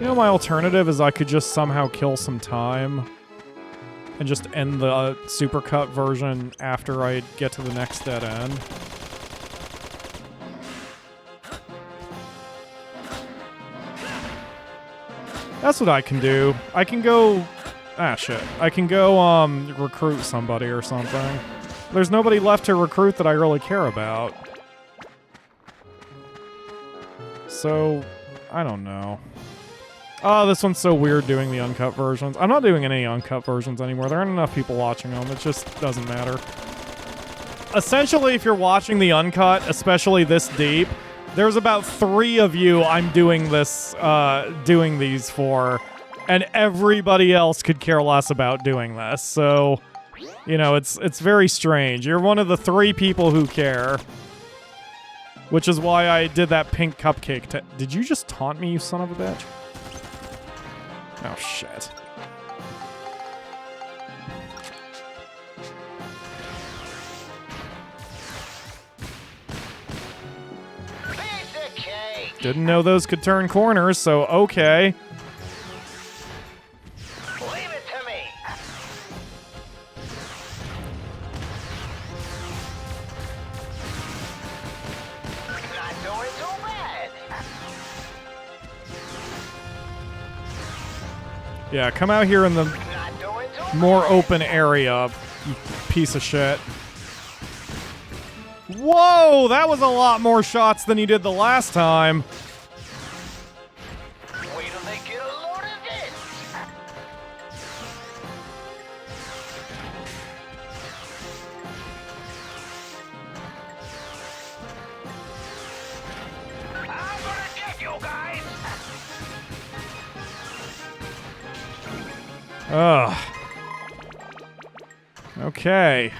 You know, my alternative is I could just somehow kill some time and just end the supercut version after I get to the next dead end. That's what I can do. I can go... Ah, shit. I can go, recruit somebody or something. There's nobody left to recruit that I really care about. So, I don't know. Oh, this one's so weird doing the uncut versions. I'm not doing any uncut versions anymore. There aren't enough people watching them. It just doesn't matter. Essentially, if you're watching the uncut, especially this deep, there's about 3 of you I'm doing this, doing these for, and everybody else could care less about doing this. So, you know, it's very strange. You're one of the 3 people who care, which is why I did that pink cupcake. Did you just taunt me, you son of a bitch? Oh, shit. Didn't know those could turn corners, so okay. Leave it to me. Not doing too bad. Yeah, come out here in the Not doing too more open area, you piece of shit. Whoa, that was a lot more shots than you did the last time. Wait till they get a load of this. I'm gonna get you guys. Ugh. Okay.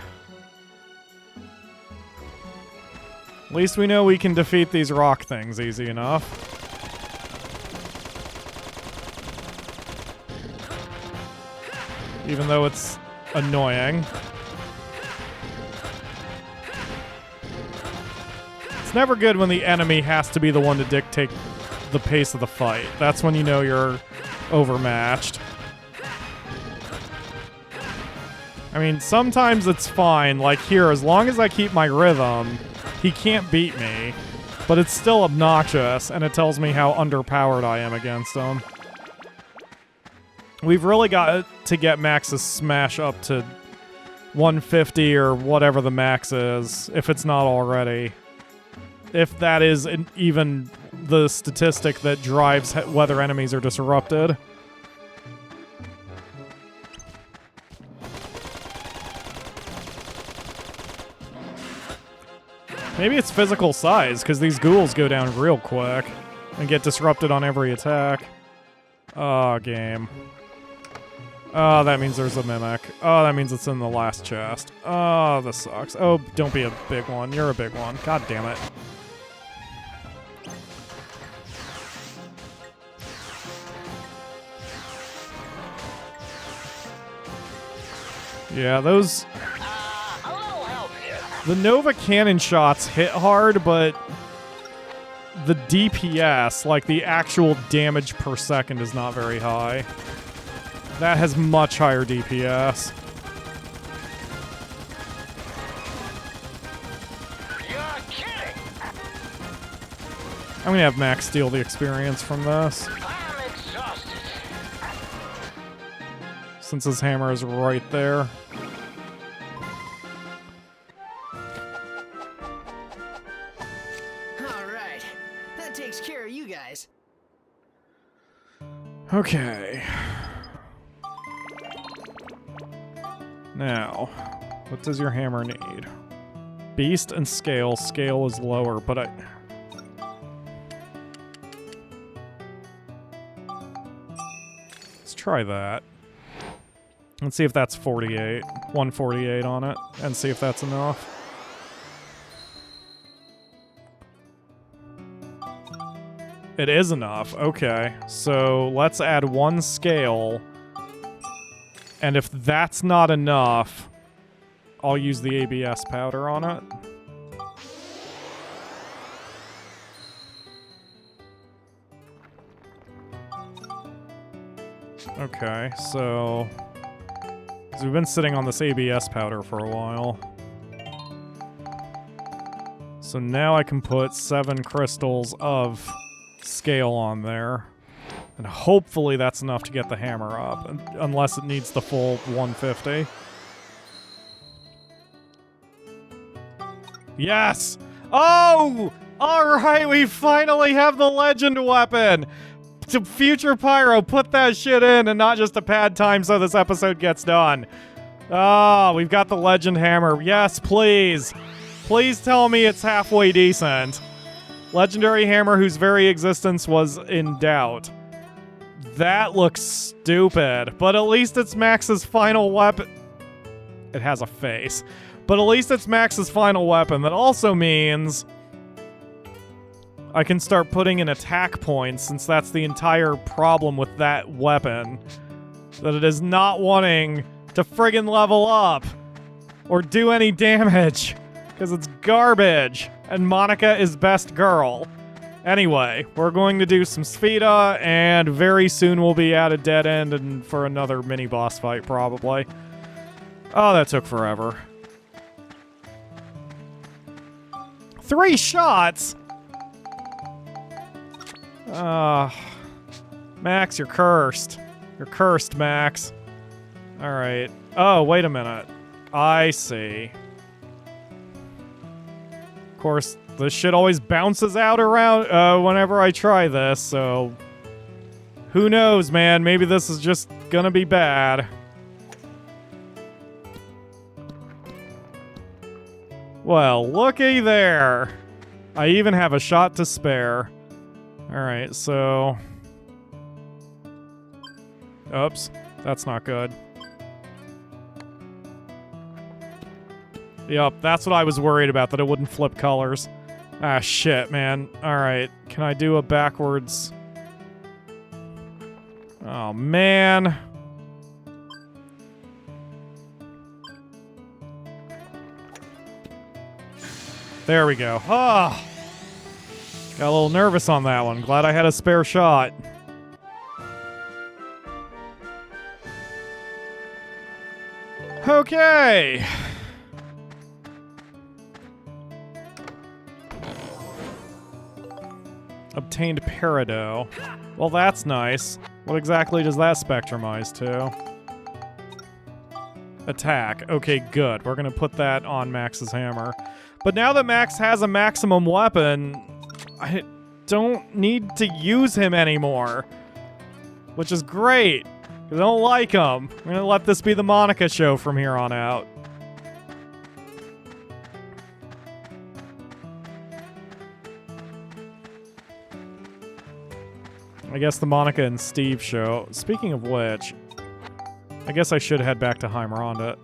At least we know we can defeat these rock things easy enough. Even though it's annoying. It's never good when the enemy has to be the one to dictate the pace of the fight. That's when you know you're overmatched. I mean, sometimes it's fine. Like here, as long as I keep my rhythm, he can't beat me. But it's still obnoxious, and it tells me how underpowered I am against him. We've really got to get Max's smash up to 150 or whatever the max is, if it's not already. If that is even the statistic that drives whether enemies are disrupted. Maybe it's physical size, because these ghouls go down real quick and get disrupted on every attack. Oh, game. Oh, that means there's a mimic. Oh, that means it's in the last chest. Oh, this sucks. Oh, don't be a big one. You're a big one. God damn it. Yeah, those... A little help here. The Nova cannon shots hit hard, but the DPS, like the actual damage per second, is not very high. That has much higher DPS. You're kidding. I'm gonna have Max steal the experience from this, I'm exhausted. since his hammer is right there. Alright. That takes care of you guys. Okay. Now, what does your hammer need? Beast and scale. Scale is lower, but let's try that. Let's see if that's 48. 148 on it, and see if that's enough. It is enough. Okay. So let's add one scale. And if that's not enough, I'll use the ABS powder on it. Okay, so we've been sitting on this ABS powder for a while. So now I can put 7 crystals of scale on there. And hopefully that's enough to get the hammer up, unless it needs the full 150. Yes! Oh! Alright, we finally have the legend weapon! To future Pyro, put that shit in and not just a pad time so this episode gets done. Oh, we've got the legend hammer. Yes, please. Please tell me it's halfway decent. Legendary hammer whose very existence was in doubt. That looks stupid, but at least it's Max's final weapon. It has a face. But at least it's Max's final weapon. That also means I can start putting in attack points, since that's the entire problem with that weapon. That it is not wanting to friggin' level up or do any damage, because it's garbage, and Monica is best girl. Anyway, we're going to do some Spheda, and very soon we'll be at a dead end and for another mini-boss fight, probably. Oh, that took forever. 3 shots?! Max, you're cursed. You're cursed, Max. Alright. Oh, wait a minute. I see. Of course, this shit always bounces out around whenever I try this, so who knows, man? Maybe this is just gonna be bad. Well, looky there. I even have a shot to spare. Alright, so... Oops. That's not good. Yup, that's what I was worried about, that it wouldn't flip colors. Ah, shit, man. Alright, can I do a backwards... Oh, man. There we go. Ah! Got a little nervous on that one. Glad I had a spare shot. Okay. Obtained Peridot. Well, that's nice. What exactly does that spectrumize to? Attack. Okay, good. We're gonna put that on Max's hammer. But now that Max has a maximum weapon, I don't need to use him anymore. Which is great. Because I don't like him. I'm gonna let this be the Monica show from here on out. I guess the Monica and Steve show. Speaking of which, I guess I should head back to Heimerada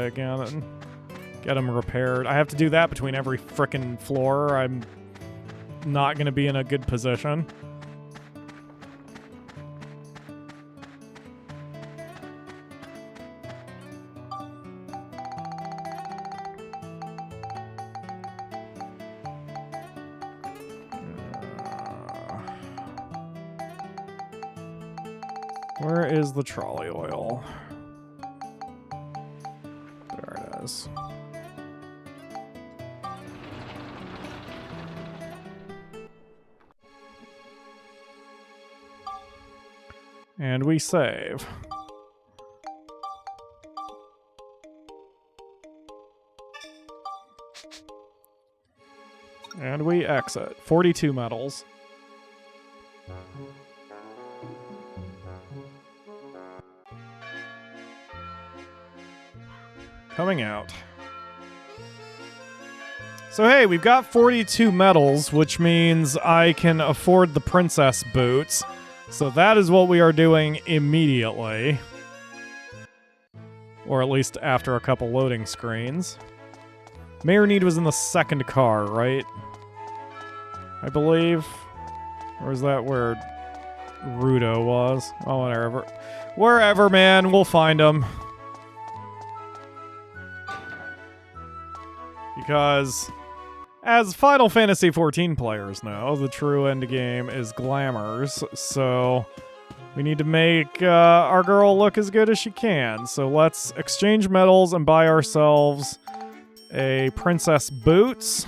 again and get them repaired. I have to do that between every frickin' floor. I'm not going to be in a good position. Where is the trolley oil? There it is. And we save. And we exit. 42 medals. Coming out. So hey, we've got 42 medals, which means I can afford the princess boots. So that is what we are doing immediately. Or at least after a couple loading screens. Mayor Need was in the second car, right? I believe. Or is that where Rudo was? Oh, whatever. Wherever, man. We'll find him. Because, as Final Fantasy XIV players know, the true endgame is glamours, so we need to make our girl look as good as she can. So let's exchange medals and buy ourselves a princess boots.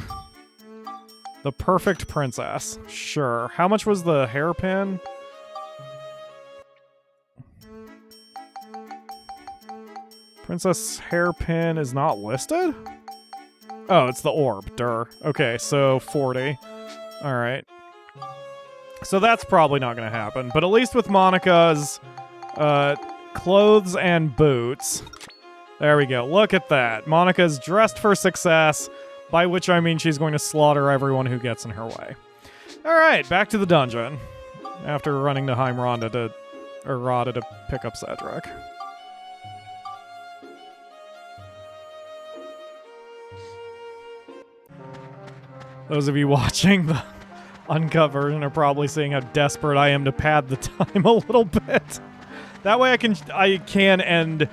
The perfect princess. Sure. How much was the hairpin? Princess hairpin is not listed? Oh, it's the orb. Durr. Okay, so 40. Alright. So that's probably not going to happen. But at least with Monica's clothes and boots. There we go. Look at that. Monica's dressed for success, by which I mean she's going to slaughter everyone who gets in her way. Alright, back to the dungeon. After running to Heimerada to pick up Cedric. Those of you watching the uncut version are probably seeing how desperate I am to pad the time a little bit. That way I can end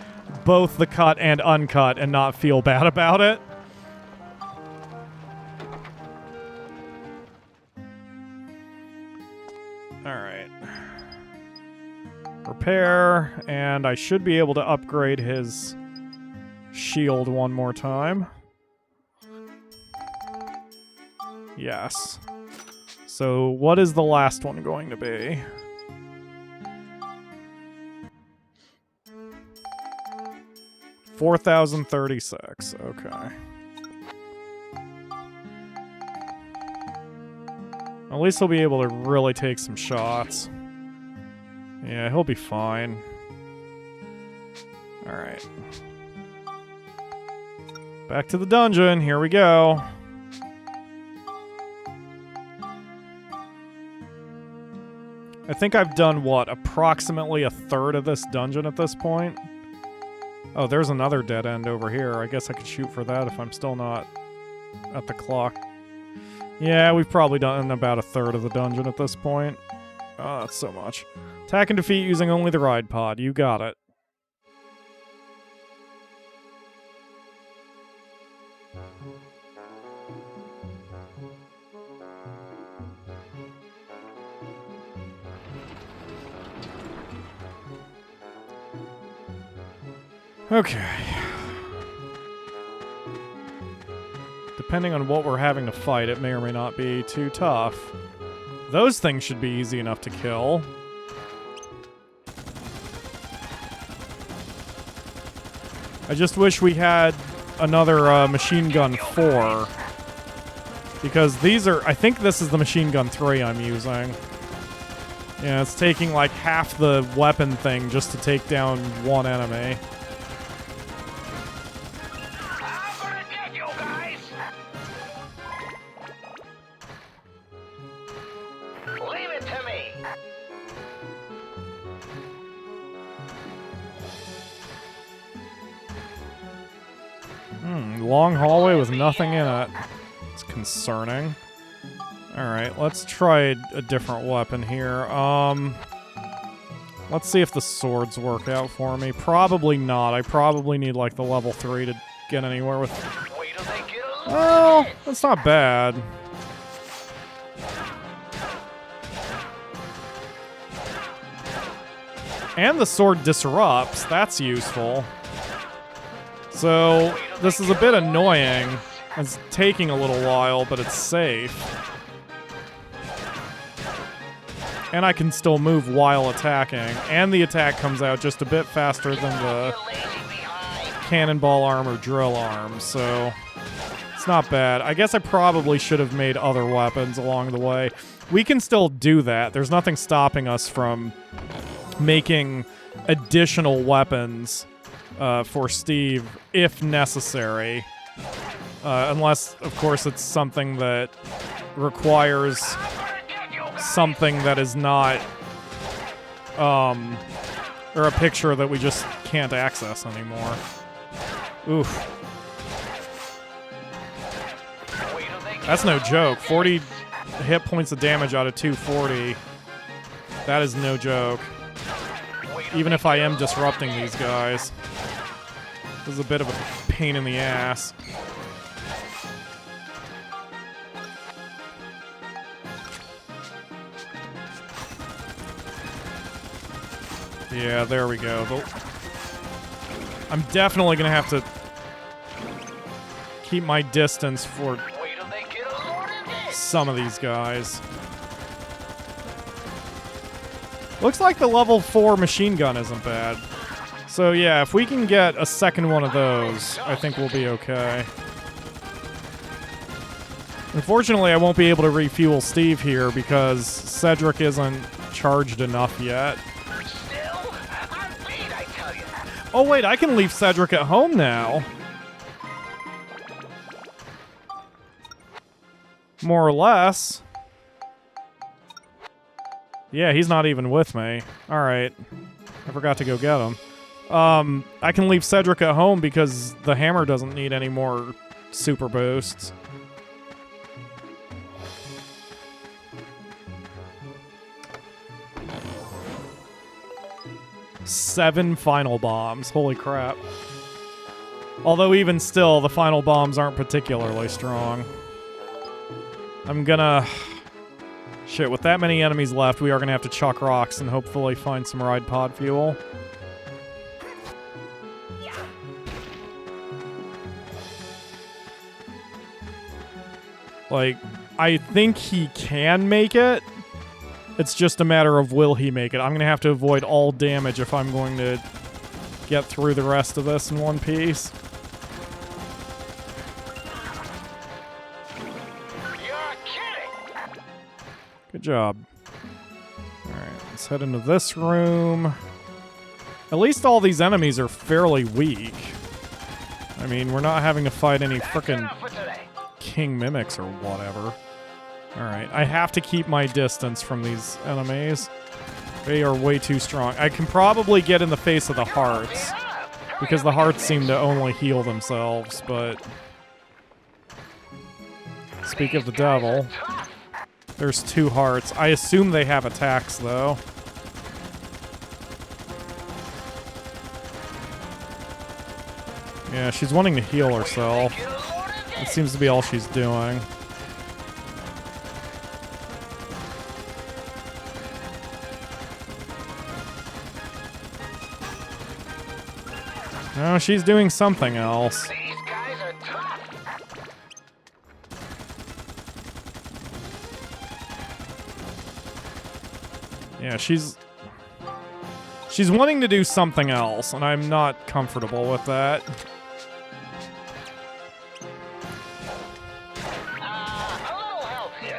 both the cut and uncut and not feel bad about it. Alright. Repair, and I should be able to upgrade his shield one more time. Yes. So what is the last one going to be? $4,036. Okay. At least he'll be able to really take some shots. Yeah, he'll be fine. Alright. Back to the dungeon. Here we go. I think I've done, what, approximately a third of this dungeon at this point? Oh, there's another dead end over here. I guess I could shoot for that if I'm still not at the clock. Yeah, we've probably done about a third of the dungeon at this point. Oh, that's so much. Attack and defeat using only the ride pod. You got it. Okay. Depending on what we're having to fight, it may or may not be too tough. Those things should be easy enough to kill. I just wish we had another machine gun 4. Because these are... I think this is the machine gun 3 I'm using. Yeah, it's taking like half the weapon thing just to take down one enemy. Long hallway with nothing in it. It's concerning. Alright, let's try a different weapon here. Let's see if the swords work out for me. Probably not. I probably need like the level 3 to get anywhere with... Well, that's not bad. And the sword disrupts. That's useful. So, this is a bit annoying. It's taking a little while, but it's safe. And I can still move while attacking. And the attack comes out just a bit faster than the cannonball arm or drill arm, so it's not bad. I guess I probably should have made other weapons along the way. We can still do that. There's nothing stopping us from making additional weapons for Steve, if necessary. Unless, of course, it's something that requires something that is not, or a picture that we just can't access anymore. Oof. That's no joke. 40 hit points of damage out of 240. That is no joke. Even if I am disrupting these guys. This is a bit of a pain in the ass. Yeah, there we go. I'm definitely gonna have to keep my distance for some of these guys. Looks like the level 4 machine gun isn't bad. So yeah, if we can get a second one of those, I think we'll be okay. Unfortunately, I won't be able to refuel Steve here because Cedric isn't charged enough yet. Oh wait, I can leave Cedric at home now. More or less. Yeah, he's not even with me. Alright. I forgot to go get him. I can leave Cedric at home because the hammer doesn't need any more super boosts. Seven final bombs. Holy crap. Although even still, the final bombs aren't particularly strong. I'm gonna... Shit, with that many enemies left, we are gonna have to chuck rocks and hopefully find some ride pod fuel. Like, I think he can make it. It's just a matter of will he make it. I'm going to have to avoid all damage if I'm going to get through the rest of this in one piece. You're kidding. Good job. Alright, let's head into this room. At least all these enemies are fairly weak. I mean, we're not having to fight any frickin' king mimics or whatever. Alright, I have to keep my distance from these enemies. They are way too strong. I can probably get in the face of the hearts. Because the hearts seem to only heal themselves, but... Speak of the devil. There's 2 hearts. I assume they have attacks, though. Yeah, she's wanting to heal herself. It seems to be all she's doing. No, she's doing something else. These guys are tough. Yeah, she's wanting to do something else, and I'm not comfortable with that.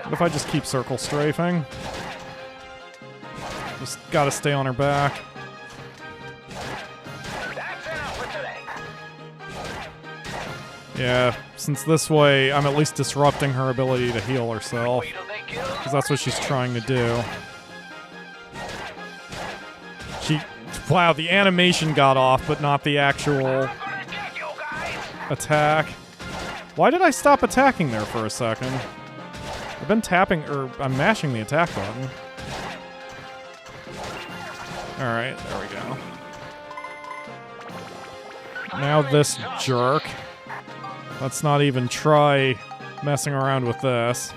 What if I just keep circle strafing? Just gotta stay on her back. Yeah, since this way I'm at least disrupting her ability to heal herself. Because that's what she's trying to do. Wow, the animation got off, but not the actual attack. Why did I stop attacking there for a second? I've been tapping, or I'm mashing the attack button. Alright, there we go. Now this jerk. Let's not even try messing around with this.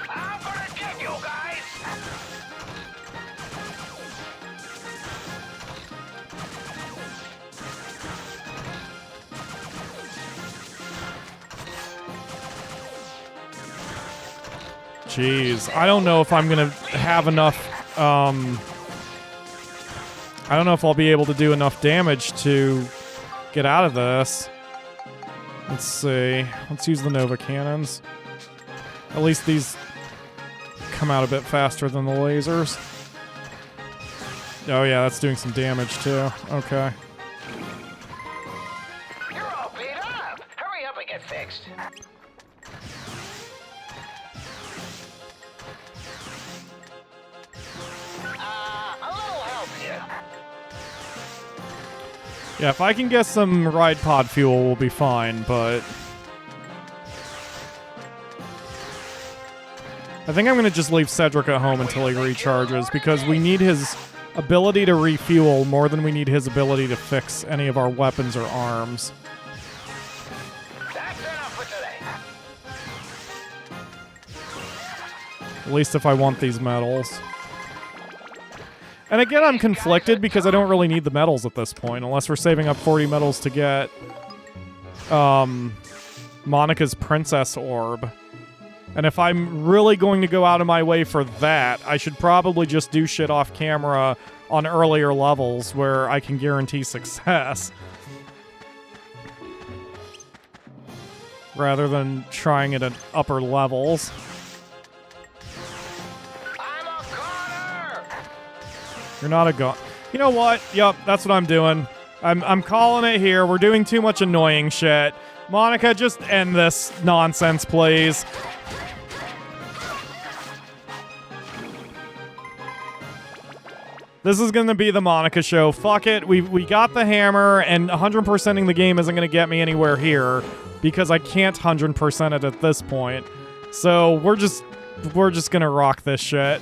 I'm gonna get you guys. Jeez, I don't know if I'm gonna have enough, I don't know if I'll be able to do enough damage to get out of this. Let's see. Let's use the Nova cannons. At least these come out a bit faster than the lasers. Oh yeah, that's doing some damage too. Okay. You're all beat up. Hurry up and get fixed. A little help here. Yeah, if I can get some ride pod fuel, we'll be fine, but... I think I'm going to just leave Cedric at home until he recharges, because we need his ability to refuel more than we need his ability to fix any of our weapons or arms. That's enough for today. At least if I want these medals. And again, I'm conflicted because I don't really need the medals at this point, unless we're saving up 40 medals to get Monica's Princess Orb. And if I'm really going to go out of my way for that, I should probably just do shit off camera on earlier levels where I can guarantee success. Rather than trying it at upper levels. I'm a goner. You're not a gun. You know what? Yup, that's what I'm doing. I'm calling it here. We're doing too much annoying shit. Monica, just end this nonsense, please. This is going to be the Monica show. Fuck it. We got the hammer, and 100%ing the game isn't going to get me anywhere here because I can't 100% it at this point. So we're just going to rock this shit.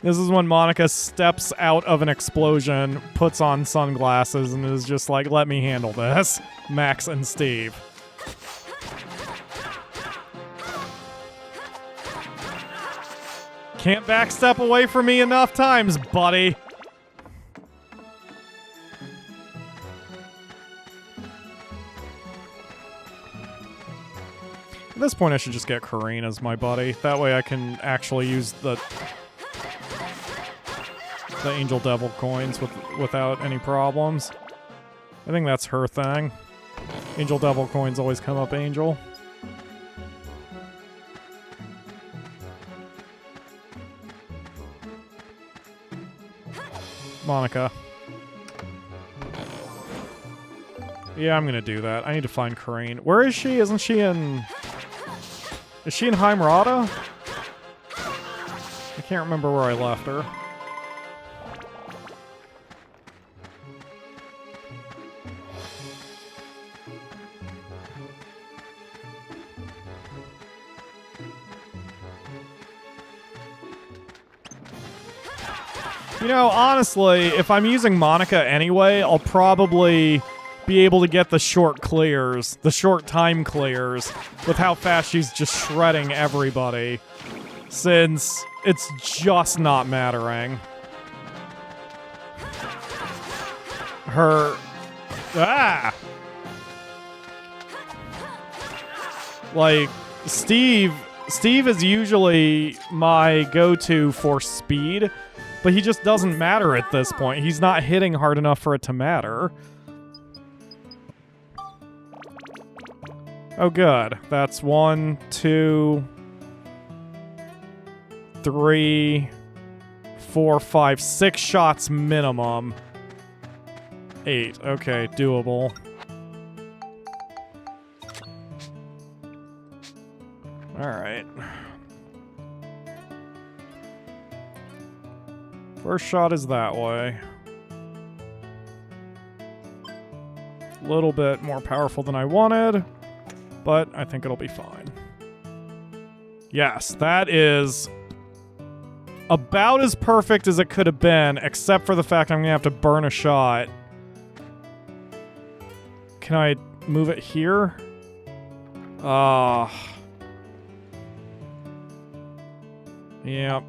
This is when Monica steps out of an explosion, puts on sunglasses, and is just like, let me handle this. Max and Steve. Can't backstep away from me enough times, buddy. At this point, I should just get Kareen as my buddy. That way I can actually use the Angel Devil coins without any problems. I think that's her thing. Angel Devil coins always come up Angel. Monica. Yeah, I'm gonna do that. I need to find Corrine. Where is she? Isn't she in... Is she in Heimerata? I can't remember where I left her. You know, honestly, if I'm using Monica anyway, I'll probably be able to get the short clears, the short time clears, with how fast she's just shredding everybody, since it's just not mattering. Her... Ah! Like, Steve is usually my go-to for speed, but he just doesn't matter at this point. He's not hitting hard enough for it to matter. Oh, good. That's 1, 2, 3, 4, 5, 6 shots minimum. 8. Okay, doable. Alright. First shot is that way. A little bit more powerful than I wanted, but I think it'll be fine. Yes, that is about as perfect as it could have been, except for the fact I'm going to have to burn a shot. Can I move it here? Yep.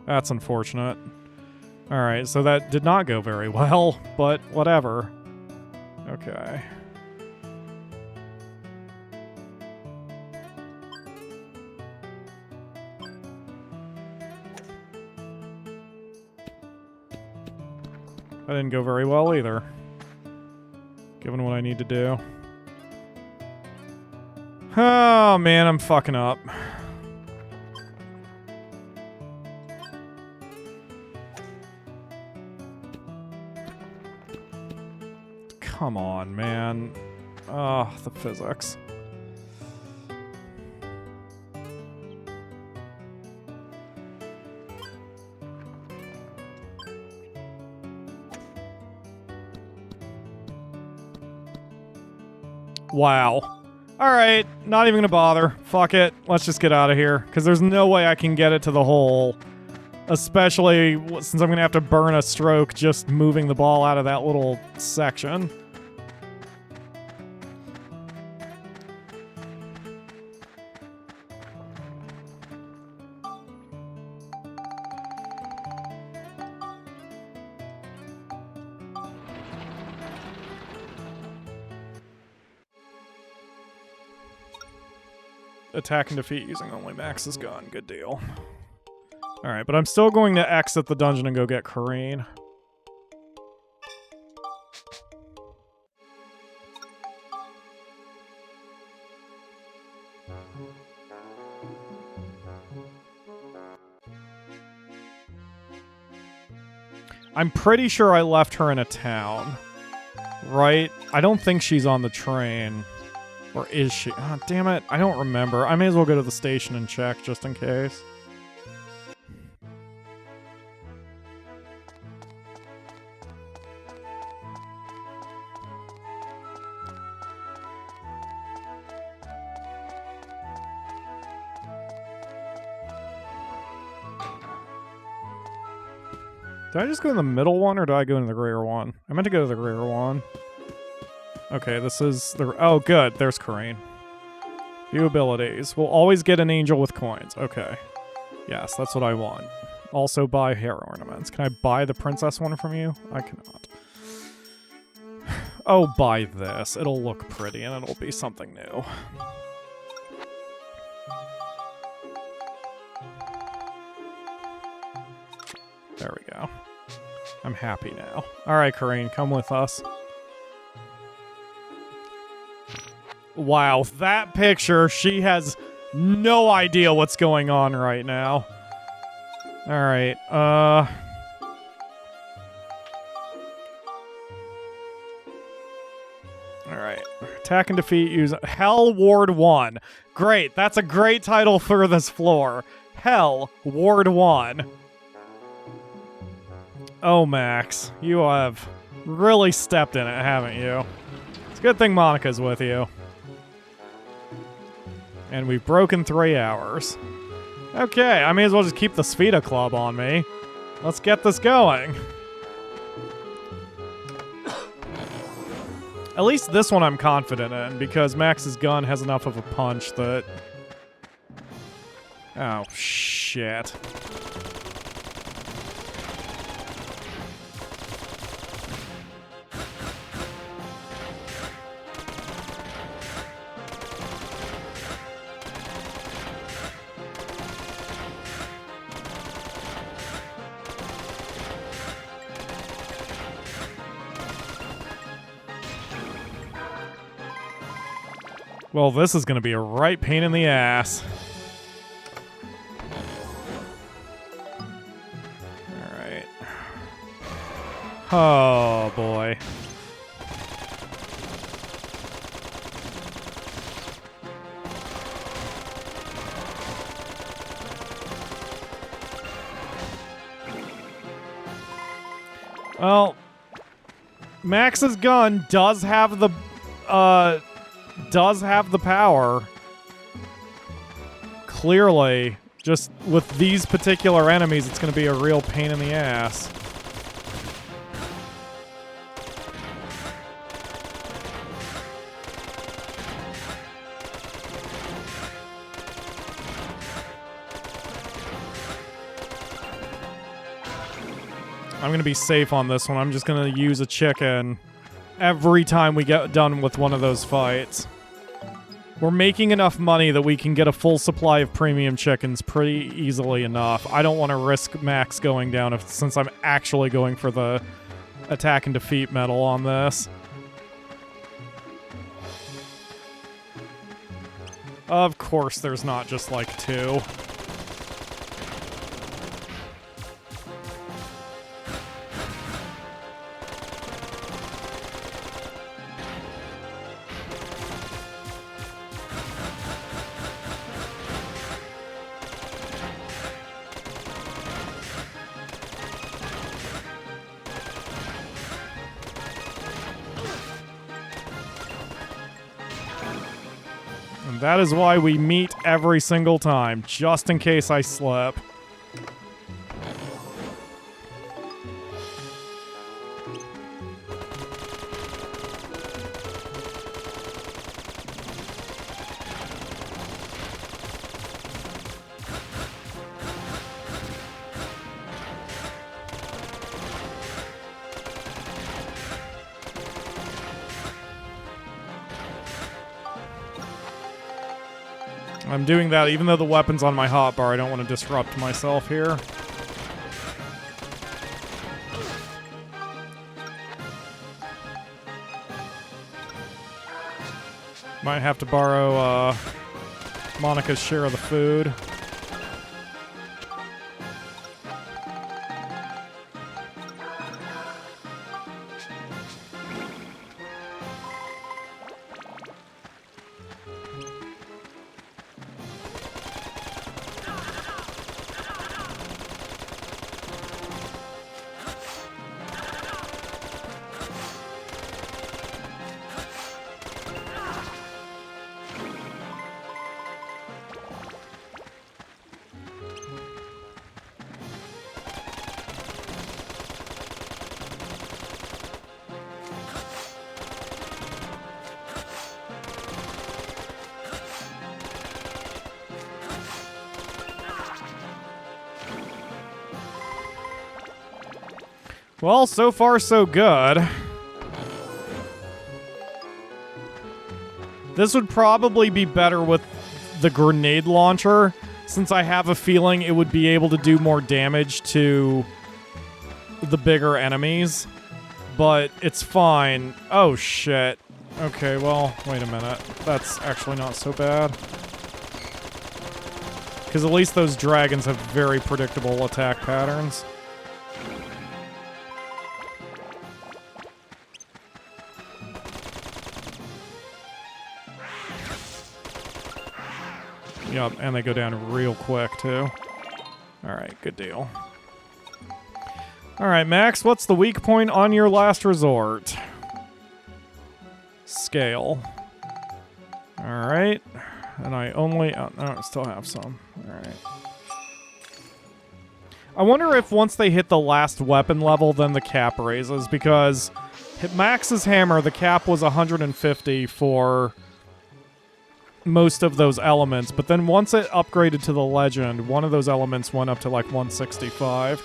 That's unfortunate. Alright, so that did not go very well, but whatever. Okay. That didn't go very well either, given what I need to do. Oh man, I'm fucking up. Come on, man. Oh, the physics. Wow. Alright, not even gonna bother. Fuck it. Let's just get out of here. Because there's no way I can get it to the hole. Especially since I'm gonna have to burn a stroke just moving the ball out of that little section. Attack and defeat using only Max's gun. Good deal. Alright, but I'm still going to exit the dungeon and go get Corrine. I'm pretty sure I left her in a town. Right? I don't think she's on the train. Or is she? Oh, damn it. I don't remember. I may as well go to the station and check just in case. Did I just go in the middle one, or did I go into the rear one? I meant to go to the rear one. Okay, this is the... Oh, good. There's Corrine. View abilities. We'll always get an angel with coins. Okay. Yes, that's what I want. Also buy hair ornaments. Can I buy the princess one from you? I cannot. Oh, buy this. It'll look pretty, and it'll be something new. There we go. I'm happy now. Alright, Corrine, come with us. Wow, that picture, she has no idea what's going on right now. Alright, Alright. Attack and defeat use Hell Ward 1. Great, that's a great title for this floor. Hell Ward 1. Oh, Max, you have really stepped in it, haven't you? It's a good thing Monica's with you. And we've broken 3 hours. Okay, I may as well just keep the Spheda Club on me. Let's get this going. At least this one I'm confident in, because Max's gun has enough of a punch that... Oh, shit. Well, this is going to be a right pain in the ass. Alright. Oh, boy. Well, Max's gun does have the power. Clearly, just with these particular enemies, it's going to be a real pain in the ass. I'm going to be safe on this one. I'm just going to use a chicken every time we get done with one of those fights. We're making enough money that we can get a full supply of premium chickens pretty easily enough. I don't want to risk Max going down since I'm actually going for the attack and defeat medal on this. Of course there's not just like 2. And that is why we meet every single time, just in case I slip. I'm doing that even though the weapon's on my hotbar. I don't want to disrupt myself here. Might have to borrow Monica's share of the food. Well, so far so good. This would probably be better with the grenade launcher, since I have a feeling it would be able to do more damage to the bigger enemies. But it's fine. Oh, shit. Okay, well, wait a minute. That's actually not so bad. Because at least those dragons have very predictable attack patterns. Yup, and they go down real quick, too. Alright, good deal. Alright, Max, what's the weak point on your last resort? Scale. Alright. And I only... Oh, no, I still have some. Alright. I wonder if once they hit the last weapon level, then the cap raises, because Max's hammer, the cap was 150 for most of those elements, but then once it upgraded to the legend, one of those elements went up to like 165.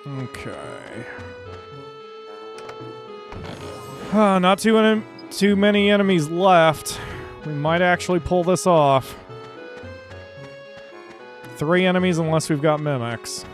Okay. Not too many enemies left. We might actually pull this off. 3 enemies unless we've got mimics.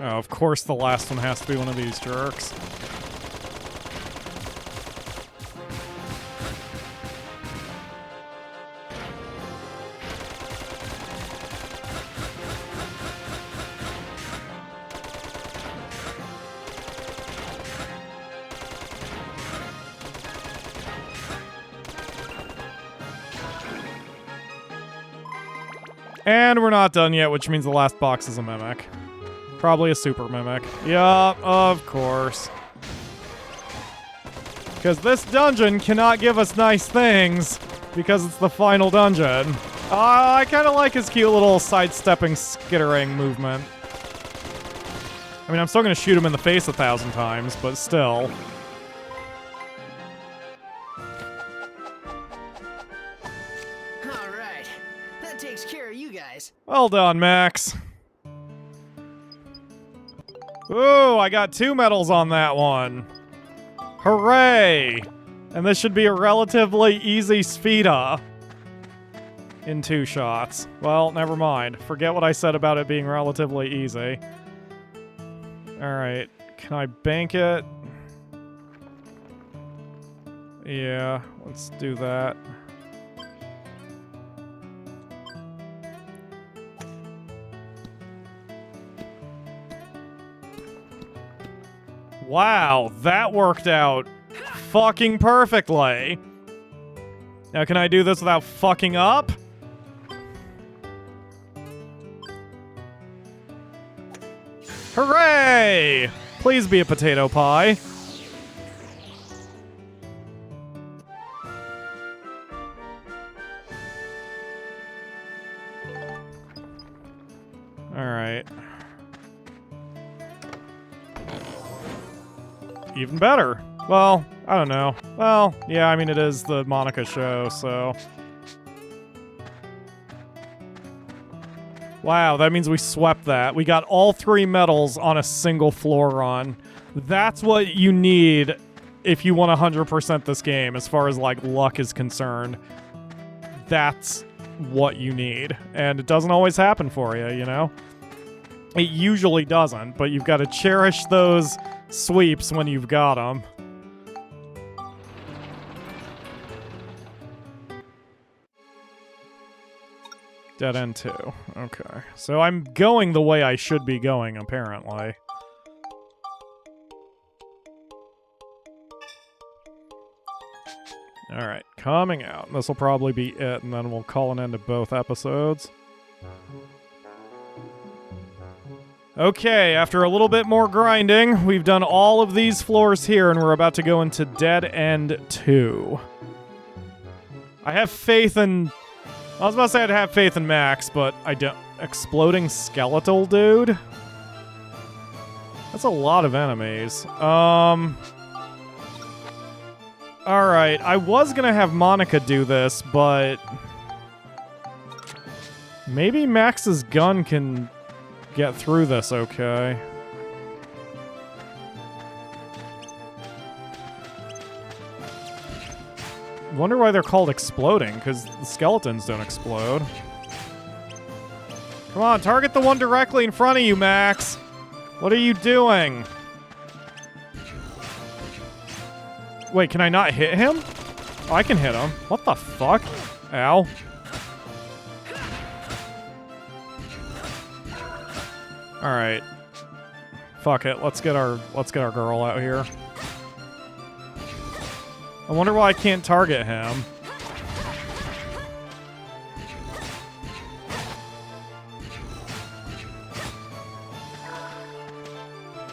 Oh, of course the last one has to be one of these jerks. And we're not done yet, which means the last box is a mimic. Probably a super mimic. Yeah, of course. Because this dungeon cannot give us nice things, because it's the final dungeon. I kind of like his cute little sidestepping, skittering movement. I mean, I'm still going to shoot him in the face 1,000 times, but still. Alright. That takes care of you guys. Well done, Max. Ooh, I got 2 medals on that one. Hooray! And this should be a relatively easy speeda. In 2 shots. Well, never mind. Forget what I said about it being relatively easy. Alright, can I bank it? Yeah, let's do that. Wow, that worked out fucking perfectly. Now, can I do this without fucking up? Hooray! Please be a potato pie. Alright. Even better. Well, I don't know. Well, yeah, I mean, it is the Monica show, so... Wow, that means we swept that. We got all 3 medals on a single floor run. That's what you need if you want 100% this game, as far as, like, luck is concerned. That's what you need. And it doesn't always happen for you, you know? It usually doesn't, but you've got to cherish those sweeps when you've got them. Dead end 2. Okay. So I'm going the way I should be going, apparently. Alright, coming out. This will probably be it, and then we'll call an end to both episodes. Okay, after a little bit more grinding, we've done all of these floors here, and we're about to go into Dead End 2. I have faith in... I was about to say I'd have faith in Max, but I don't. Exploding skeletal dude? That's a lot of enemies. Alright, I was gonna have Monica do this, but... maybe Max's gun can get through this okay. Wonder why they're called exploding, because the skeletons don't explode. Come on, target the one directly in front of you, Max! What are you doing? Wait, can I not hit him? Oh, I can hit him. What the fuck? Ow. Alright. Fuck it, let's get our girl out here. I wonder why I can't target him.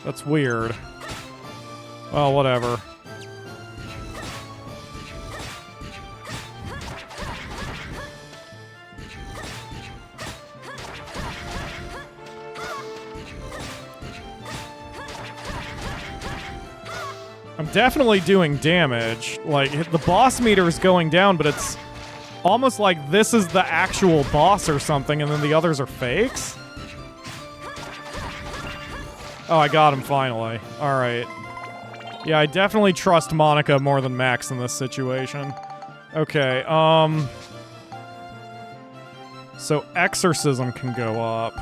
That's weird. Well, whatever. I'm definitely doing damage. Like, the boss meter is going down, but it's almost like this is the actual boss or something, and then the others are fakes? Oh, I got him finally. Alright. Yeah, I definitely trust Monica more than Max in this situation. Okay, so Exorcism can go up.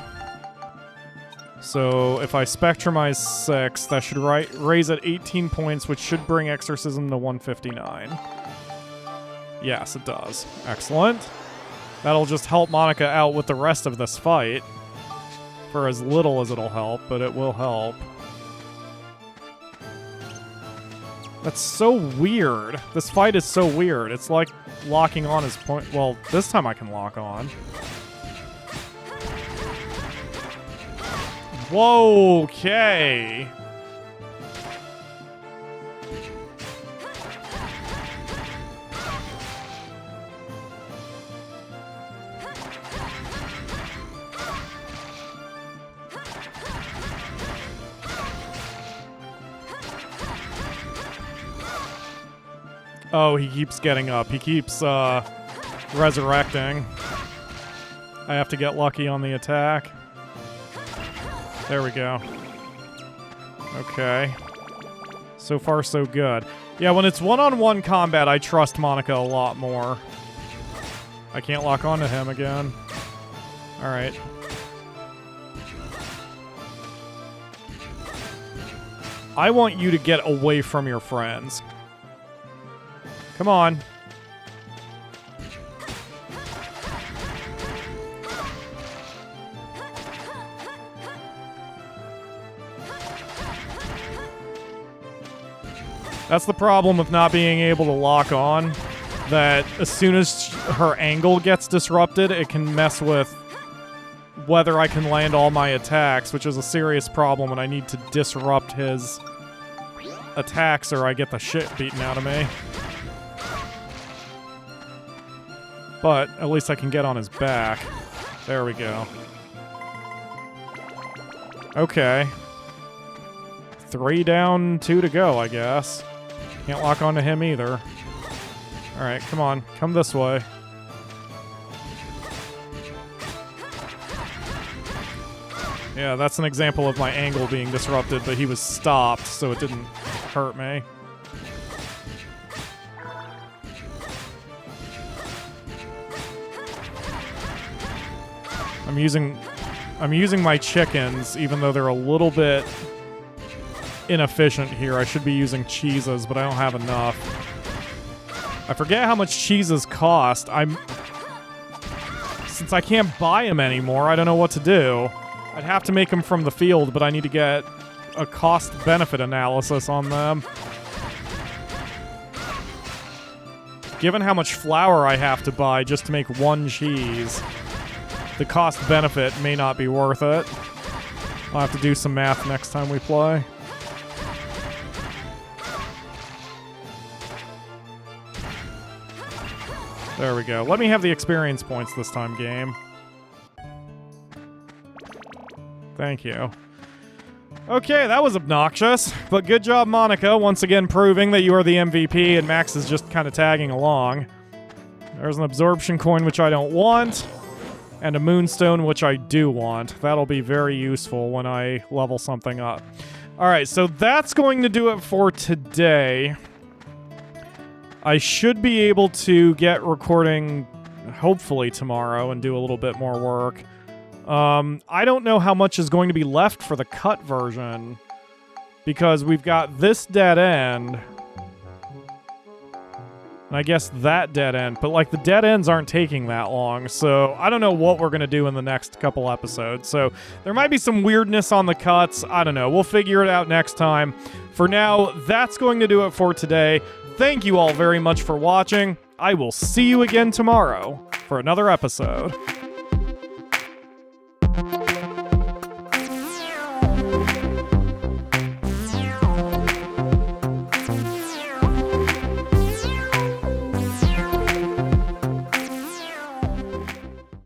So if I Spectrumize 6, that should raise at 18 points, which should bring Exorcism to 159. Yes, it does. Excellent. That'll just help Monica out with the rest of this fight. For as little as it'll help, but it will help. That's so weird. This fight is so weird. It's like locking on his point. Well, this time I can lock on. Whoa, okay. Oh, he keeps getting up. He keeps, resurrecting. I have to get lucky on the attack. There we go. Okay. So far, so good. Yeah, when it's one-on-one combat, I trust Monica a lot more. I can't lock onto him again. Alright. I want you to get away from your friends. Come on. That's the problem with not being able to lock on. That as soon as her angle gets disrupted, it can mess with whether I can land all my attacks, which is a serious problem, and I need to disrupt his attacks or I get the shit beaten out of me. But at least I can get on his back. There we go. Okay. 3 down, 2 to go, I guess. Can't lock onto him either. Alright, come on. Come this way. Yeah, that's an example of my angle being disrupted, but he was stopped, so it didn't hurt me. I'm using my chickens, even though they're a little bit inefficient here. I should be using cheeses, but I don't have enough. I forget how much cheeses cost. Since I can't buy them anymore, I don't know what to do. I'd have to make them from the field, but I need to get a cost-benefit analysis on them. Given how much flour I have to buy just to make 1 cheese, the cost-benefit may not be worth it. I'll have to do some math next time we play. There we go. Let me have the experience points this time, game. Thank you. Okay, that was obnoxious, but good job, Monica, once again proving that you are the MVP and Max is just kind of tagging along. There's an absorption coin, which I don't want, and a moonstone, which I do want. That'll be very useful when I level something up. Alright, so that's going to do it for today. I should be able to get recording, hopefully, tomorrow and do a little bit more work. I don't know how much is going to be left for the cut version, because we've got this dead end, and I guess that dead end, but like the dead ends aren't taking that long, so I don't know what we're going to do in the next couple episodes. So there might be some weirdness on the cuts. I don't know. We'll figure it out next time. For now, that's going to do it for today. Thank you all very much for watching. I will see you again tomorrow for another episode.